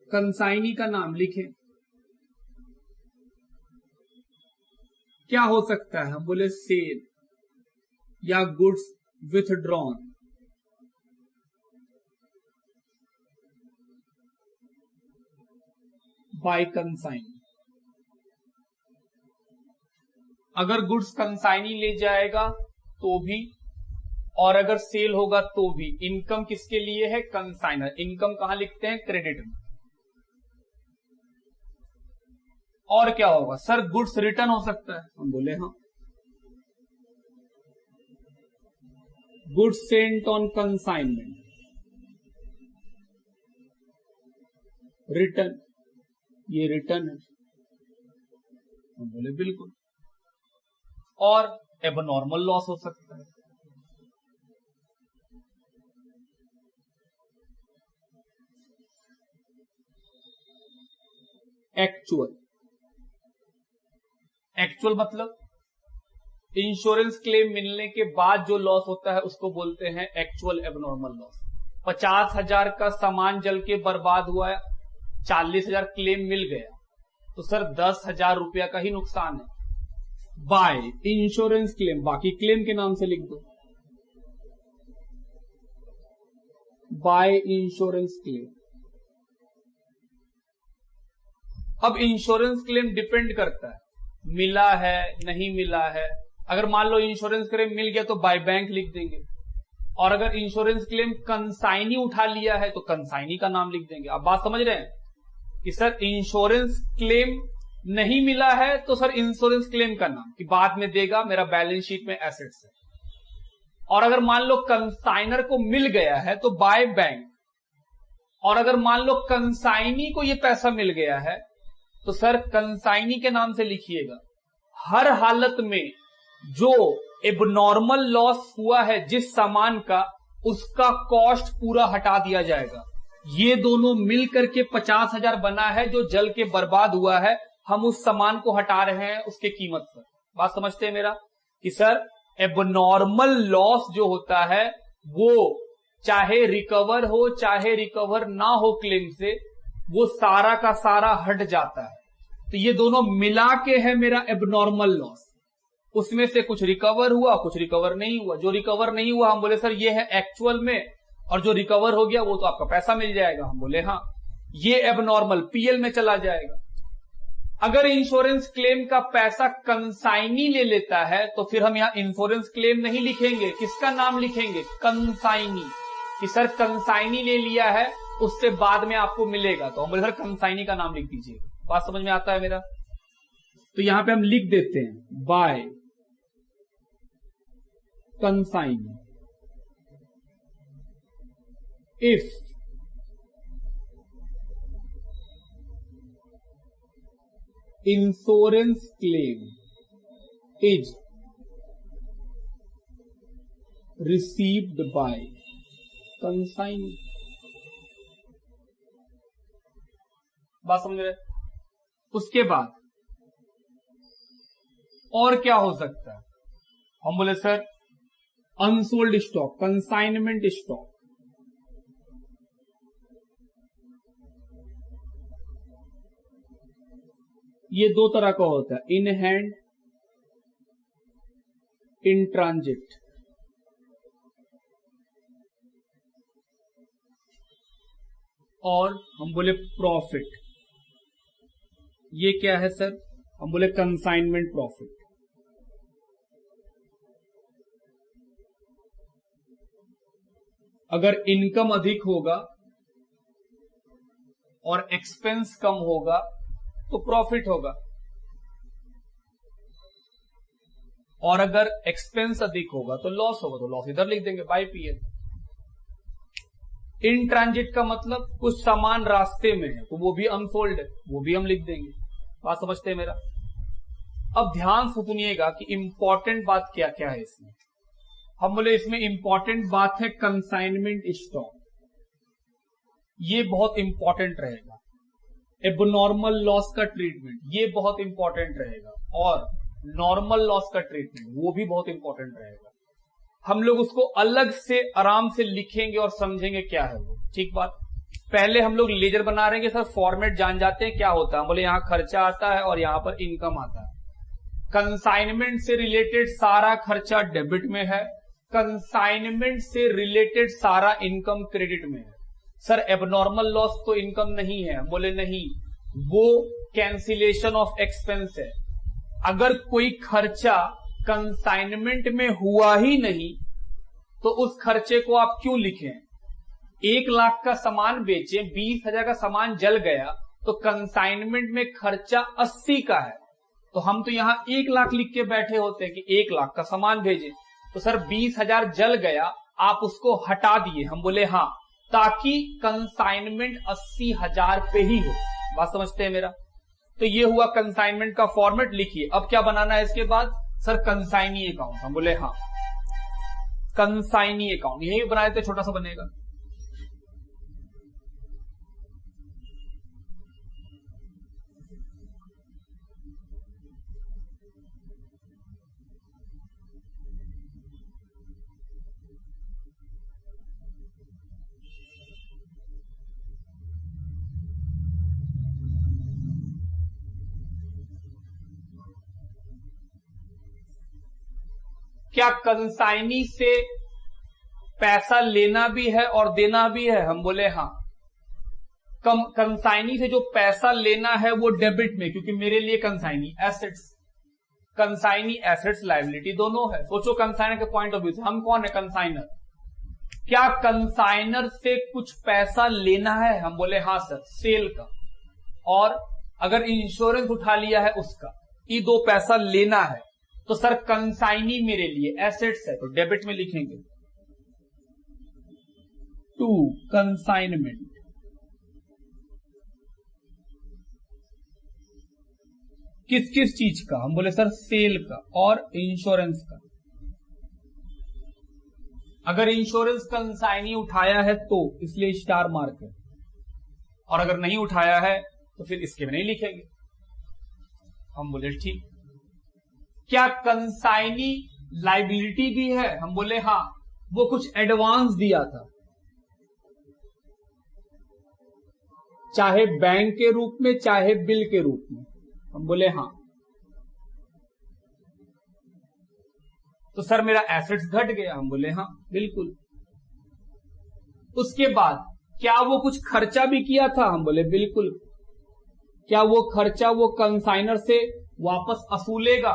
कंसाइनी का नाम लिखे, क्या हो सकता है, हम बोले सेल या गुड्स विथड्रॉन। बाय कंसाइनी, अगर गुड्स कंसाइनी ले जाएगा तो भी, और अगर सेल होगा तो भी। इनकम किसके लिए है, कंसाइनर। इनकम कहां लिखते हैं, क्रेडिट में। और क्या होगा सर, गुड्स रिटर्न हो सकता है, हम बोले हाँ goods sent on consignment return, ये रिटर्न है, हम बोले बिल्कुल। और एबनॉर्मल लॉस हो सकता है, एक्चुअल। एक्चुअल मतलब इंश्योरेंस क्लेम मिलने के बाद जो लॉस होता है उसको बोलते हैं एक्चुअल एबनॉर्मल लॉस। 50,000 का सामान जल के बर्बाद हुआ है, 40,000 क्लेम मिल गया, तो सर 10,000 रुपया का ही नुकसान है। बाय इंश्योरेंस क्लेम, बाकी क्लेम के नाम से लिख दो, बाय इंश्योरेंस क्लेम। अब इंश्योरेंस क्लेम डिपेंड करता है मिला है नहीं मिला है। अगर मान लो इंश्योरेंस क्लेम मिल गया तो बाय बैंक लिख देंगे, और अगर इंश्योरेंस क्लेम कंसाइनी उठा लिया है तो कंसाइनी का नाम लिख देंगे। आप बात समझ रहे हैं कि सर इंश्योरेंस क्लेम नहीं मिला है तो सर इंश्योरेंस क्लेम का नाम कि बाद में देगा, मेरा बैलेंस शीट में एसेट्स है। और अगर मान लो कंसाइनर को मिल गया है तो बाय बैंक, और अगर मान लो कंसाइनी को ये पैसा मिल गया है तो सर कंसाइनी के नाम से लिखिएगा। हर हालत में जो एबनॉर्मल लॉस हुआ है जिस सामान का, उसका कॉस्ट पूरा हटा दिया जाएगा। ये दोनों मिलकर के 50,000 बना है जो जल के बर्बाद हुआ है, हम उस सामान को हटा रहे हैं उसके कीमत पर। बात समझते हैं मेरा कि सर एबनॉर्मल लॉस जो होता है वो चाहे रिकवर हो चाहे रिकवर ना हो क्लेम से, वो सारा का सारा हट जाता है। तो ये दोनों मिला के है मेरा एबनॉर्मल लॉस। उसमें से कुछ रिकवर हुआ, कुछ रिकवर नहीं हुआ। जो रिकवर नहीं हुआ हम बोले सर ये है एक्चुअल में, और जो रिकवर हो गया वो तो आपका पैसा मिल जाएगा। हम बोले हाँ, ये एबनॉर्मल पीएल में चला जाएगा। अगर इंश्योरेंस क्लेम का पैसा कंसाइनी ले लेता है तो फिर हम यहां इंश्योरेंस क्लेम नहीं लिखेंगे, किसका नाम लिखेंगे? कंसाइनी। कि सर कंसाइनी ले लिया है, उससे बाद में आपको मिलेगा, तो हम बोले सर कंसाइनी का नाम लिख दीजिएगा। बात समझ में आता है मेरा? तो यहां पे हम लिख देते हैं bye consignee if insurance claim is received by consignee. बात समझ रहे? उसके बाद और क्या हो सकता है? हम बोले sir unsold stock, consignment stock. ये दो तरह का होता है, इन हैंड, इन ट्रांजिट। और हम बोले प्रॉफिट, ये क्या है सर? हम बोले कंसाइनमेंट प्रॉफिट। अगर इनकम अधिक होगा और एक्सपेंस कम होगा तो प्रॉफिट होगा, और अगर एक्सपेंस अधिक होगा तो लॉस होगा, तो लॉस इधर लिख देंगे बाय पीएल। इन ट्रांजिट का मतलब कुछ सामान रास्ते में है तो वो भी अनसोल्ड है, वो भी हम लिख देंगे। बात समझते हैं मेरा? अब ध्यान से सुनिएगा कि इंपॉर्टेंट बात क्या क्या है इसमें। हम बोले इसमें इंपॉर्टेंट बात है कंसाइनमेंट स्टॉक, ये बहुत इंपॉर्टेंट रहेगा। एबनॉर्मल लॉस का ट्रीटमेंट, ये बहुत इंपॉर्टेंट रहेगा, और नॉर्मल लॉस का ट्रीटमेंट वो भी बहुत इंपॉर्टेंट रहेगा। हम लोग उसको अलग से आराम से लिखेंगे और समझेंगे क्या है वो। ठीक बात। पहले हम लोग लेजर बना रहे हैं, सर फॉर्मेट जान जाते हैं क्या होता है। हम बोले यहां खर्चा आता है और यहां पर इनकम आता है। कंसाइनमेंट से रिलेटेड सारा खर्चा डेबिट में है, कंसाइनमेंट से रिलेटेड सारा इनकम क्रेडिट में है। सर एबनॉर्मल लॉस तो इनकम नहीं है। हम बोले नहीं, वो कैंसिलेशन ऑफ एक्सपेंस है। अगर कोई खर्चा कंसाइनमेंट में हुआ ही नहीं तो उस खर्चे को आप क्यों लिखें? 1 लाख का सामान बेचे, 20,000 का सामान जल गया तो कंसाइनमेंट में खर्चा 80 का है, तो हम तो यहां 1 लाख लिख के बैठे होते हैं कि 1 लाख का सामान भेजे। तो सर 20,000 जल गया, आप उसको हटा दिए। हम बोले हाँ, ताकि कंसाइनमेंट 80,000 पे ही हो। बात समझते हैं मेरा? तो ये हुआ कंसाइनमेंट का फॉर्मेट। लिखिए अब क्या बनाना है इसके बाद? Sir consignee account. हम बोले हाँ, कंसाइनी अकाउंट यही बनाए थे, छोटा सा बनेगा। क्या कंसाइनी से पैसा लेना भी है और देना भी है? हम बोले हाँ। कंसाइनी से जो पैसा लेना है वो डेबिट में, क्योंकि मेरे लिए consignee assets, consignee assets liability दोनों है। सोचो कंसाइनर के पॉइंट ऑफ व्यू से, हम कौन है कंसाइनर? क्या कंसाइनर से कुछ पैसा लेना है? हम बोले हाँ सर, सेल का, और अगर इंश्योरेंस उठा लिया है उसका, ये दो पैसा लेना है, तो सर कंसाइनी मेरे लिए एसेट्स है, तो डेबिट में लिखेंगे। टू कंसाइनमेंट, किस किस चीज का? हम बोले सर सेल का और इंश्योरेंस का। अगर इंश्योरेंस कंसाइनी उठाया है तो इसलिए स्टार मार्क है, और अगर नहीं उठाया है तो फिर इसके में नहीं लिखेंगे। हम बोले ठीक। क्या कंसाइनी लाइबिलिटी भी है? हम बोले हाँ, वो कुछ एडवांस दिया था, चाहे बैंक के रूप में चाहे बिल के रूप में। हम बोले हाँ, तो सर मेरा एसेट्स घट गया। हम बोले हाँ बिल्कुल। उसके बाद क्या वो कुछ खर्चा भी किया था? हम बोले बिल्कुल। क्या वो खर्चा वो कंसाइनर से वापस असूलेगा?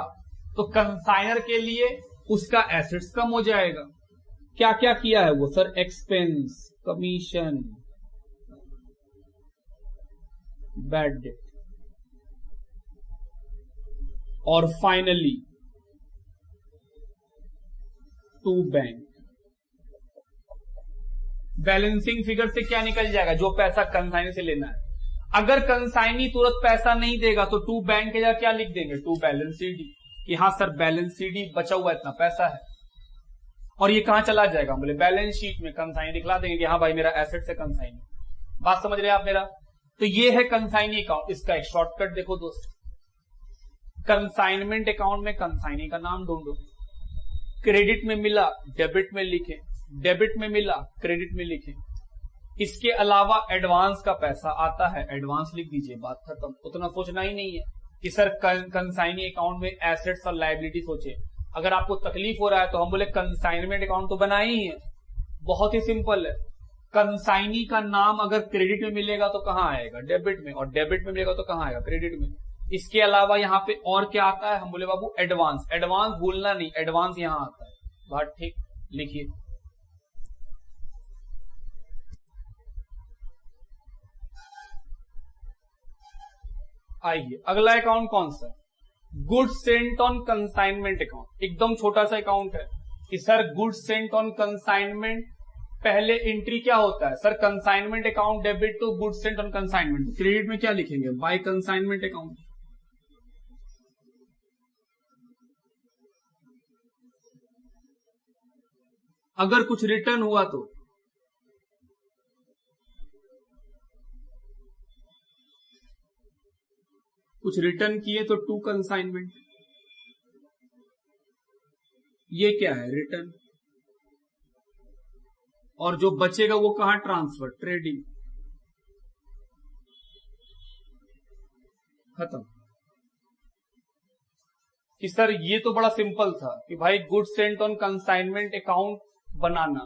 तो कंसाइनर के लिए उसका एसेट्स कम हो जाएगा। क्या क्या किया है वो? Sir expense, commission, bad debt, और finally to bank. Balancing figure से क्या निकल जाएगा? जो पैसा कंसाइनी से लेना है। अगर कंसाइनी तुरंत पैसा नहीं देगा तो टू बैंक के जगह क्या लिख देंगे? टू बैलेंस सीडी, कि हाँ सर बैलेंस सीडी बचा हुआ इतना पैसा है। और ये कहां चला जाएगा? बोले बैलेंस शीट में कंसाइनी दिखला देंगे कि हाँ भाई मेरा एसेट से कंसाइनी। बात समझ रहे हैं आप मेरा? तो ये है कंसाइनी अकाउंट। इसका एक शॉर्टकट देखो दोस्त, कंसाइनमेंट अकाउंट में कंसाइनी का नाम ढूंढो, क्रेडिट में मिला डेबिट में लिखें, डेबिट में मिला क्रेडिट में लिखें। इसके अलावा एडवांस का पैसा आता है, एडवांस लिख दीजिए, बात खत्म। उतना सोचना ही नहीं है कि सर कंसाइनी अकाउंट में एसेट्स और लायबिलिटी सोचे। अगर आपको तकलीफ हो रहा है तो हम बोले कंसाइनमेंट अकाउंट तो बनाए ही है, बहुत ही सिंपल है। कंसाइनी का नाम अगर क्रेडिट में मिलेगा तो कहां आएगा? डेबिट में, और डेबिट में मिलेगा तो कहां आएगा? क्रेडिट में। इसके अलावा यहां पे और क्या आता है? हम बोले बाबू एडवांस, एडवांस भूलना नहीं, एडवांस यहां आता है। बात ठीक, लिखिए। आइए अगला अकाउंट कौन सा? Goods sent on consignment account. एकदम छोटा सा अकाउंट है कि sir goods sent on consignment, पहले एंट्री क्या होता है? Sir consignment account debit to goods sent on consignment. Credit में क्या लिखेंगे? By consignment account. अगर कुछ रिटर्न हुआ तो कुछ रिटर्न किए तो टू कंसाइनमेंट। ये क्या है? रिटर्न। और जो बचेगा वो कहां? Transfer, trading. खत्म। कि सर ये तो बड़ा सिंपल था कि भाई goods sent on consignment account बनाना,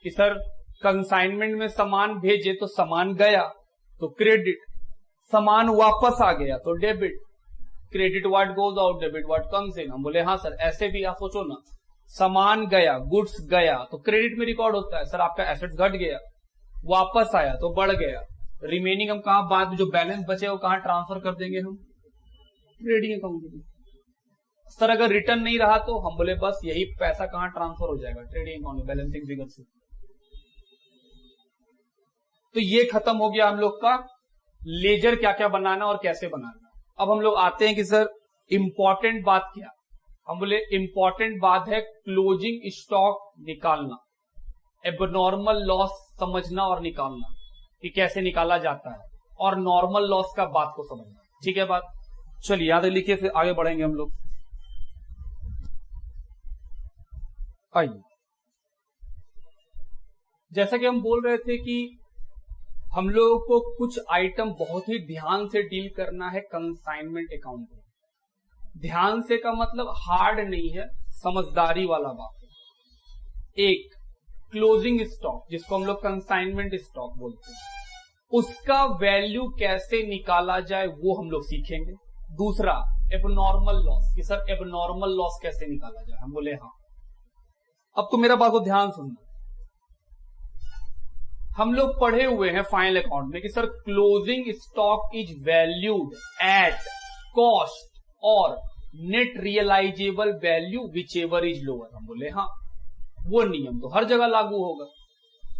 कि सर कंसाइनमेंट में सामान भेजे तो सामान गया तो क्रेडिट, सामान वापस आ गया तो debit. Credit what goes out, debit what comes in. हम बोले हाँ सर, ऐसे भी आप सोचो ना, सामान गया, गुड्स गया तो क्रेडिट में रिकॉर्ड होता है। सर आपका एसेट घट गया, वापस आया तो बढ़ गया, रिमेनिंग हम कहां, बाद में जो बैलेंस बचे वो कहां ट्रांसफर कर देंगे? हम ट्रेडिंग अकाउंट में। सर अगर रिटर्न नहीं रहा तो हम बोले बस यही पैसा कहां ट्रांसफर हो जाएगा? ट्रेडिंग अकाउंट में, बैलेंसिंग फिगर से। तो ये खत्म हो गया हम लोग का लेजर क्या क्या बनाना और कैसे बनाना। अब हम लोग आते हैं कि सर इंपॉर्टेंट बात क्या? हम बोले इंपॉर्टेंट बात है क्लोजिंग स्टॉक निकालना, एबनॉर्मल लॉस समझना और निकालना कि कैसे निकाला जाता है, और नॉर्मल लॉस का बात को समझना। ठीक है बात? चलिए याद लिखिए, फिर आगे बढ़ेंगे हम लोग। आइए, जैसा कि हम बोल रहे थे कि हम लोगों को कुछ आइटम बहुत ही ध्यान से डील करना है कंसाइनमेंट अकाउंट में। ध्यान से का मतलब हार्ड नहीं है, समझदारी वाला बात है। एक क्लोजिंग स्टॉक, जिसको हम लोग कंसाइनमेंट स्टॉक बोलते हैं, उसका वैल्यू कैसे निकाला जाए वो हम लोग सीखेंगे। दूसरा एबनॉर्मल लॉस, कि सर एबनॉर्मल लॉस कैसे निकाला जाए। हम बोले हाँ। अब तो मेरा बात को ध्यान सुनना। हम लोग पढ़े हुए हैं फाइनल अकाउंट में कि sir closing stock is valued at cost और net realisable value whichever is lower. हम बोले हाँ, वो नियम तो हर जगह लागू होगा।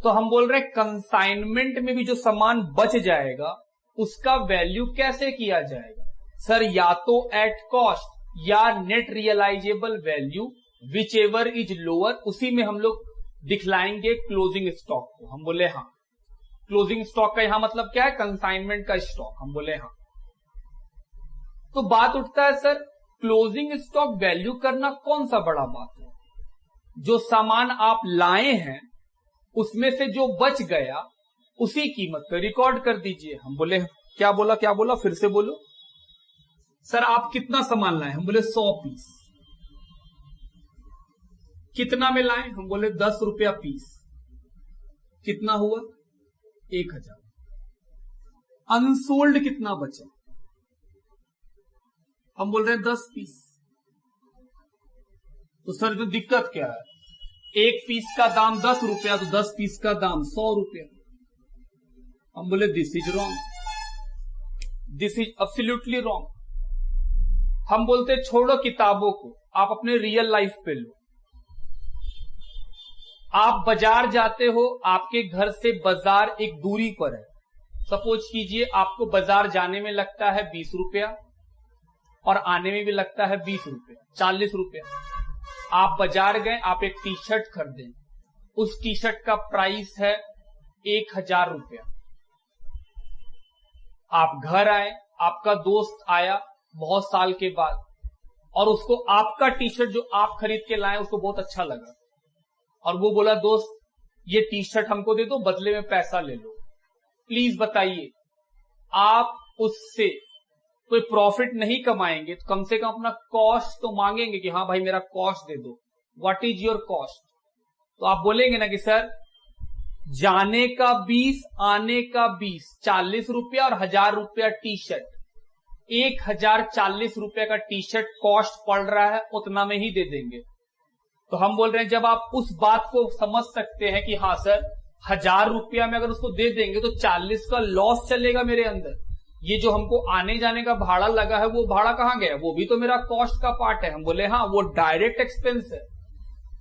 तो हम बोल रहे हैं कंसाइनमेंट में भी जो सामान बच जाएगा उसका वैल्यू कैसे किया जाएगा। सर या तो एट कॉस्ट या net realisable value whichever is lower, उसी में हम लोग दिखलाएंगे क्लोजिंग स्टॉक को। हम बोले हाँ। क्लोजिंग स्टॉक का यहां मतलब क्या है, कंसाइनमेंट का स्टॉक। हम बोले हाँ। तो बात उठता है सर क्लोजिंग स्टॉक वैल्यू करना कौन सा बड़ा बात है। जो सामान आप लाए हैं उसमें से जो बच गया उसी कीमत पे रिकॉर्ड कर दीजिए। हम बोले क्या बोला फिर से बोलो। सर आप कितना सामान लाए। हम बोले 100 पीस। कितना में लाए। हम बोले 10 रुपया पीस। कितना हुआ 1000। अनसोल्ड कितना बचा। हम बोल रहे हैं 10 पीस। तो सर जो दिक्कत क्या है, एक पीस का दाम 10 रुपया तो 10 पीस का दाम 100 रुपया। हम बोले this is wrong, this is absolutely wrong. हम बोलते छोड़ो किताबों को, आप अपने रियल लाइफ पे लो। आप बाजार जाते हो, आपके घर से बाजार एक दूरी पर है। सपोज कीजिए आपको बाजार जाने में लगता है 20 रुपया और आने में भी लगता है 20 रुपया, 40 रुपया। आप बाजार गए, आप एक टी शर्ट खरीदें, उस टी शर्ट का प्राइस है 1000 रुपया। आप घर आए, आपका दोस्त आया बहुत साल के बाद और उसको आपका टी शर्ट जो आप खरीद के लाए उसको बहुत अच्छा लगा और वो बोला दोस्त ये टी शर्ट हमको दे दो, बदले में पैसा ले लो। प्लीज बताइए, आप उससे कोई प्रॉफिट नहीं कमाएंगे तो कम से कम अपना कॉस्ट तो मांगेंगे कि हाँ भाई मेरा कॉस्ट दे दो। What is your cost. तो आप बोलेंगे ना कि सर जाने का 20, आने का 20, 40 रुपया और 1000 रुपया टी शर्ट, 1040 रुपया का टी शर्ट कॉस्ट पड़ रहा है, उतना में ही दे देंगे। तो हम बोल रहे हैं जब आप उस बात को समझ सकते हैं कि हाँ सर 1000 रुपया में अगर उसको दे देंगे तो 40 का लॉस चलेगा मेरे अंदर, ये जो हमको आने जाने का भाड़ा लगा है वो भाड़ा कहां गया, वो भी तो मेरा कॉस्ट का पार्ट है। हम बोले हाँ वो डायरेक्ट एक्सपेंस है,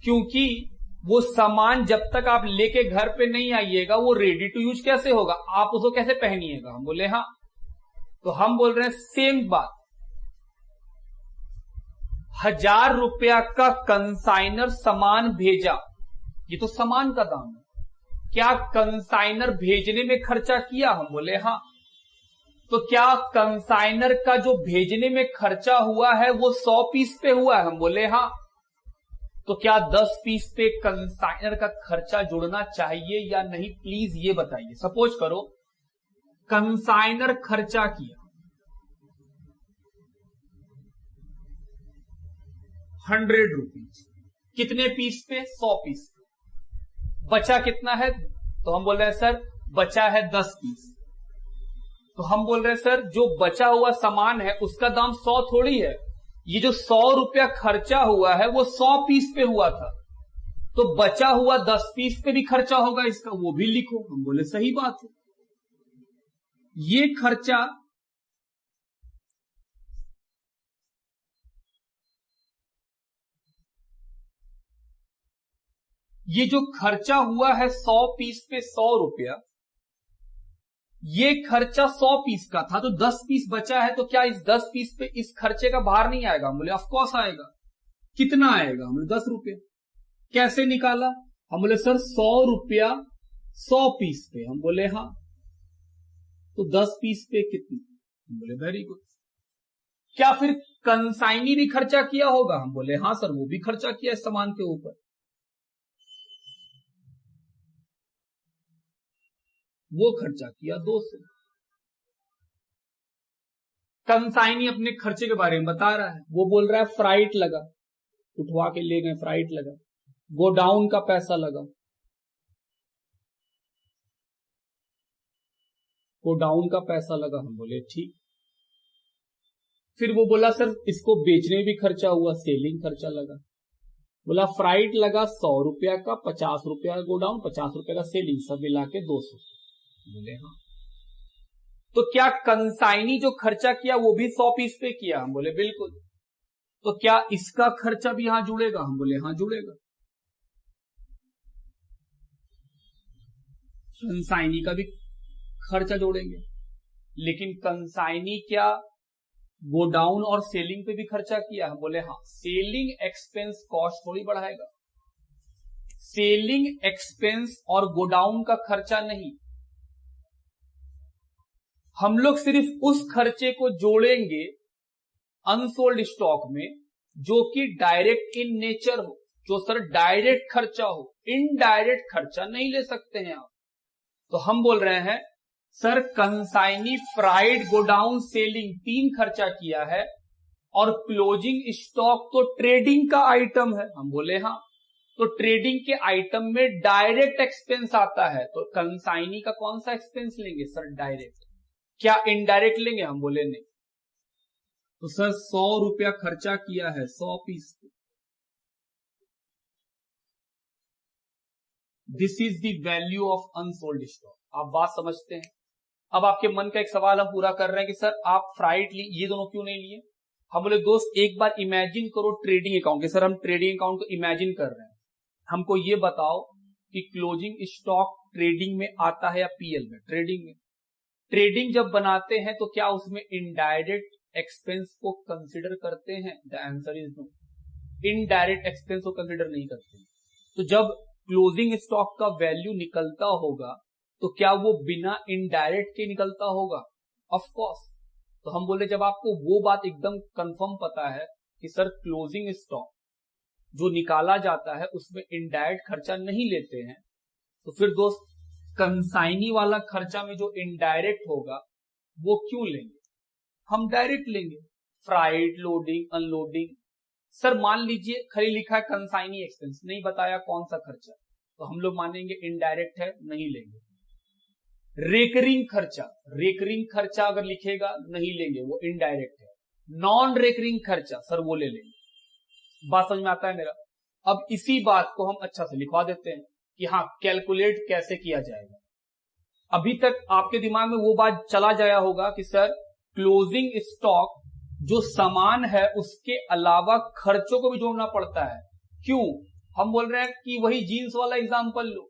क्योंकि वो सामान जब तक आप लेके घर पे नहीं आइएगा वो रेडी टू यूज कैसे होगा, आप उसको कैसे पहनिएगा। हम बोले हाँ। तो हम बोल रहे हैं सेम बात, 1000 रुपया का कंसाइनर सामान भेजा, ये तो सामान का दाम है, क्या कंसाइनर भेजने में खर्चा किया। हम बोले हाँ। तो क्या कंसाइनर का जो भेजने में खर्चा हुआ है वो 100 पीस पे हुआ है। हम बोले हाँ। तो क्या 10 पीस पे कंसाइनर का खर्चा जुड़ना चाहिए या नहीं, प्लीज ये बताइए। सपोज करो कंसाइनर खर्चा किया 100 रुपीज, कितने पीस पे, 100 पीस पे, बचा कितना है। तो हम बोल रहे हैं सर बचा है 10 पीस। तो हम बोल रहे हैं सर जो बचा हुआ सामान है उसका दाम 100 थोड़ी है, ये जो 100 रुपया खर्चा हुआ है वो 100 पीस पे हुआ था, तो बचा हुआ 10 पीस पे भी खर्चा होगा इसका, वो भी लिखो। हम बोले सही बात है। ये खर्चा ये जो खर्चा हुआ है 100 पीस पे 100 रुपया, ये खर्चा 100 पीस का था, तो 10 पीस बचा है, तो क्या इस 10 पीस पे इस खर्चे का भार नहीं आएगा। हम बोले ऑफकोर्स आएगा। कितना आएगा। हम बोले 10 रुपया। कैसे निकाला। हम बोले सर 100 रुपया 100 पीस पे। हम बोले हाँ। तो 10 पीस पे कितनी। हम बोले वेरी गुड। क्या फिर कंसाइनी भी खर्चा किया होगा। हम बोले हाँ सर वो भी खर्चा किया इस सामान के ऊपर, वो खर्चा किया 200। कंसाइनी अपने खर्चे के बारे में बता रहा है, वो बोल रहा है फ्राइट लगा, उठवा के ले गए, फ्राइट लगा। गोडाउन का पैसा लगा, गोडाउन का पैसा लगा। हम बोले ठीक। फिर वो बोला सर इसको बेचने भी खर्चा हुआ, सेलिंग खर्चा लगा। बोला फ्राइट लगा 100 रुपया का, 50 रुपया गोडाउन, 50 रुपया का सेलिंग, सब मिला के 200। बोले हाँ। तो क्या कंसाइनी जो खर्चा किया वो भी 100 पीस पे किया? हम बोले बिल्कुल। तो क्या इसका खर्चा भी यहां जुड़ेगा? हम बोले हाँ जुड़ेगा। कंसाइनी का भी खर्चा जोड़ेंगे, लेकिन कंसाइनी क्या गोडाउन और सेलिंग पे भी खर्चा किया? हम बोले हाँ। सेलिंग एक्सपेंस कॉस्ट थोड़ी बढ़ाएगा, सेलिंग एक्सपेंस और गोडाउन का खर्चा नहीं। हम लोग सिर्फ उस खर्चे को जोड़ेंगे अनसोल्ड स्टॉक में जो कि डायरेक्ट इन नेचर हो, जो सर डायरेक्ट खर्चा हो, इनडायरेक्ट खर्चा नहीं ले सकते हैं आप। तो हम बोल रहे हैं sir consignee, fried, godown, selling 3 खर्चा किया है और क्लोजिंग स्टॉक तो ट्रेडिंग का आइटम है। हम बोले हाँ। तो ट्रेडिंग के आइटम में डायरेक्ट एक्सपेंस आता है, तो कंसाइनी का कौन सा एक्सपेंस लेंगे सर? डायरेक्ट। क्या इनडायरेक्ट लेंगे? हम बोले नहीं। तो सर 100 रुपया खर्चा किया है 100 पीस पे, this is the value of unsold stock. आप बात समझते हैं? अब आपके मन का एक सवाल हम पूरा कर रहे हैं कि सर आप फ्राइट ये दोनों क्यों नहीं लिए? हम बोले दोस्त एक बार इमेजिन करो ट्रेडिंग अकाउंट के। सर हम ट्रेडिंग अकाउंट को इमेजिन कर रहे हैं, हमको ये बताओ कि क्लोजिंग स्टॉक ट्रेडिंग में आता है या पीएल में? ट्रेडिंग में। ट्रेडिंग जब बनाते हैं तो क्या उसमें इनडायरेक्ट एक्सपेंस को कंसिडर करते हैं? The answer is no. Indirect expense को कंसिडर नहीं करते। तो जब क्लोजिंग स्टॉक का वैल्यू निकलता होगा तो क्या वो बिना इनडायरेक्ट के निकलता होगा? Of course. तो हम बोले जब आपको वो बात एकदम कंफर्म पता है कि सर क्लोजिंग स्टॉक जो निकाला जाता है उसमें इनडायरेक्ट खर्चा नहीं लेते हैं, तो फिर दोस्त कंसाइनी वाला खर्चा में जो इनडायरेक्ट होगा वो क्यों लेंगे? हम डायरेक्ट लेंगे। Freight, loading, unloading. सर मान लीजिए खाली लिखा है कंसाइनी एक्सपेंस, नहीं बताया कौन सा खर्चा, तो हम लोग मानेंगे इनडायरेक्ट है, नहीं लेंगे। रेकरिंग खर्चा, रेकरिंग खर्चा अगर लिखेगा नहीं लेंगे, वो इनडायरेक्ट है। नॉन रेकरिंग खर्चा सर वो ले लेंगे। बात समझ में आता है मेरा? अब इसी बात को हम अच्छा से लिखवा देते हैं कि हाँ कैलकुलेट कैसे किया जाएगा। अभी तक आपके दिमाग में वो बात चला जाया होगा कि सर क्लोजिंग स्टॉक जो सामान है उसके अलावा खर्चों को भी जोड़ना पड़ता है। क्यों? हम बोल रहे हैं कि वही जीन्स वाला एग्जांपल लो।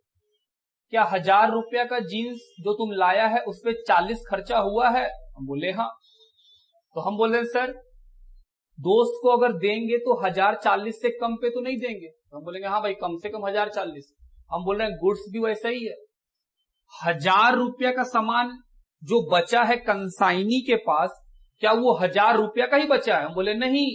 क्या 1000 रुपया का जीन्स जो तुम लाया है उस पर 40 खर्चा हुआ है? हम बोले हाँ। तो हम बोल रहे हैं सर दोस्त को अगर देंगे तो 1040 से कम पे तो नहीं देंगे? हम बोलेंगे हाँ भाई कम से कम 1040। हम बोल रहे हैं गुड्स भी वैसा ही है। 1000 रुपया का सामान जो बचा है कंसाइनी के पास, क्या वो 1000 रुपया का ही बचा है? हम बोले नहीं,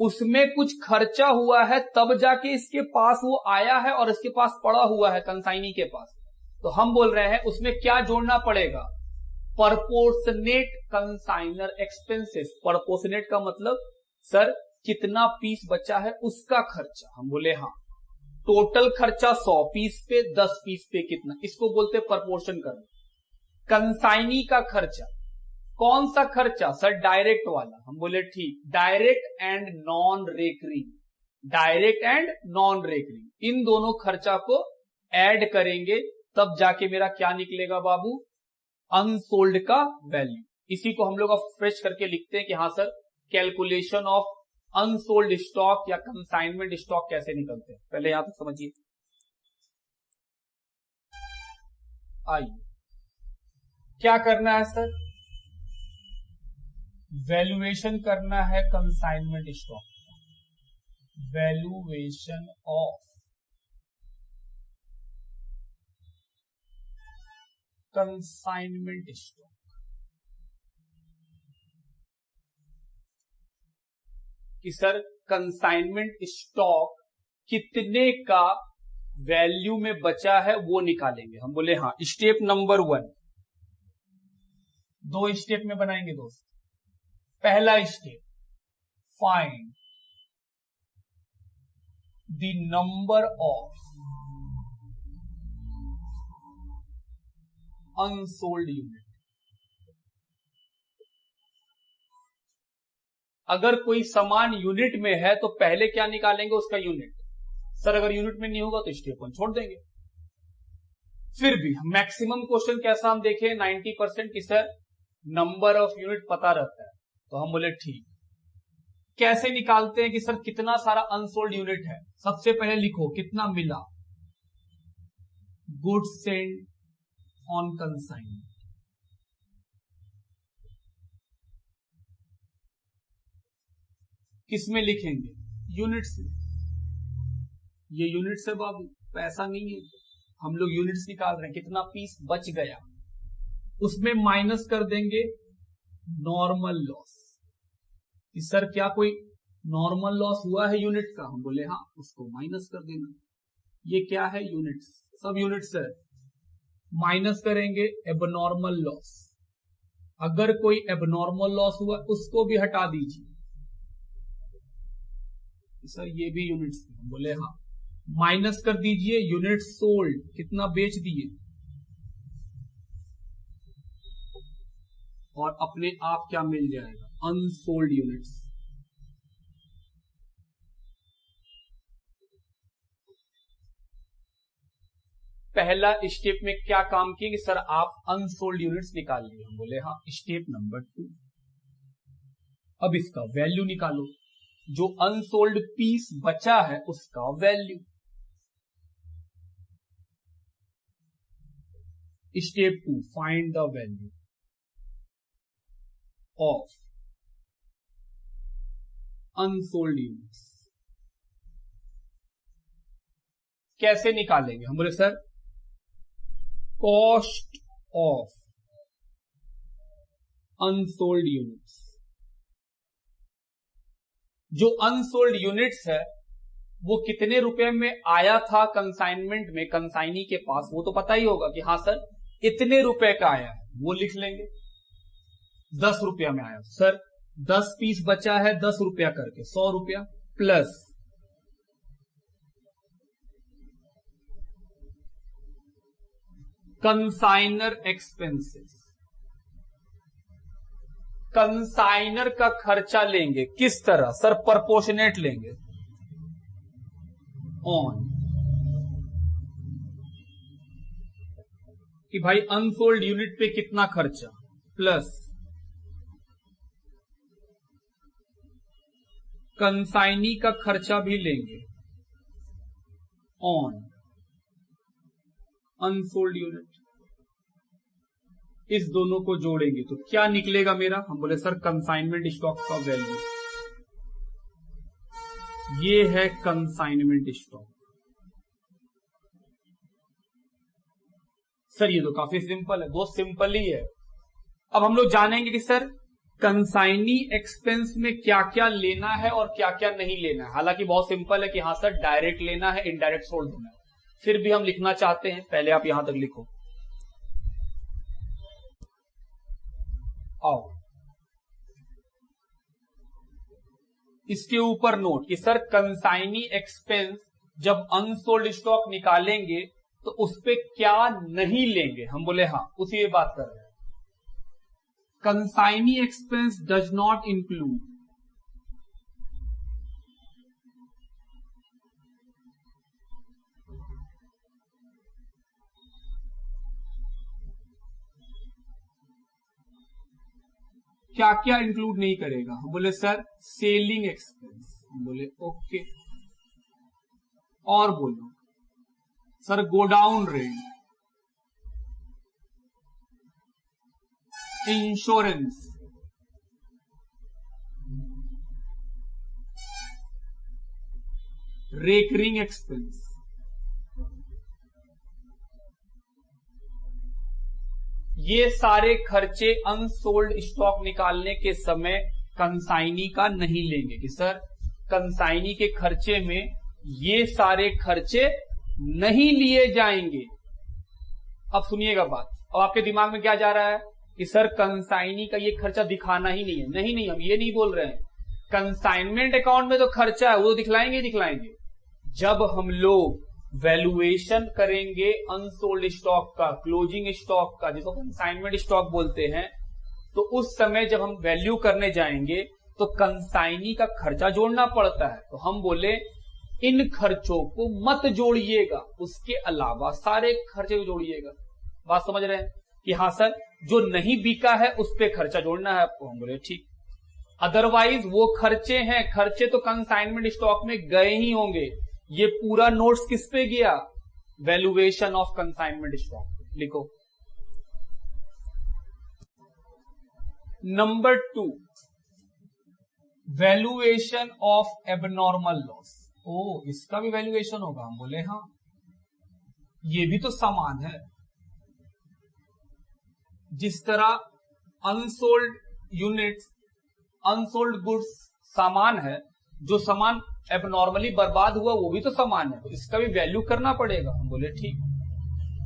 उसमें कुछ खर्चा हुआ है तब जाके इसके पास वो आया है और इसके पास पड़ा हुआ है कंसाइनी के पास। तो हम बोल रहे हैं उसमें क्या जोड़ना पड़ेगा? परपोर्शनेट कंसाइनर एक्सपेंसेस। परपोर्शनेट का मतलब सर कितना पीस बचा है उसका खर्चा। हम बोले हाँ। टोटल खर्चा 100 पीस पे, 10 पीस पे कितना, इसको बोलते प्रपोर्शन करना। कंसाइनी का खर्चा, कौन सा खर्चा सर? डायरेक्ट वाला। हम बोले ठीक। Direct and non recurring, direct and non recurring, इन दोनों खर्चा को ऐड करेंगे तब जाके मेरा क्या निकलेगा बाबू? अनसोल्ड का वैल्यू। इसी को हम लोग अब फ्रेश करके लिखते हैं कि हाँ sir calculation of unsold stock या कंसाइनमेंट स्टॉक कैसे निकलते हैं। पहले यहां तक समझिए। आइए क्या करना है सर? वैल्यूएशन करना है consignment stock, valuation of consignment stock. कि सर कंसाइनमेंट स्टॉक कितने का वैल्यू में बचा है वो निकालेंगे। हम बोले हाँ। स्टेप नंबर 1 2 स्टेप में बनाएंगे दोस्त। पहला step find the number of unsold unit. अगर कोई सामान यूनिट में है तो पहले क्या निकालेंगे, उसका यूनिट। सर अगर यूनिट में नहीं होगा तो स्टेप 1 छोड़ देंगे। फिर भी मैक्सिमम क्वेश्चन कैसा हम देखें 90% की सर नंबर ऑफ यूनिट पता रहता है, तो हम बोले ठीक। कैसे निकालते हैं कि सर कितना सारा अनसोल्ड यूनिट है। सबसे पहले लिखो कितना मिला, गुड्स सेंड ऑन कंसाइनमेंट। किसमें लिखेंगे, यूनिट्स में। ये यूनिट्स है बाबू, पैसा नहीं है, हम लोग यूनिट्स निकाल रहे हैं। कितना पीस बच गया, उसमें माइनस कर देंगे नॉर्मल लॉस। सर क्या कोई नॉर्मल लॉस हुआ है यूनिट का, हम बोले हाँ, उसको माइनस कर देना। ये क्या है, यूनिट्स, सब यूनिट्स है। माइनस करेंगे एबनॉर्मल लॉस। अगर कोई एबनॉर्मल लॉस हुआ उसको भी हटा दीजिए। सर ये भी यूनिट्स है, हम बोले हाँ। माइनस कर दीजिए यूनिट सोल्ड, कितना बेच दिए, और अपने आप क्या मिल जाएगा, अनसोल्ड यूनिट्स। पहला स्टेप में क्या काम किए कि सर आप अनसोल्ड यूनिट्स निकाल लिए, हम बोले हाँ। स्टेप नंबर 2, अब इसका वैल्यू निकालो। जो अनसोल्ड पीस बचा है उसका value. Step 2, find the value of unsold units. कैसे निकालेंगे, हम बोले sir cost of unsold units. जो अनसोल्ड यूनिट्स है वो कितने रुपए में आया था कंसाइनमेंट में, कंसाइनी के पास, वो तो पता ही होगा कि हाँ सर इतने रुपए का आया है, वो लिख लेंगे। 10 रुपया में आया सर, 10 पीस बचा है 10 रुपया करके, 100 रुपया प्लस कंसाइनर एक्सपेंसेस। कंसाइनर का खर्चा लेंगे किस तरह, सर प्रोपोर्शनेट लेंगे ऑन, कि भाई अनसोल्ड यूनिट पे कितना खर्चा, प्लस कंसाइनी का खर्चा भी लेंगे ऑन अनसोल्ड यूनिट। इस दोनों को जोड़ेंगे तो क्या निकलेगा मेरा, हम बोले सर कंसाइनमेंट स्टॉक का वैल्यू। ये है कंसाइनमेंट स्टॉक। सर ये तो काफी सिंपल है, बहुत सिंपल ही है। अब हम लोग जानेंगे कि सर कंसाइनी एक्सपेंस में क्या क्या लेना है और क्या क्या नहीं लेना है। हालांकि बहुत सिंपल है कि हाँ सर डायरेक्ट लेना है, इनडायरेक्ट सोल्ड देना है, फिर भी हम लिखना चाहते हैं। पहले आप यहां तक लिखो, आओ इसके ऊपर नोट कि सर कंसाइनी एक्सपेंस जब अनसोल्ड स्टॉक निकालेंगे तो उस पे क्या नहीं लेंगे, हम बोले हाँ, उसी पे बात कर रहे हैं। Consignee expense does not include क्या क्या इंक्लूड नहीं करेगा, हम बोले सर सेलिंग एक्सपेंस, हम बोले ओके। और बोलो sir godown rent, insurance, recurring expense, ये सारे खर्चे अनसोल्ड स्टॉक निकालने के समय कंसाइनी का नहीं लेंगे कि सर कंसाइनी के खर्चे में ये सारे खर्चे नहीं लिए जाएंगे। अब सुनिएगा बात, अब आपके दिमाग में क्या जा रहा है कि सर कंसाइनी का ये खर्चा दिखाना ही नहीं है। नहीं नहीं, हम ये नहीं बोल रहे हैं। कंसाइनमेंट अकाउंट में तो खर्चा है वो दिखलाएंगे ही दिखलाएंगे। जब हम लोग वैल्यूएशन करेंगे अनसोल्ड स्टॉक का, क्लोजिंग स्टॉक का, जिसको कंसाइनमेंट स्टॉक बोलते हैं, तो उस समय जब हम वैल्यू करने जाएंगे तो कंसाइनी का खर्चा जोड़ना पड़ता है। तो हम बोले इन खर्चों को मत जोड़िएगा, उसके अलावा सारे खर्चे को जोड़िएगा। बात समझ रहे हैं कि हाँ सर जो नहीं बिका है उस पे खर्चा जोड़ना है आपको। हम बोले ठीक, अदरवाइज वो खर्चे हैं, खर्चे तो कंसाइनमेंट स्टॉक में गए ही होंगे। ये पूरा नोट्स किस पे गया? Valuation of consignment stock. लिखो number 2, valuation of abnormal loss. ओ, इसका भी वैल्यूएशन होगा? हम बोले हाँ, ये भी तो सामान है। जिस तरह अनसोल्ड यूनिट्स, अनसोल्ड गुड्स सामान है, जो सामान एबनॉर्मली बर्बाद हुआ वो भी तो सामान है, तो इसका भी वैल्यू करना पड़ेगा। हम बोले ठीक,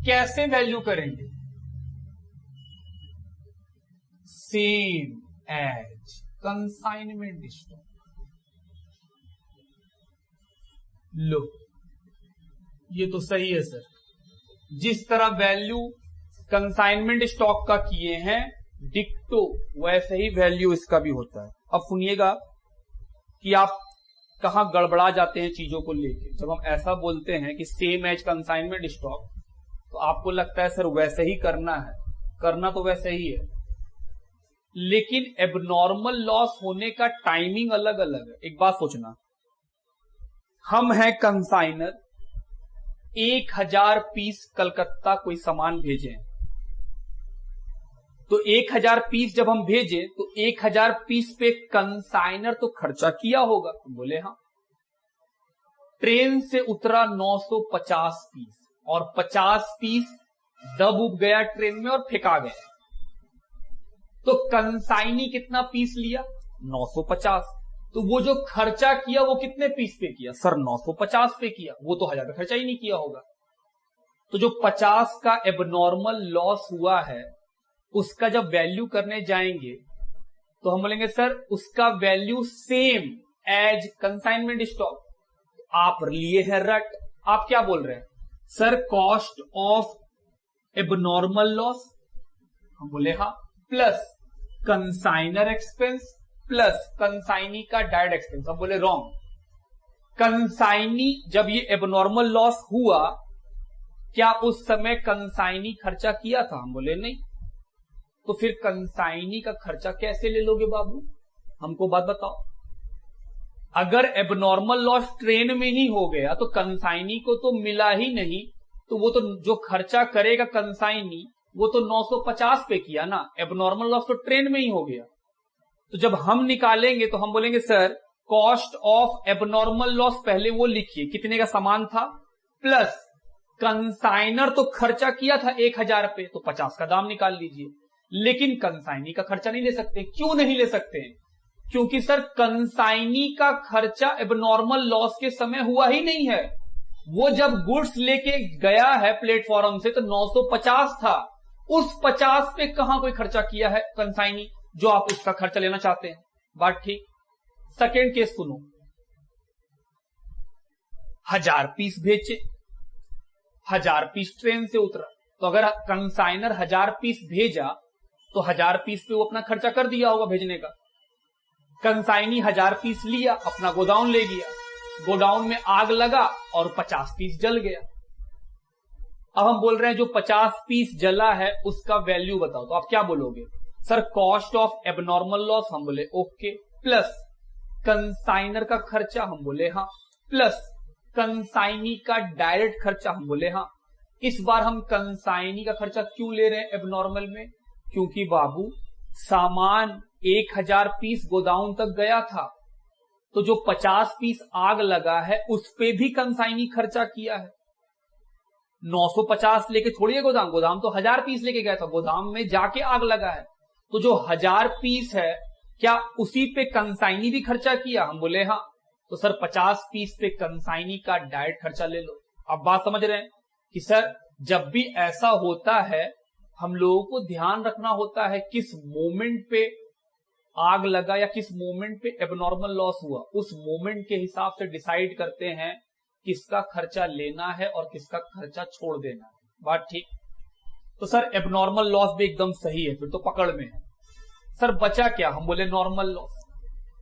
कैसे वैल्यू करेंगे? Same as consignment stock. लो, ये तो सही है सर, जिस तरह वैल्यू कंसाइनमेंट स्टॉक का किए हैं डिक्टो, वैसे ही वैल्यू इसका भी होता है। अब सुनिएगा कि आप कहां गड़बड़ा जाते हैं चीजों को लेके। जब हम ऐसा बोलते हैं कि सेम एज कंसाइनमेंट स्टॉक, तो आपको लगता है सर वैसे ही करना है, करना तो वैसे ही है, लेकिन एबनॉर्मल लॉस होने का टाइमिंग अलग अलग है। एक बात सोचना, हम हैं कंसाइनर, 1000 पीस कलकत्ता कोई सामान भेजें, तो 1000 पीस जब हम भेजे तो 1000 पीस पे कंसाइनर तो खर्चा किया होगा। बोले हाँ। ट्रेन से उतरा 950 पीस और 50 पीस दब उब गया ट्रेन में और फेंका गया, तो कंसाइनी कितना पीस लिया? 950। तो वो जो खर्चा किया वो कितने पीस पे किया? सर 950 पे किया, वो तो 1000 का खर्चा ही नहीं किया होगा। तो जो 50 का एबनॉर्मल लॉस हुआ है उसका जब वैल्यू करने जाएंगे तो हम बोलेंगे सर उसका value same as consignment stock. आप लिए हैं रट, आप क्या बोल रहे हैं? Sir cost of abnormal loss, हम बोले हाँ, plus consignor expense plus consignee का डायरेक्ट एक्सपेंस। हम बोले रॉन्ग, कंसाइनी जब ये एबनॉर्मल लॉस हुआ क्या उस समय कंसाइनी खर्चा किया था? हम बोले नहीं। तो फिर कंसाइनी का खर्चा कैसे ले लोगे बाबू? हमको बात बताओ। अगर एबनॉर्मल लॉस ट्रेन में ही हो गया तो कंसाइनी को तो मिला ही नहीं, तो वो तो जो खर्चा करेगा कंसाइनी वो तो 950 पे किया ना, एबनॉर्मल लॉस तो ट्रेन में ही हो गया। तो जब हम निकालेंगे तो हम बोलेंगे sir cost of abnormal loss पहले वो लिखिए कितने का सामान था, प्लस कंसाइनर तो खर्चा किया था 1000 पे, तो 50 का दाम निकाल लीजिए। लेकिन कंसाइनी का खर्चा नहीं ले सकते। क्यों नहीं ले सकते? क्योंकि सर कंसाइनी का खर्चा एबनॉर्मल लॉस के समय हुआ ही नहीं है। वो जब गुड्स लेके गया है प्लेटफॉर्म से तो 950 था, उस 50 पे कहां कोई खर्चा किया है कंसाइनी जो आप उसका खर्चा लेना चाहते हैं। बात ठीक। सेकेंड केस सुनो, 1000 पीस भेजे, 1000 पीस ट्रेन से उतरा, तो अगर कंसाइनर 1000 पीस भेजा तो 1000 पीस पे वो अपना खर्चा कर दिया होगा भेजने का। कंसाइनी 1000 पीस लिया, अपना गोडाउन ले गया, गोडाउन में आग लगा और 50 पीस जल गया। अब हम बोल रहे हैं जो 50 पीस जला है उसका वैल्यू बताओ, तो आप क्या बोलोगे? Sir cost of abnormal loss, हम बोले ओके, प्लस कंसाइनर का खर्चा, हम बोले हाँ, प्लस कंसाइनी का डायरेक्ट खर्चा, हम बोले हाँ। इस बार हम कंसाइनी का खर्चा क्यों ले रहे हैं एबनॉर्मल में? क्योंकि बाबू सामान 1000 पीस गोदाउन तक गया था, तो जो 50 पीस आग लगा है उस पे भी कंसाइनी खर्चा किया है। 950 लेके थोड़ी है गोदाम, गोदाम तो 1000 पीस लेके गया था, गोदाम में जाके आग लगा है, तो जो 1000 पीस है क्या उसी पे कंसाइनी भी खर्चा किया? हम बोले हाँ। तो सर 50 पीस पे कंसाइनी का डायरेक्ट खर्चा ले लो। अब बात समझ रहे हैं कि सर जब भी ऐसा होता है हम लोगों को ध्यान रखना होता है किस मोमेंट पे आग लगा या किस मोमेंट पे एबनॉर्मल लॉस हुआ, उस मोमेंट के हिसाब से डिसाइड करते हैं किसका खर्चा लेना है और किसका खर्चा छोड़ देना है। बात ठीक। तो सर एबनॉर्मल लॉस भी एकदम सही है, फिर तो पकड़ में है। सर बचा क्या? हम बोले नॉर्मल लॉस।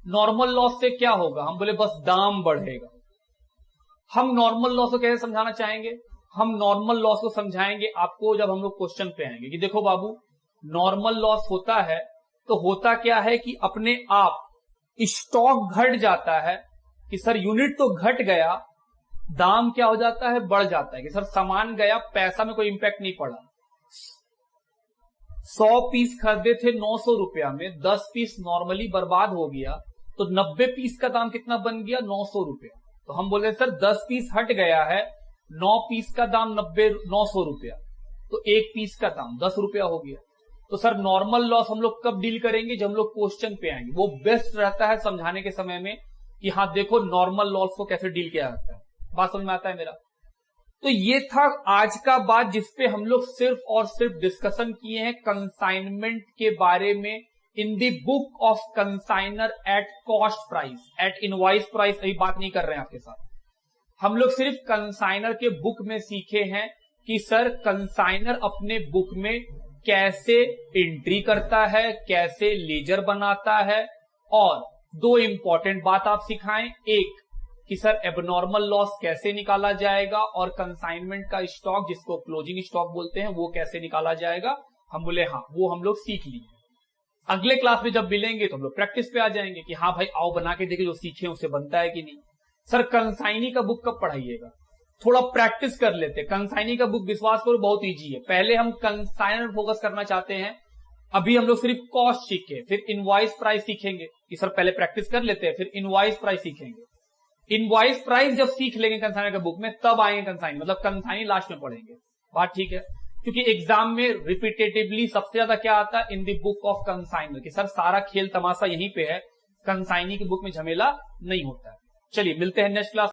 नॉर्मल लॉस से क्या होगा? हम बोले बस दाम बढ़ेगा। हम नॉर्मल लॉस को कैसे समझाना चाहेंगे? हम नॉर्मल लॉस को समझाएंगे आपको जब हम लोग क्वेश्चन पे आएंगे कि देखो बाबू, नॉर्मल लॉस होता है तो होता क्या है कि अपने आप स्टॉक घट जाता है कि सर यूनिट तो घट गया, दाम क्या हो जाता है? बढ़ जाता है कि सर सामान गया, पैसा में कोई इंपैक्ट नहीं पड़ा। 100 पीस खरीदे थे 900 रुपया में, 10 पीस नॉर्मली बर्बाद हो गया, तो 90 पीस का दाम कितना बन गया? 900 रुपया। तो हम बोले सर 10 पीस हट गया है, 9 पीस का दाम 900 रुपया, तो 1 पीस का दाम 10 रुपया हो गया। तो सर नॉर्मल लॉस हम लोग कब डील करेंगे? जब हम लोग क्वेश्चन पे आएंगे। वो बेस्ट रहता है समझाने के समय में कि हाँ देखो नॉर्मल लॉस को कैसे डील किया जाता है। बात समझ में आता है मेरा? तो ये था आज का बात जिसपे हम लोग सिर्फ और सिर्फ डिस्कशन किए हैं कंसाइनमेंट के बारे में in the book of consignor at cost price, at invoice price. अभी बात नहीं कर रहे हैं आपके साथ। हम लोग सिर्फ कंसाइनर के बुक में सीखे हैं कि सर कंसाइनर अपने बुक में कैसे एंट्री करता है, कैसे लेजर बनाता है, और 2 इंपॉर्टेंट बात आप सिखाएं। एक कि सर एबनॉर्मल लॉस कैसे निकाला जाएगा और कंसाइनमेंट का स्टॉक जिसको क्लोजिंग स्टॉक बोलते हैं वो कैसे निकाला जाएगा। हम बोले हाँ वो हम लोग सीख लिए। अगले क्लास में जब मिलेंगे तो हम लोग प्रैक्टिस पे आ जाएंगे कि हाँ भाई आओ बना के देखे जो सीखे उससे बनता है कि नहीं। सर कंसाइनी का बुक कब पढ़ाइएगा? थोड़ा प्रैक्टिस कर लेते। कंसाइनी का बुक विश्वास करो बहुत इजी है। पहले हम कंसाइनर फोकस करना चाहते हैं, अभी हम लोग सिर्फ कॉस्ट सीखे, फिर इनवॉइस प्राइस सीखेंगे कि सर पहले प्रैक्टिस कर लेते हैं, फिर इनवॉइस प्राइस सीखेंगे। इनवॉइस प्राइस जब सीख लेंगे कंसाइनर के बुक में तब आएंगे कंसाइनी, मतलब कंसाइनी लास्ट में पढ़ेंगे। बात ठीक है? क्योंकि एग्जाम में रिपीटेटिवली सबसे ज्यादा क्या आता है in the book of consignor कि सर सारा खेल तमाशा यहीं पे है, कंसाइनी की बुक में झमेला नहीं होता है। चलिए मिलते हैं नेक्स्ट क्लास।